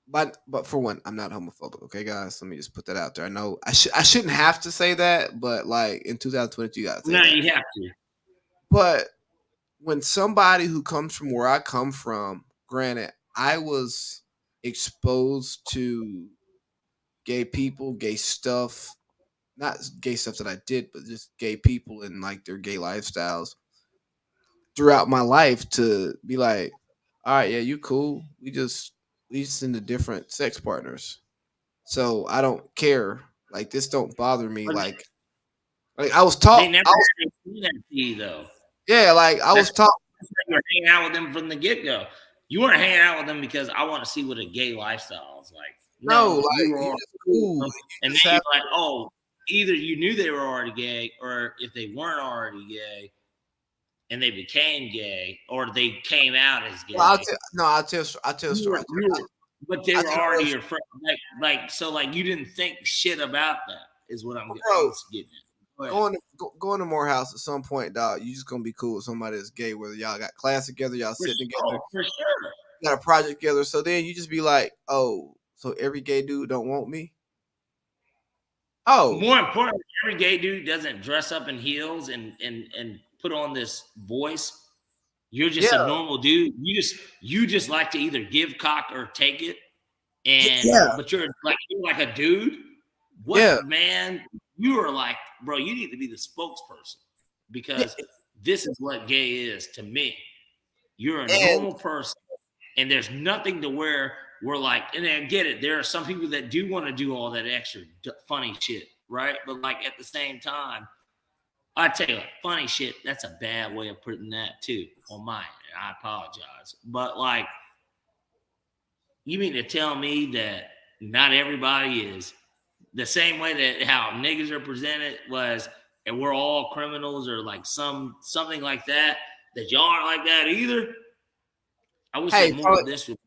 but for one, I'm not homophobic. Okay, guys, let me just put that out there. I know I shouldn't have to say that, but like in 2022, you gotta say
No,
that.
you have to.
But when somebody who comes from where I come from, granted, I was exposed to gay people, gay stuff, not gay stuff that I did, but just gay people and like their gay lifestyles throughout my life to be like, all right, yeah, you cool. We just into different sex partners. So I don't care. Like this don't bother me.
But
Like I was
they
taught
never
I was
had to do that to you, though.
yeah, like I was
That's
taught
you were hanging out with them from the get go. You weren't hanging out with them because I want to see what a gay lifestyle is like.
no,
No, you
like
were
you
already
just
cool with
cool.
them,
You
and then
just
you're
have
like, oh, either you knew they were already gay, or if they weren't already gay and they became gay, or they came out as
well, I'll
gay.
tell no, I'll tell a story.
But they
I'll
were
tell a
already
real
your friend. Like so, like you didn't think shit about that. Is what I'm
bro.
getting at. Go ahead.
Going to Morehouse at some point, dog. You just gonna be cool with somebody that's gay. Whether y'all got class together, y'all
For
sitting together,
sure, for sure.
got a project together. So then you just be like, oh, so every gay dude don't want me. Oh,
More importantly, every gay dude doesn't dress up in heels and put on this voice. You're just
yeah,
a normal dude. You just like to either give cock or take it. And
yeah,
but you're like a dude.
yeah,
What man? You are like, bro, you need to be the spokesperson
yeah.
because this is what gay is to me. You're a
And
normal person, and there's nothing to where we're like, and I get it. There are some people that do want to do all that extra funny shit, right? But like at the same time, I tell you, funny shit, that's a bad way of putting that too on mine. I apologize. But like, you mean to tell me that not everybody is the same way that how niggas are presented was, and we're all criminals or like something like that, that y'all aren't like that either? I wish
hey,
that more of this would.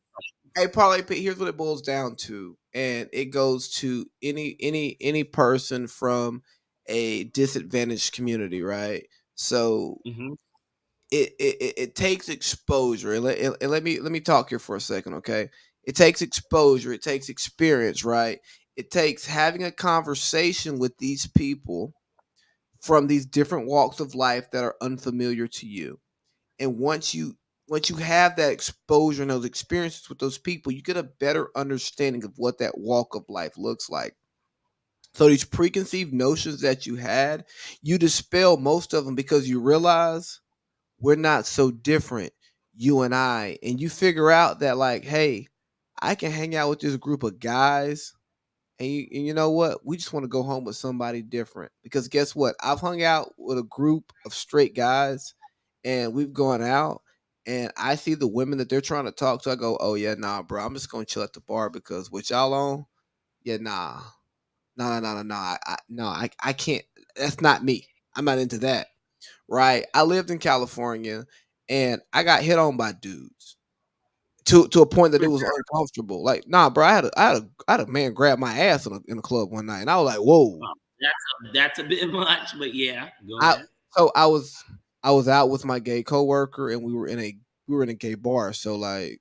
Parlay Pete, here's what it boils down to, and it goes to any person from a disadvantaged community, right? So
Mhm.
it takes exposure, and let me talk here for a second, okay? It takes exposure, it takes experience, right? It takes having a conversation with these people from these different walks of life that are unfamiliar to you. And once you have that exposure and those experiences with those people, you get a better understanding of what that walk of life looks like. So these preconceived notions that you had, you dispel most of them because you realize we're not so different, you and you figure out that like, hey, I can hang out with this group of guys and you know what? We just want to go home with somebody different. Because guess what? I've hung out with a group of straight guys and we've gone out and I see the women that they're trying to talk to. I go, oh, yeah, nah, bro. I'm just going to chill at the bar because what y'all on? Yeah, nah. No, no, no, no, no. I can't. That's not me. I'm not into that. Right. I lived in California and I got hit on by dudes. to a point that it was uncomfortable. Like, nah, bro, I had a man grab my ass in a club one night, and I was like, whoa.
That's a bit much, but yeah, go
I
ahead.
so I was out with my gay coworker, and we were in a gay bar. So like,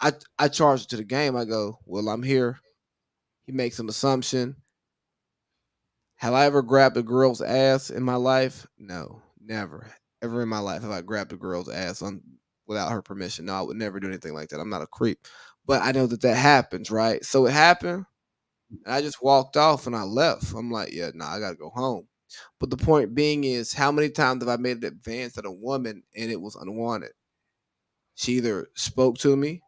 I charged to the game. I go, well, I'm here. He makes an assumption. Have I ever grabbed a girl's ass in my life? No, never. Ever in my life have I grabbed a girl's ass without her permission. No, I would never do anything like that. I'm not a creep. But I know that that happens, right? So it happened, and I just walked off and I left. I'm like, yeah, nah, I gotta go home. But the point being is, how many times have I made an advance at a woman and it was unwanted? She either spoke to me,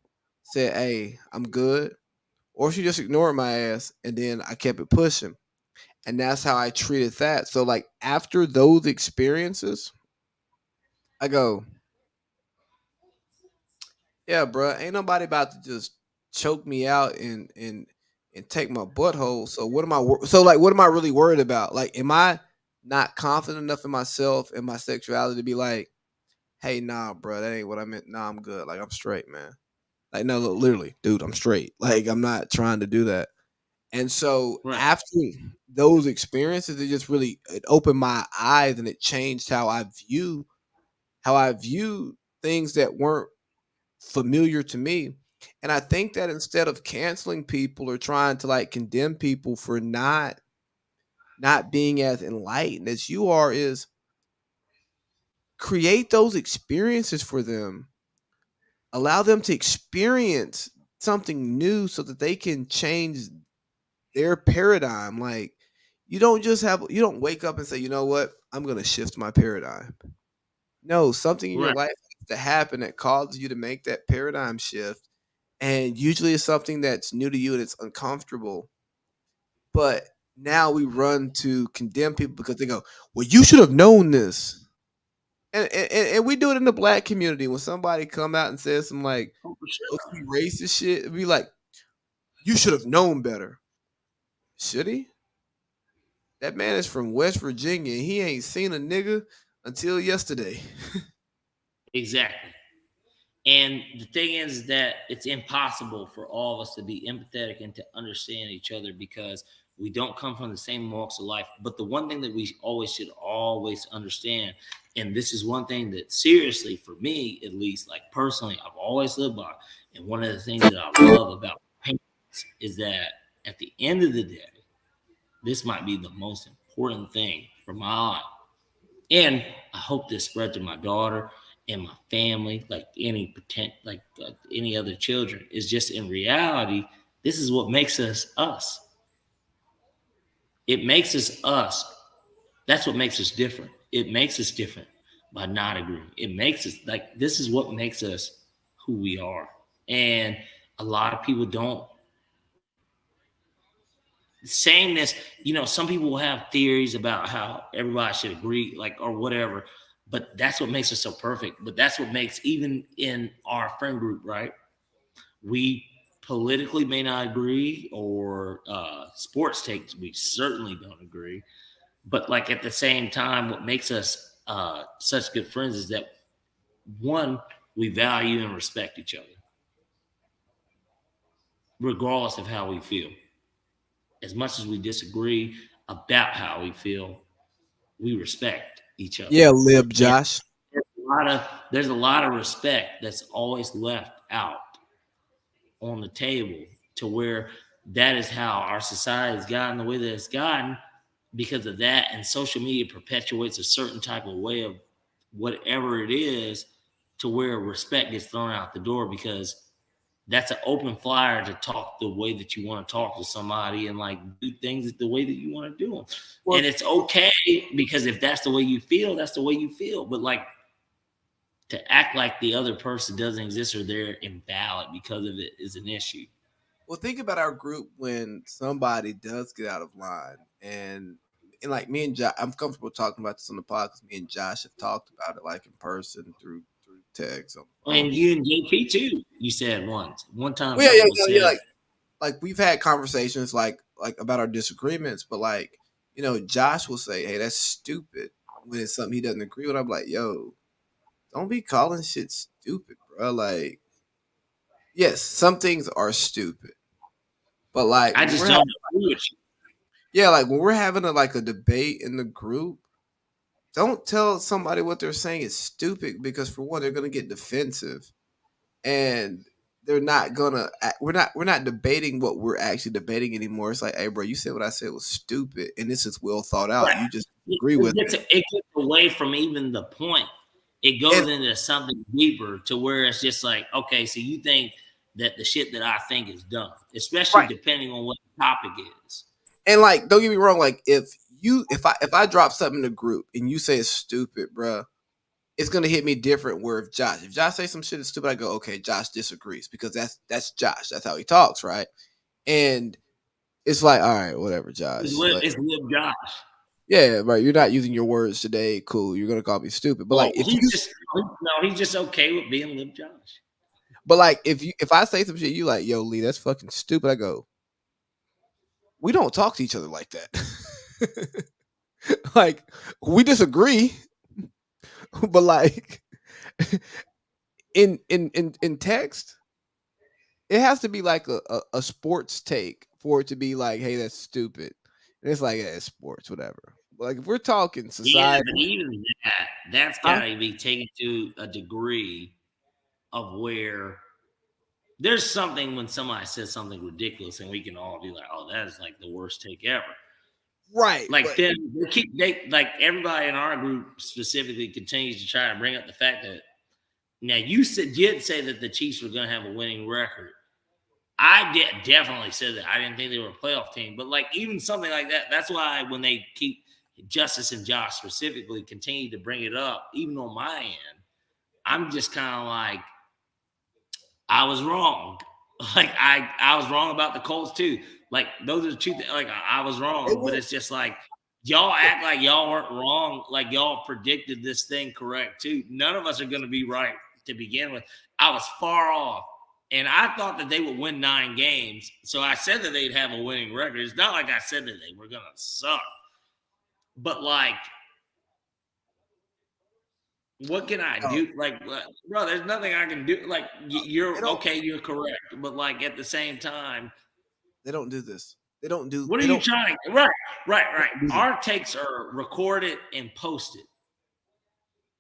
said, "Hey, I'm good," or she just ignored my ass, and then I kept it pushing. And that's how I treated that. So like after those experiences, I go, yeah, bro, ain't nobody about to just choke me out and take my butthole. So what am I really worried about? Like, am I not confident enough in myself and my sexuality to be like, hey, nah, bro, that ain't what I meant. Nah, I'm good. Like, I'm straight, man. Like, no, look, literally, dude, I'm straight. Like, I'm not trying to do that. And so
Right.
after those experiences, it opened my eyes and it changed how I view things that weren't familiar to me. And I think that instead of canceling people or trying to like condemn people for not being as enlightened as you are, is create those experiences for them. Allow them to experience something new so that they can change their paradigm. Like, you don't wake up and say, you know what, I'm gonna shift my paradigm. No, something in your
Right.
life has to happen that causes you to make that paradigm shift. And usually it's something that's new to you and it's uncomfortable. But now we run to condemn people because they go, well, you should have known this. And we do it in the black community when somebody come out and says some like
Oh, for sure.
low-key racist shit, it'd be like, you should have known better. Should he? That man is from West Virginia. And he ain't seen a nigga until yesterday.
Exactly. And the thing is that it's impossible for all of us to be empathetic and to understand each other because we don't come from the same walks of life. But the one thing that we always should always understand, and this is one thing that seriously, for me at least, like personally, I've always lived by, and one of the things that I love about parents is that at the end of the day, this might be the most important thing for my life. And I hope this spread to my daughter and my family, like any other children. Is just in reality, this is what makes us us. It makes us us. That's what makes us different. It makes us different by not agreeing. It makes us like this is what makes us who we are. And a lot of people don't sameness, some people will have theories about how everybody should agree, like, or whatever, but that's what makes us so perfect. But that's what makes, even in our friend group, right? We politically may not agree, or sports takes, we certainly don't agree. But, like, at the same time, what makes us such good friends is that, one, we value and respect each other, regardless of how we feel. As much as we disagree about how we feel, we respect each other.
Yeah, Lib
And
Josh.
there's a lot of respect that's always left out on the table, to where that is how our society has gotten the way that it's gotten because of that. And social media perpetuates a certain type of way of whatever it is, to where respect gets thrown out the door, because that's an open flyer to talk the way that you want to talk to somebody, and like do things the way that you want to do them.
Well,
And it's okay, because if that's the way you feel, that's the way you feel. But, like, to act like the other person doesn't exist or they're invalid because of it is an issue.
Well, think about our group when somebody does get out of line, and like me and Josh, I'm comfortable talking about this on the podcast. Me and Josh have talked about it like in person through text on the phone.
And you and JP too, you said once. One time
Well, yeah,
something was
yeah, yeah.
said.
Like we've had conversations like about our disagreements, but like Josh will say, "Hey, that's stupid," when it's something he doesn't agree with. I'm like, "Yo, don't be calling shit stupid, bro." Like yes, some things are stupid, but like
I just don't agree with you.
yeah, like when we're having a debate in the group, don't tell somebody what they're saying is stupid because for one, they're gonna get defensive, and they're not gonna. We're not debating what we're actually debating anymore. It's like, hey, bro, you said what I said was stupid, and this is well thought out.
Right.
You just
It,
agree with it.
it gets away from even the point. It
And
goes into something deeper to where it's just like, okay, so you think that the shit that I think is dumb, especially
right,
depending on what the topic is.
and like, don't get me wrong. Like, if I drop something in the group and you say it's stupid, bro, it's gonna hit me different. Where if Josh says some shit is stupid, I go, okay, Josh disagrees because that's Josh. That's how he talks, right? And it's like, all right, whatever, Josh. Like,
It's Lib Josh.
yeah, right. You're not using your words today. Cool. You're gonna call me stupid, but
Well,
like if you,
he's just okay with being Lib Josh.
but like if I say some shit, you like, yo, Lee, that's fucking stupid. I go, we don't talk to each other like that. Like we disagree, but like in text, it has to be like a sports take for it to be like, hey, that's stupid. And it's like, yeah, it's sports, whatever. Like if we're talking
Yeah,
society,
but even that's
huh?
got to be taken to a degree of where there's something when somebody says something ridiculous and we can all be like, oh, that is like the worst take ever.
Right.
Like
But
then they like everybody in our group specifically continues to try to bring up the fact that now you did say that the Chiefs were going to have a winning record. I definitely said that. I didn't think they were a playoff team, but like even something like that, that's why when they keep Justice and Josh specifically continue to bring it up, even on my end, I'm just kind of like, I was wrong. Like I was wrong about the Colts too. Like those are the two things. Like I was wrong, but it's just like y'all act like y'all weren't wrong. Like y'all predicted this thing correct too. None of us are going to be right to begin with. I was far off, and I thought that they would win 9 games. So I said that they'd have a winning record. It's not like I said that they were going to suck, but like, what can I do? Like, bro, there's nothing I can do. Like, you're okay, you're correct, but like at the same time,
they don't do this. They don't do.
what are
They
you
don't
trying to? Right.
do this.
Our takes are recorded and posted.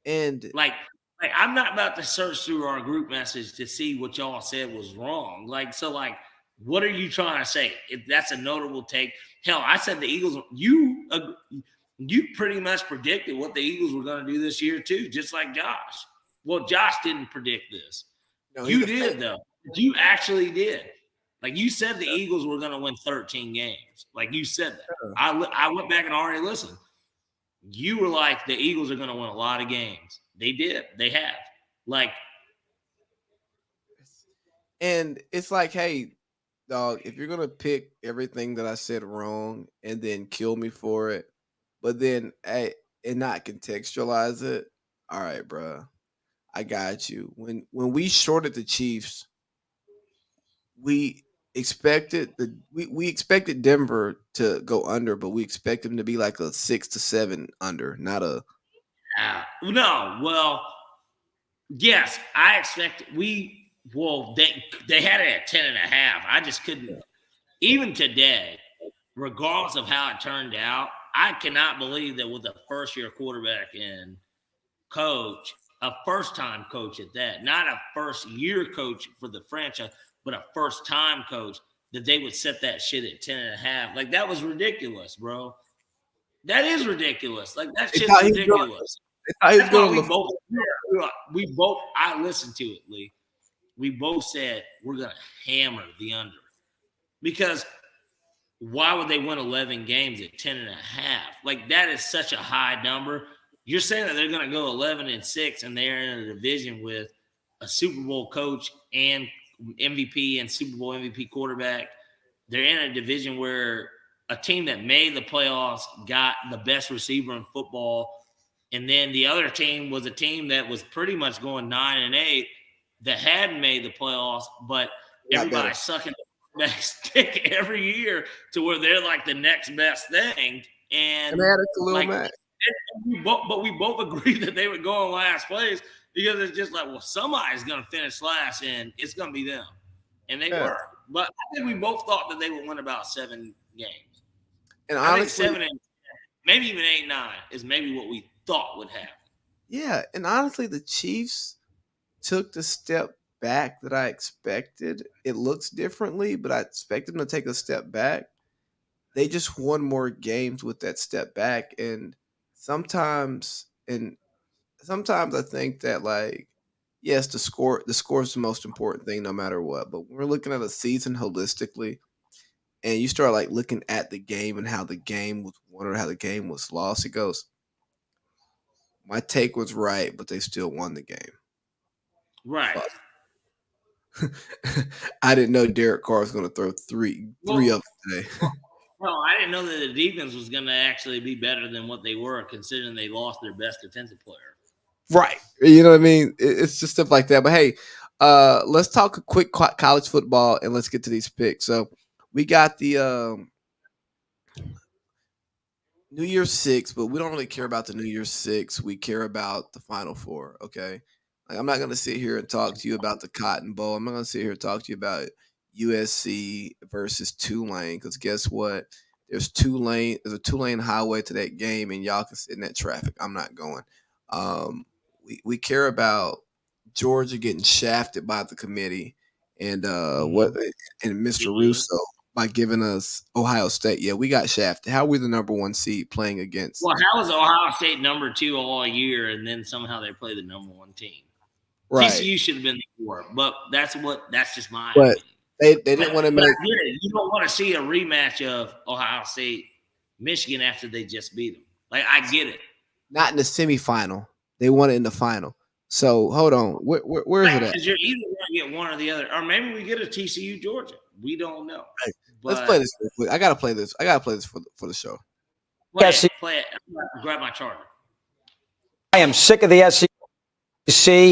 And
Like I'm not about to search through our group message to see what y'all said was wrong. Like, so like, what are you trying to say? If that's a notable take, hell, I said the Eagles. You pretty much predicted what the Eagles were going to do this year too, just like Josh. Well, Josh didn't predict this.
no,
You did though. You actually did. Like you said, the Eagles were going to win 13 games. Like you said that. I went back and already listened. You were like, the Eagles are going to win a lot of games. They did. They have. Like,
and it's like, hey, dog, if you're gonna pick everything that I said wrong and then kill me for it, but then and not contextualize it, all right, bro, I got you. When we shorted the Chiefs, we we expected Denver to go under, but we expect them to be like a 6 to 7 under, not a
no. Well, yes, I expect they had it at 10.5. I just couldn't. Even today, regardless of how it turned out, I cannot believe that with a first-year quarterback and coach, a first-time coach at that, not a first-year coach for the franchise, but a first-time coach, that they would set that shit at 10.5. Like, that was ridiculous, bro. That is ridiculous. Like, that shit's ridiculous. That's why we both, I listened to it, Lee. We both said we're going to hammer the under. Because why would they win 11 games at 10.5? Like, that is such a high number. You're saying that they're going to go 11-6 and they're in a division with a Super Bowl coach and MVP and Super Bowl MVP quarterback. They're in a division where a team that made the playoffs got the best receiver in football. And then the other team was a team that was pretty much going 9-8 that hadn't made the playoffs, but everybody's sucking the next stick every year to where they're like the next best thing. And
they had a little
like,
match.
we both agreed that they would go in last place because it's just like, well, somebody's going to finish last and it's going to be them. and they were. But I think we both thought that they would win about 7 games.
And
I think
honestly,
7 and maybe even 8-9 is maybe what we thought would happen.
yeah, and honestly, the Chiefs took the step back that I expected. It looks differently, but I expected them to take a step back. They just won more games with that step back, and sometimes, and sometimes I think that like, yes, the score is the most important thing, no matter what. But when we're looking at a season holistically, and you start like looking at the game and how the game was won or how the game was lost, it goes, my take was right, but they still won the game.
Right.
I didn't know Derek Carr was going to throw three of them today.
Well, I didn't know that the defense was going to actually be better than what they were, considering they lost their best defensive player.
Right. You know what I mean? It's just stuff like that. But hey, let's talk a quick college football and let's get to these picks. So we got the New Year's Six, but we don't really care about the New Year's Six. We care about the Final Four. Okay, like, I'm not gonna sit here and talk to you about the Cotton Bowl. I'm not gonna sit here and talk to you about USC versus Tulane because guess what? There's a Tulane highway to that game, and y'all can sit in that traffic. I'm not going. We care about Georgia getting shafted by the committee, and Mr. Russo by giving us Ohio State. Yeah, we got shafted. How are we the number 1 seed playing against?
Well, how is Ohio State number 2 all year, and then somehow they play the number 1 team?
Right.
TCU should have been the 4, but that's just my
But
opinion.
they didn't want to
But
make.
I get it. You don't want to see a rematch of Ohio State, Michigan after they just beat them. Like, I get it.
Not in the semifinal. They won it in the final. So hold on. Where is it at?
Because you're either going to get one or the other, or maybe we get a TCU Georgia. We don't know.
Hey, let's play this real quick. I gotta play this. For the show.
Play it. I'm going to grab my charger.
I am sick of the SEC.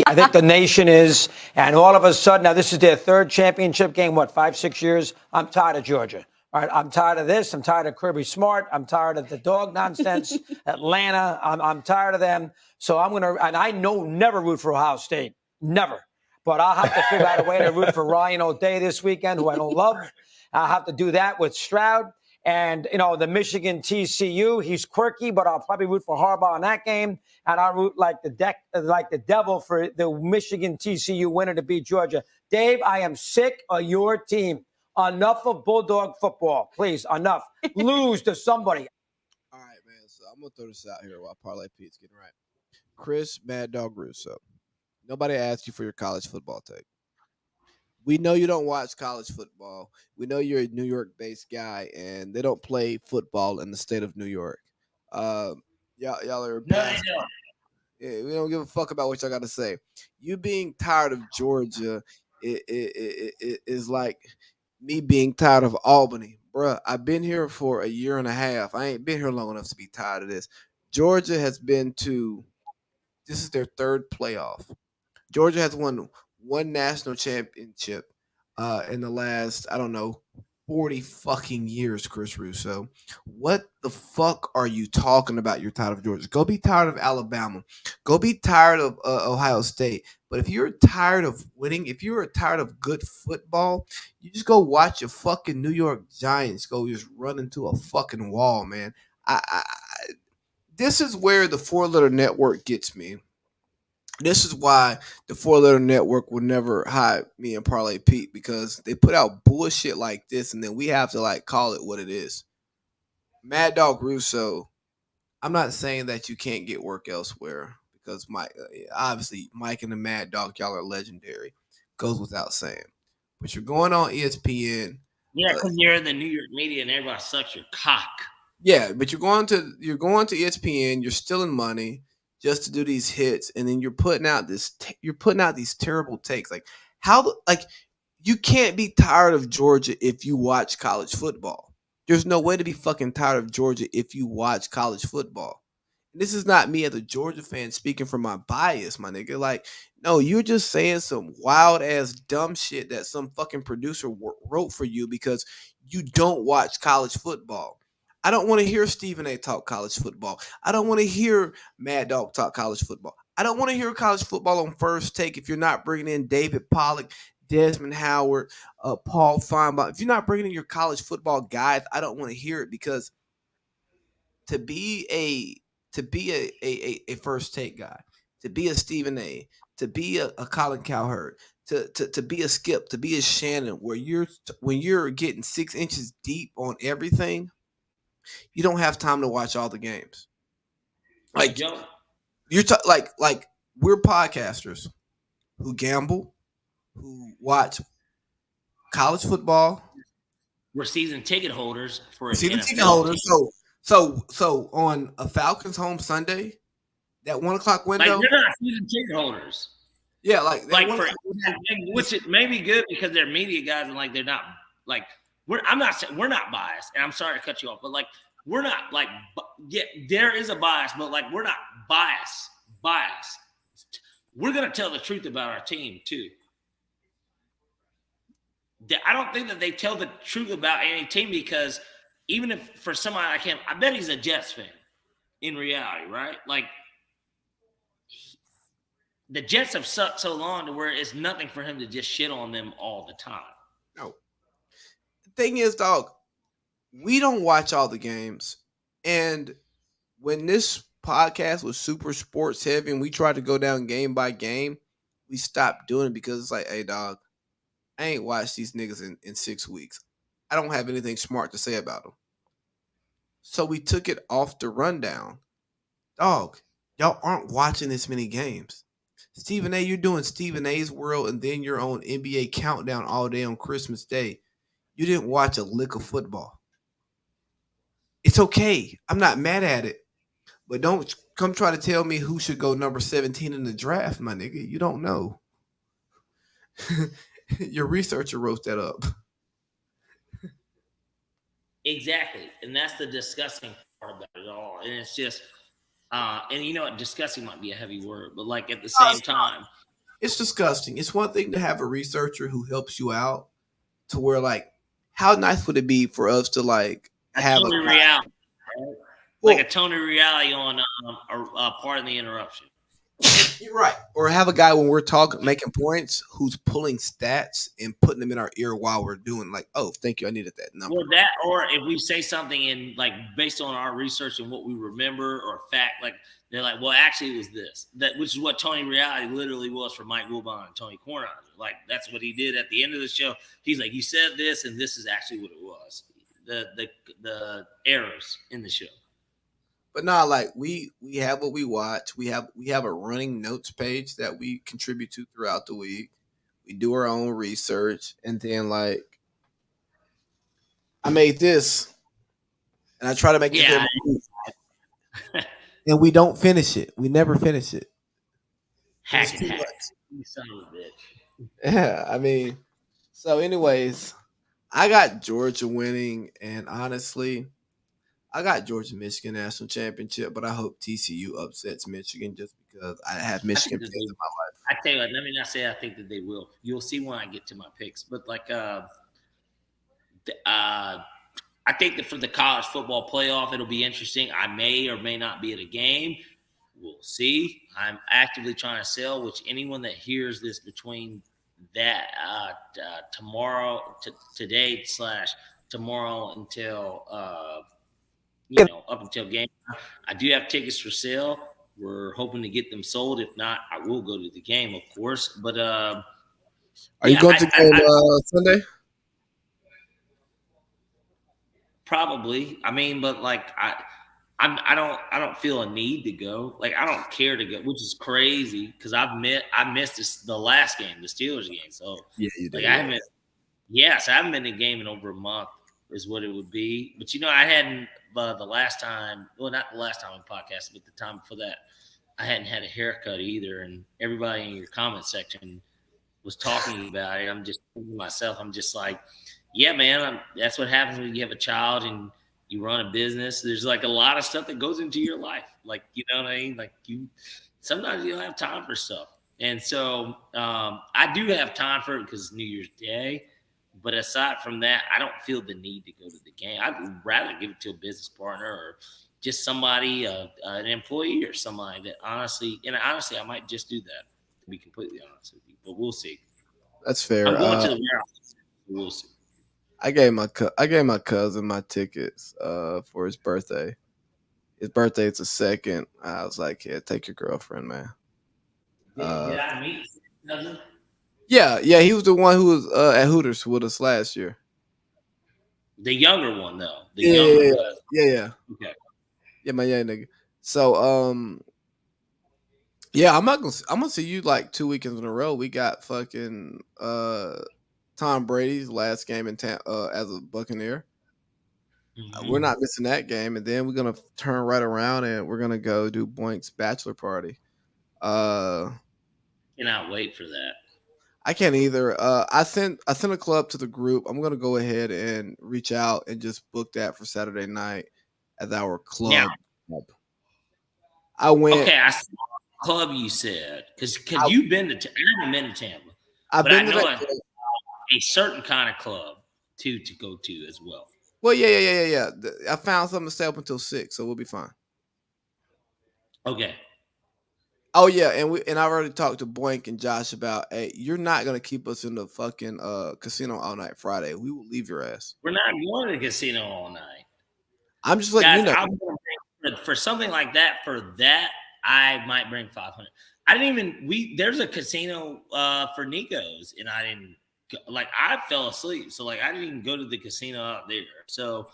I think the nation is, and all of a sudden, now this is their 3rd championship game, 5, 6 years? I'm tired of Georgia. All right, I'm tired of this. I'm tired of Kirby Smart. I'm tired of the dog nonsense. Atlanta, I'm tired of them. So I'm going to, and I know never root for Ohio State. Never. But I'll have to figure out a way to root for Ryan O'Day this weekend, who I don't love. I'll have to do that with Stroud. And, the Michigan TCU, he's quirky, but I'll probably root for Harbaugh in that game. And I'll root like the devil for the Michigan TCU winner to beat Georgia. Dave, I am sick of your team. Enough of Bulldog football. Please, enough. Lose to somebody.
All right, man. So I'm gonna throw this out here while Parlay Pete's getting right. Chris Mad Dog Russo. Nobody asked you for your college football take. We know you don't watch college football. We know you're a New York-based guy, and they don't play football in the state of New York. Y'all are past. Yeah, we don't give a fuck about what y'all got to say. You being tired of Georgia is like me being tired of Albany. Bruh, I've been here for a year and a half. I ain't been here long enough to be tired of this. Georgia has been to, this is their 3rd playoff. Georgia has won one national championship in the last, I don't know, 40 fucking years, Chris Russo. What the fuck are you talking about? You're tired of Georgia. Go be tired of Alabama. Go be tired of Ohio State. But if you're tired of winning, if you're tired of good football, you just go watch your fucking New York Giants go just run into a fucking wall, man. This is where the 4-letter network gets me. This is why the 4-letter network will never hire me and Parlay Pete, because they put out bullshit like this and then we have to like call it what it is. Mad Dog Russo, I'm not saying that you can't get work elsewhere because obviously Mike and the Mad Dog, y'all are legendary. Goes without saying. But you're going on ESPN.
Yeah, because you're in the New York media and everybody sucks your cock.
Yeah, but you're going to ESPN, you're stealing money just to do these hits, and then you're putting out these terrible takes. Like you can't be tired of Georgia if you watch college football. There's no way to be fucking tired of Georgia if you watch college football. And this is not me as a Georgia fan speaking from my bias, my nigga. Like, no, you're just saying some wild ass dumb shit that some fucking producer wrote for you because you don't watch college football. I don't want to hear Stephen A. talk college football. I don't want to hear Mad Dog talk college football. I don't want to hear college football on First Take if you're not bringing in David Pollock, Desmond Howard, Paul Feinbaum. If you're not bringing in your college football guys, I don't want to hear it, because to be a first take guy, to be a Stephen A, to be a Colin Cowherd, to be a Skip, to be a Shannon, where when you're getting 6 inches deep on everything, you don't have time to watch all the games. Like like we're podcasters who gamble, who watch college football.
We're season ticket holders for an
Season
NFL
ticket holders.
team.
So on a Falcons home Sunday, that 1 o'clock window.
Like, they're not season ticket holders.
Yeah, like
for, which it may be good because they're media guys, and like they're not like I'm not saying we're not biased, and I'm sorry to cut you off, but like we're not like there is a bias, but like we're not biased. We're gonna tell the truth about our team too. I don't think that they tell the truth about any team, because even if for somebody like him, I bet he's a Jets fan in reality, right? Like, the Jets have sucked so long to where it's nothing for him to just shit on them all the time.
No. The thing is, dog, we don't watch all the games. And when this podcast was super sports heavy and we tried to go down game by game, we stopped doing it, because it's like, hey, dog, I ain't watched these niggas in 6 weeks. I don't have anything smart to say about them. So we took it off the rundown. Dog, y'all aren't watching this many games. Stephen A, you're doing Stephen A's World, and then you're on NBA Countdown all day on Christmas Day. You didn't watch a lick of football. It's okay. I'm not mad at it. But don't come try to tell me who should go number 17 in the draft, my nigga. You don't know. Your researcher wrote that up.
Exactly. And that's the disgusting part about it all. And it's just, and you know what, disgusting might be a heavy word, but like at the same time.
It's disgusting. It's one thing to have a researcher who helps you out, to where, like, how nice would it be for us to like have
Tony
a
reality, right? Like a Tony reality on pardon the interruption.
You're right. Or have a guy when we're talking, making points, who's pulling stats and putting them in our ear while we're doing, like, oh, thank you, I needed that number.
Or that, or if we say something in like based on our research and what we remember or fact, like they're like, well, actually it was this. That which is what Tony reality literally was for Mike Wilbon and Tony Kornheiser. Like that's what he did at the end of the show. He's like, you said this, and this is actually what it was. The errors in the show.
But nah, like we have what we watch. We have a running notes page that we contribute to throughout the week. We do our own research, and then like I made this, and I try to make it, and we don't finish it. We never finish it.
Hack. You son of a bitch.
Yeah, I mean, so anyways, I got Georgia winning, and honestly, I got Georgia Michigan national championship, but I hope TCU upsets Michigan just because I have Michigan fans in my life.
I tell you what, let me not say I think that they will. You'll see when I get to my picks. But like I think that for the college football playoff, it'll be interesting. I may or may not be at a game. We'll see. I'm actively trying to sell, which anyone that hears this between that today / tomorrow until up until game time. I do have tickets for sale. We're hoping to get them sold. If not, I will go to the game, of course. But
are you going to game Sunday?
Probably. I mean, but like I don't feel a need to go. Like I don't care to go, which is crazy because I missed the last game, the Steelers game. So
yeah, you did.
Like I haven't been in a game in over a month. Is what it would be. But I hadn't the last time, well, not the last time we podcasted, but the time before that, I hadn't had a haircut either. And everybody in your comment section was talking about it. I'm just thinking to myself, I'm just like, yeah, man, that's what happens when you have a child and you run a business. There's like a lot of stuff that goes into your life. Like, you know what I mean? Like sometimes you don't have time for stuff. And so I do have time for it because it's New Year's Day. But aside from that, I don't feel the need to go to the game. I'd rather give it to a business partner or just somebody, an employee or somebody that honestly, I might just do that, to be completely honest with you. But we'll see.
That's fair.
I'm going to the warehouse. We'll see.
I gave my cousin my tickets for his birthday. His birthday is the 2nd. I was like, yeah, take your girlfriend, man.
Did I meet cousin?
Yeah, he was the one who was at Hooters with us last year.
The younger one, though. The
Yeah,
younger cousin.
yeah.
Okay.
Yeah, my young nigga. So, yeah, I'm gonna see you like 2 weekends in a row. We got fucking Tom Brady's last game in as a Buccaneer. We're not missing that game, and then we're gonna turn right around and we're gonna go do Boink's bachelor party.
Cannot wait for that.
I can't either. I sent a club to the group. I'm gonna go ahead and reach out and just book that for Saturday night as our club. I went.
Okay, I saw the club you said because you've been to. I haven't been to Tampa,
I've
but
been
I
to
know
that.
a certain kind of club to go to as well.
Well, yeah. I found something to stay up until 6, so we'll be fine.
Okay.
Oh yeah, and I already talked to Boink and Josh about, hey, you're not gonna keep us in the fucking casino all night Friday. We will leave your ass.
We're not going to the casino all night.
I'm just letting you know.
I'm gonna bring, for something like that. For that, I might bring 500. I didn't even. There's a casino for Nico's, and I didn't. Like I fell asleep, so like I didn't even go to the casino out there. So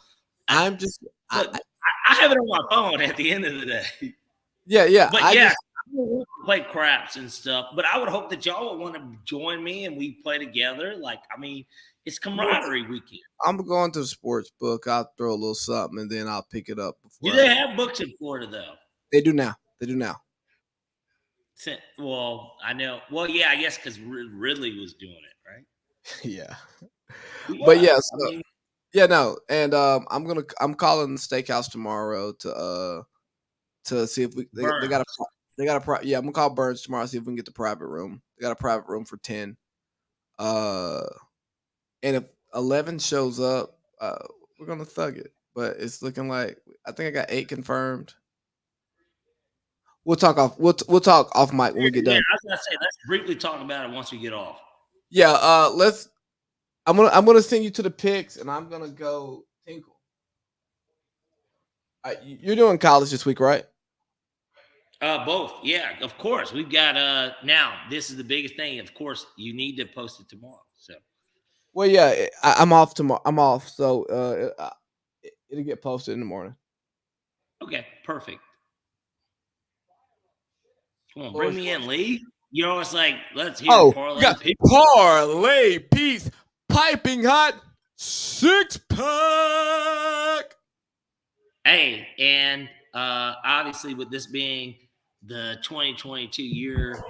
I have it on my phone at the end of the day.
Yeah.
But yeah, I play craps and stuff. But I would hope that y'all would want to join me and we play together. Like, I mean, it's camaraderie weekend.
I'm going to the sports book. I'll throw a little something and then I'll pick it up.
Do they have books in Florida though?
They do now.
Well, I know. Well, yeah, I guess because Ridley was doing it, right?
Yeah.
But
yes, no. And I'm calling the steakhouse tomorrow to see if they got a I'm gonna call Burns tomorrow, see if we can get the private room. They got a private room for 10. And if 11 shows up, we're gonna thug it. But it's looking like I think I got 8 confirmed. We'll talk off. We'll talk off mic when we get done.
I was gonna say let's briefly talk about it once we get off.
Yeah. I'm gonna send you to the picks, and I'm gonna go tinkle. You're doing college this week, right?
Both. Yeah, of course. We've got now this is the biggest thing. Of course, you need to post it tomorrow. So
well, yeah, I'm off tomorrow. I'm off, so it'll get posted in the morning.
Okay, perfect. Come on, bring me in, Lee. You know, it's like let's hear Parlay Pete.
Parlay Pete's piping hot 6-pack.
Hey, and obviously with this being the 2022 year,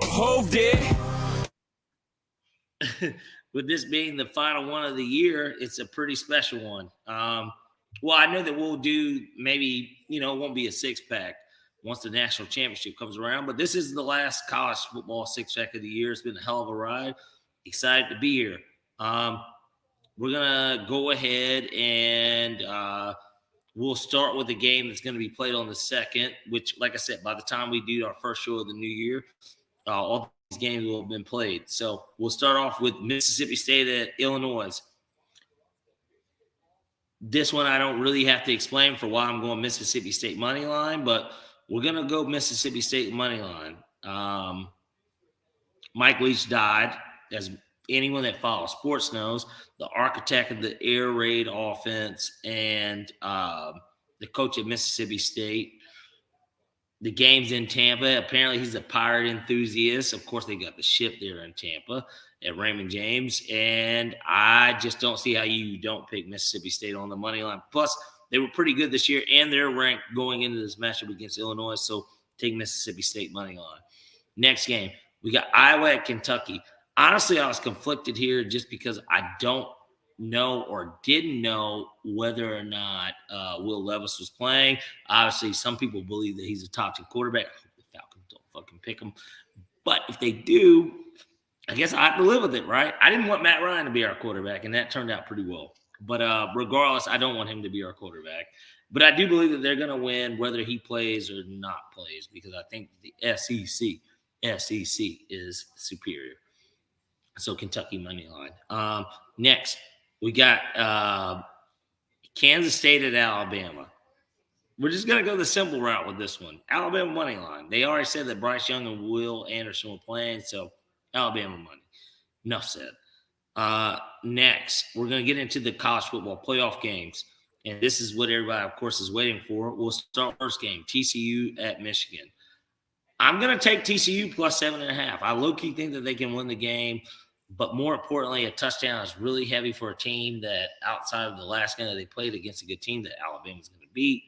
with this being the final one of the year, it's a pretty special one. Well, I know that we'll do maybe, it won't be a 6-pack once the national championship comes around, but this is the last college football 6-pack of the year. It's been a hell of a ride. Excited to be here. We're going to go ahead and we'll start with a game that's going to be played on the 2nd, which, like I said, by the time we do our first show of the new year, all these games will have been played. So we'll start off with Mississippi State at Illinois. This one I don't really have to explain for why I'm going Mississippi State money line, but we're going to go Mississippi State money line. Mike Leach died, as anyone that follows sports knows, the architect of the air raid offense and the coach at Mississippi State. The game's in Tampa. Apparently, he's a pirate enthusiast. Of course, they got the ship there in Tampa at Raymond James. And I just don't see how you don't pick Mississippi State on the money line. Plus, they were pretty good this year, and they're ranked going into this matchup against Illinois. So take Mississippi State money line. Next game, we got Iowa at Kentucky. Honestly, I was conflicted here just because I don't know or didn't know whether or not Will Levis was playing. Obviously, some people believe that he's a top 10 quarterback. I hope the Falcons don't fucking pick him. But if they do, I guess I have to live with it, right? I didn't want Matt Ryan to be our quarterback, and that turned out pretty well. But regardless, I don't want him to be our quarterback. But I do believe that they're going to win whether he plays or not plays because I think the SEC is superior. So Kentucky money line. Next, we got Kansas State at Alabama. We're just going to go the simple route with this one. Alabama money line. They already said that Bryce Young and Will Anderson were playing, so Alabama money. Enough said. Next, we're going to get into the college football playoff games, and this is what everybody, of course, is waiting for. We'll start first game, TCU at Michigan. I'm going to take TCU plus 7.5. I low-key think that they can win the game, but more importantly, a touchdown is really heavy for a team that outside of the last game that they played against a good team that Alabama's going to beat.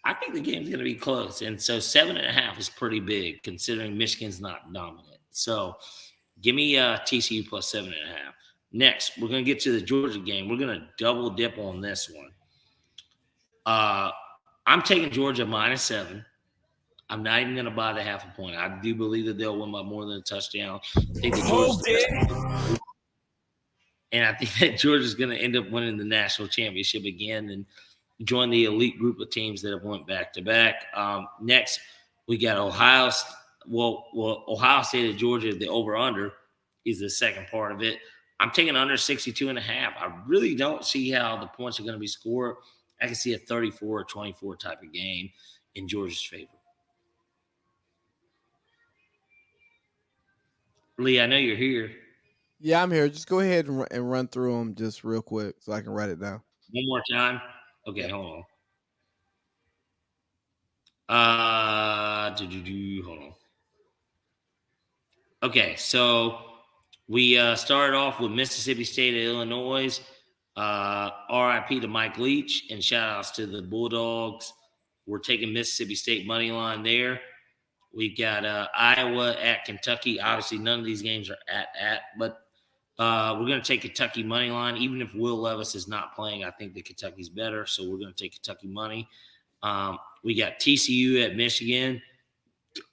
I think the game's going to be close, and so 7.5 is pretty big considering Michigan's not dominant. So give me TCU plus 7.5. Next, we're going to get to the Georgia game. We're going to double dip on this one. I'm taking Georgia -7. I'm not even going to buy the half a point. I do believe that they'll win by more than a touchdown. I think that and I think that Georgia's going to end up winning the national championship again and join the elite group of teams that have went back-to-back. Next, we got Ohio. Ohio State at Georgia, the over-under is the second part of it. I'm taking under 62.5. I really don't see how the points are going to be scored. I can see a 34-24 type of game in Georgia's favor. Lee, I know you're here.
Yeah, I'm here. Just go ahead and run through them just real quick so I can write it down.
One more time. Okay, hold on. Hold on. Okay, so we started off with Mississippi State at Illinois. RIP to Mike Leach and shout outs to the Bulldogs. We're taking Mississippi State money line there. We've got Iowa at Kentucky. Obviously, none of these games are at, but we're going to take Kentucky money line. Even if Will Levis is not playing, I think that Kentucky's better, so we're going to take Kentucky money. We got TCU at Michigan.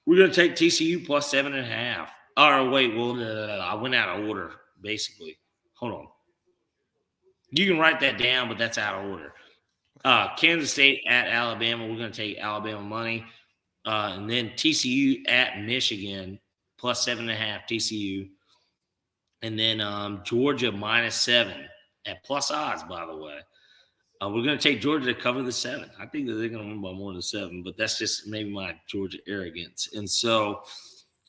We're going to take TCU plus 7.5. Oh, wait, well, I went out of order, basically. Hold on. You can write that down, but that's out of order. Kansas State at Alabama. We're going to take Alabama money. And then TCU at Michigan plus 7.5 TCU. And then Georgia -7 at plus odds, by the way. We're going to take Georgia to cover the 7. I think that they're going to win by more than 7, but that's just maybe my Georgia arrogance. And so,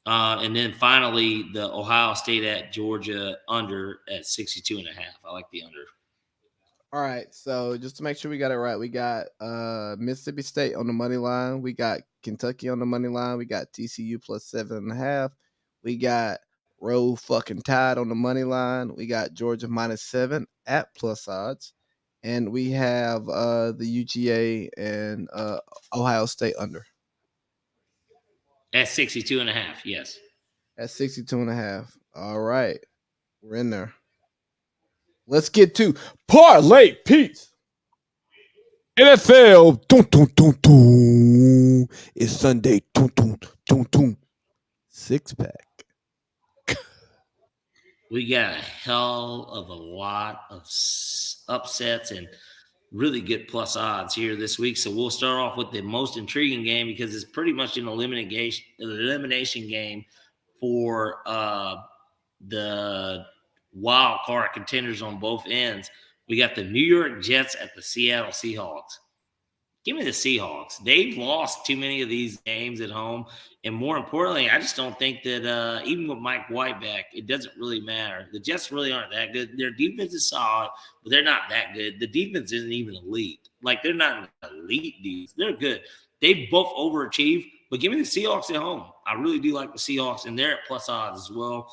and then finally, the Ohio State at Georgia under at 62.5. I like the under.
All right, so just to make sure we got it right, we got Mississippi State on the money line. We got Kentucky on the money line. We got TCU plus 7.5. We got Roll fucking Tide on the money line. We got Georgia -7 at plus odds. And we have the UGA and Ohio State under.
At 62.5, yes.
At 62.5. All right, we're in there. Let's get to Parlay Pete. NFL. Dun, dun, dun, dun. It's Sunday. Dun, dun, dun, dun. 6-pack.
We got a hell of a lot of upsets and really good plus odds here this week. So we'll start off with the most intriguing game because it's pretty much an elimination game for the wild card contenders on both ends. We got the New York Jets at the Seattle Seahawks. Give me the Seahawks. They've lost too many of these games at home. And more importantly, I just don't think that even with Mike White back, it doesn't really matter. The Jets really aren't that good. Their defense is solid, but they're not that good. The defense isn't even elite. Like, they're not elite defense. They're good. They both overachieved, but give me the Seahawks at home. I really do like the Seahawks, and they're at plus odds as well.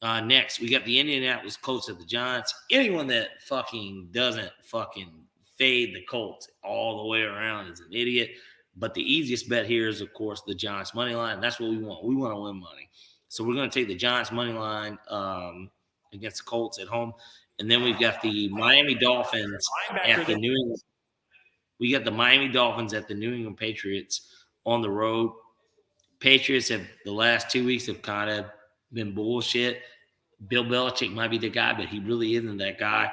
Next, we got the Indianapolis Colts at the Giants. Anyone that fucking doesn't fucking fade the Colts all the way around is an idiot. But the easiest bet here is, of course, the Giants money line. That's what we want. We want to win money. So we're going to take the Giants money line against the Colts at home. And then we've got the Miami Dolphins at the New England. We got the Miami Dolphins at the New England Patriots on the road. Patriots have the last 2 weeks have kind of been bullshit. Bill Belichick might be the guy, but he really isn't that guy.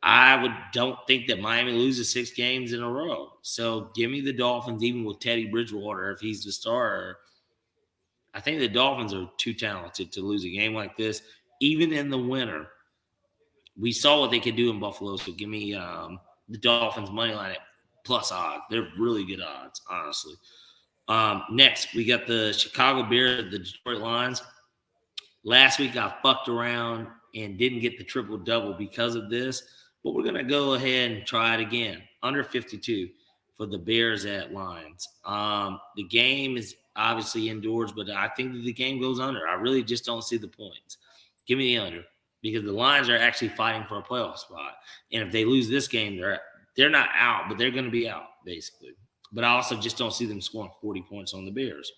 I don't think that Miami loses 6 games in a row. So give me the Dolphins, even with Teddy Bridgewater, if he's the starter. I think the Dolphins are too talented to lose a game like this, even in the winter. We saw what they could do in Buffalo, so give me the Dolphins money line at plus odds. They're really good odds, honestly. Next, we got the Chicago Bears, the Detroit Lions. Last week, I fucked around and didn't get the triple-double because of this, but we're going to go ahead and try it again. Under 52 for the Bears at Lions. The game is obviously indoors, but I think that the game goes under. I really just don't see the points. Give me the under because the Lions are actually fighting for a playoff spot. And if they lose this game, they're not out, but they're going to be out, basically. But I also just don't see them scoring 40 points on the Bears.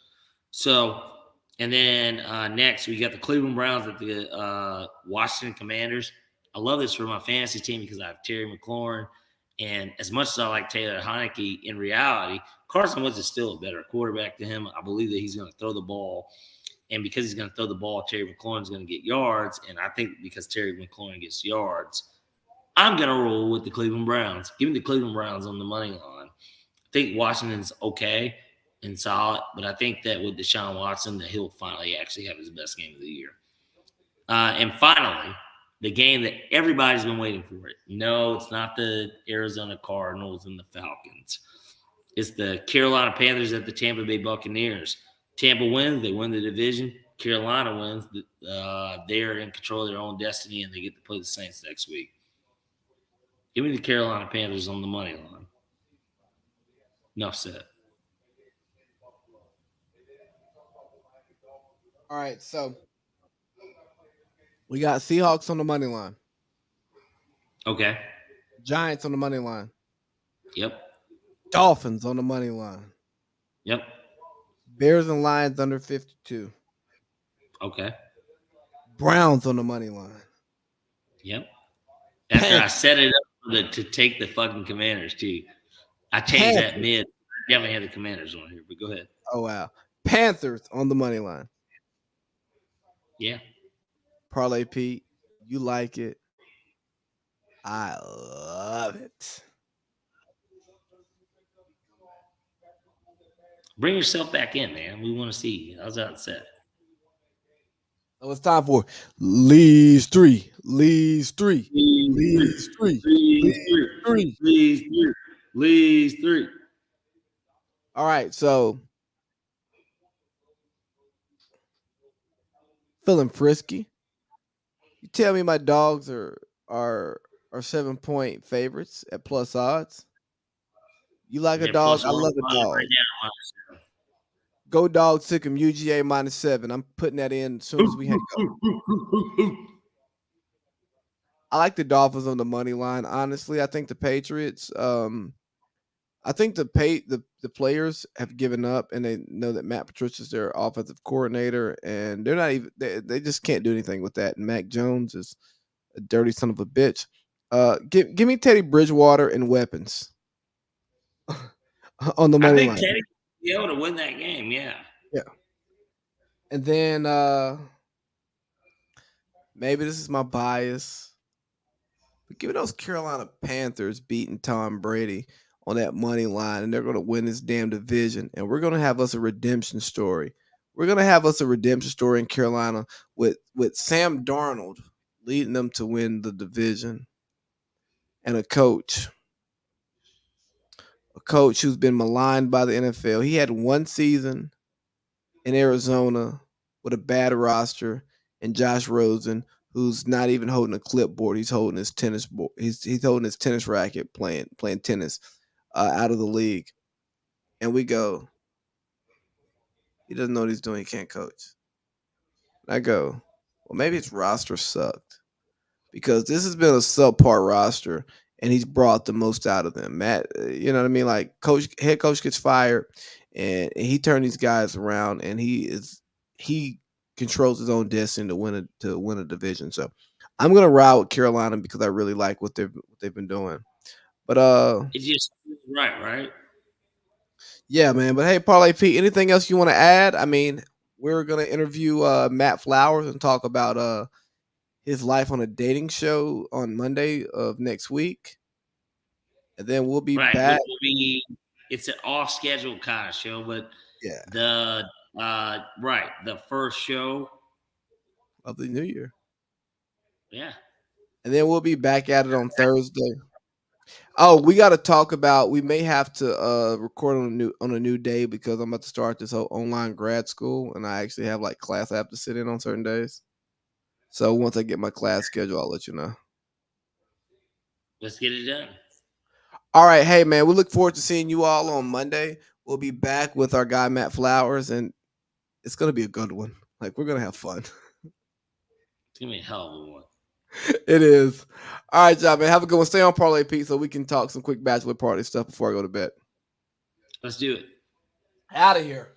So, and then next, we got the Cleveland Browns at the Washington Commanders. I love this for my fantasy team because I have Terry McLaurin. And as much as I like Taylor Heineke, in reality, Carson Wentz is still a better quarterback than him. I believe that he's going to throw the ball. And because he's going to throw the ball, Terry McLaurin is going to get yards. And I think because Terry McLaurin gets yards, I'm going to roll with the Cleveland Browns. Give me the Cleveland Browns on the money line. I think Washington's okay and solid, but I think that with Deshaun Watson, that he'll finally actually have his best game of the year. And finally, the game that everybody's been waiting for. No, it's not the Arizona Cardinals and the Falcons. It's the Carolina Panthers at the Tampa Bay Buccaneers. Tampa wins, they win the division. Carolina wins, they're in control of their own destiny, and they get to play the Saints next week. Give me the Carolina Panthers on the money line. Enough said.
All right, so we got Seahawks on the money line.
Okay.
Giants on the money line.
Yep.
Dolphins on the money line.
Yep.
Bears and Lions under 52.
Okay.
Browns on the money line.
Yep. After I set it up to take the fucking Commanders, too. I changed that mid. I definitely had the Commanders on here, but go ahead.
Oh, wow. Panthers on the money line.
Yeah.
Parlay Pete, you like it. I love it.
Bring yourself back in, man. We want to see you. How's that set?
So it's time for Lee's 3. Lee's 3. Lee's 3. Lee's 3.
Lee's 3.
All right, so feeling frisky. You tell me my dogs are 7-point favorites at plus odds. You like a dog? I love a dog.
Right now,
Go dog, sick 'em, UGA -7. I'm putting that in as soon as we hang up. I like the Dolphins on the money line. Honestly, I think the Patriots. I think the players have given up, and they know that Matt Patricia's their offensive coordinator, and they're not even. They just can't do anything with that. And Mac Jones is a dirty son of a bitch. Give me Teddy Bridgewater and weapons on the money line.
I think Teddy will be able to win that game. Yeah.
Yeah. And then maybe this is my bias, but give me those Carolina Panthers beating Tom Brady on that money line, and they're going to win this damn division, and we're going to have us a redemption story. We're going to have us a redemption story in Carolina with Sam Darnold leading them to win the division, and a coach who's been maligned by the NFL. He had one season in Arizona with a bad roster, and Josh Rosen, who's not even holding a clipboard. He's holding his tennis board. He's holding his tennis racket, playing tennis out of the league. And we go, he doesn't know what he's doing. He can't coach. And I go, well, maybe his roster sucked, because this has been a subpar roster, and he's brought the most out of them. Matt, you know what I mean? Like, head coach gets fired, and he turned these guys around, and he controls his own destiny to win a division. So I'm gonna ride with Carolina because I really like what they've been doing. But
It's just right.
yeah, man. But hey, Parlay Pete, anything else you want to add? I mean, we're gonna interview Matt Flowers and talk about his life on a dating show on Monday of next week, and then we'll be back.
It's an off-schedule kind of show, but
Yeah.
the Right. The first show
of the new year.
Yeah.
And then we'll be back at it on Thursday. Oh, we got to talk about. We may have to record on a new day because I'm about to start this whole online grad school, and I actually have like class I have to sit in on certain days. So once I get my class schedule, I'll let you know.
Let's get it done.
All right, hey man, we look forward to seeing you all on Monday. We'll be back with our guy Matt Flowers, and it's gonna be a good one. Like we're gonna have fun.
It's gonna be a hell of a one.
It is. All right, y'all, man. Have a good one. Stay on Parlay Pete so we can talk some quick bachelor party stuff before I go to bed.
Let's do it.
Out of here.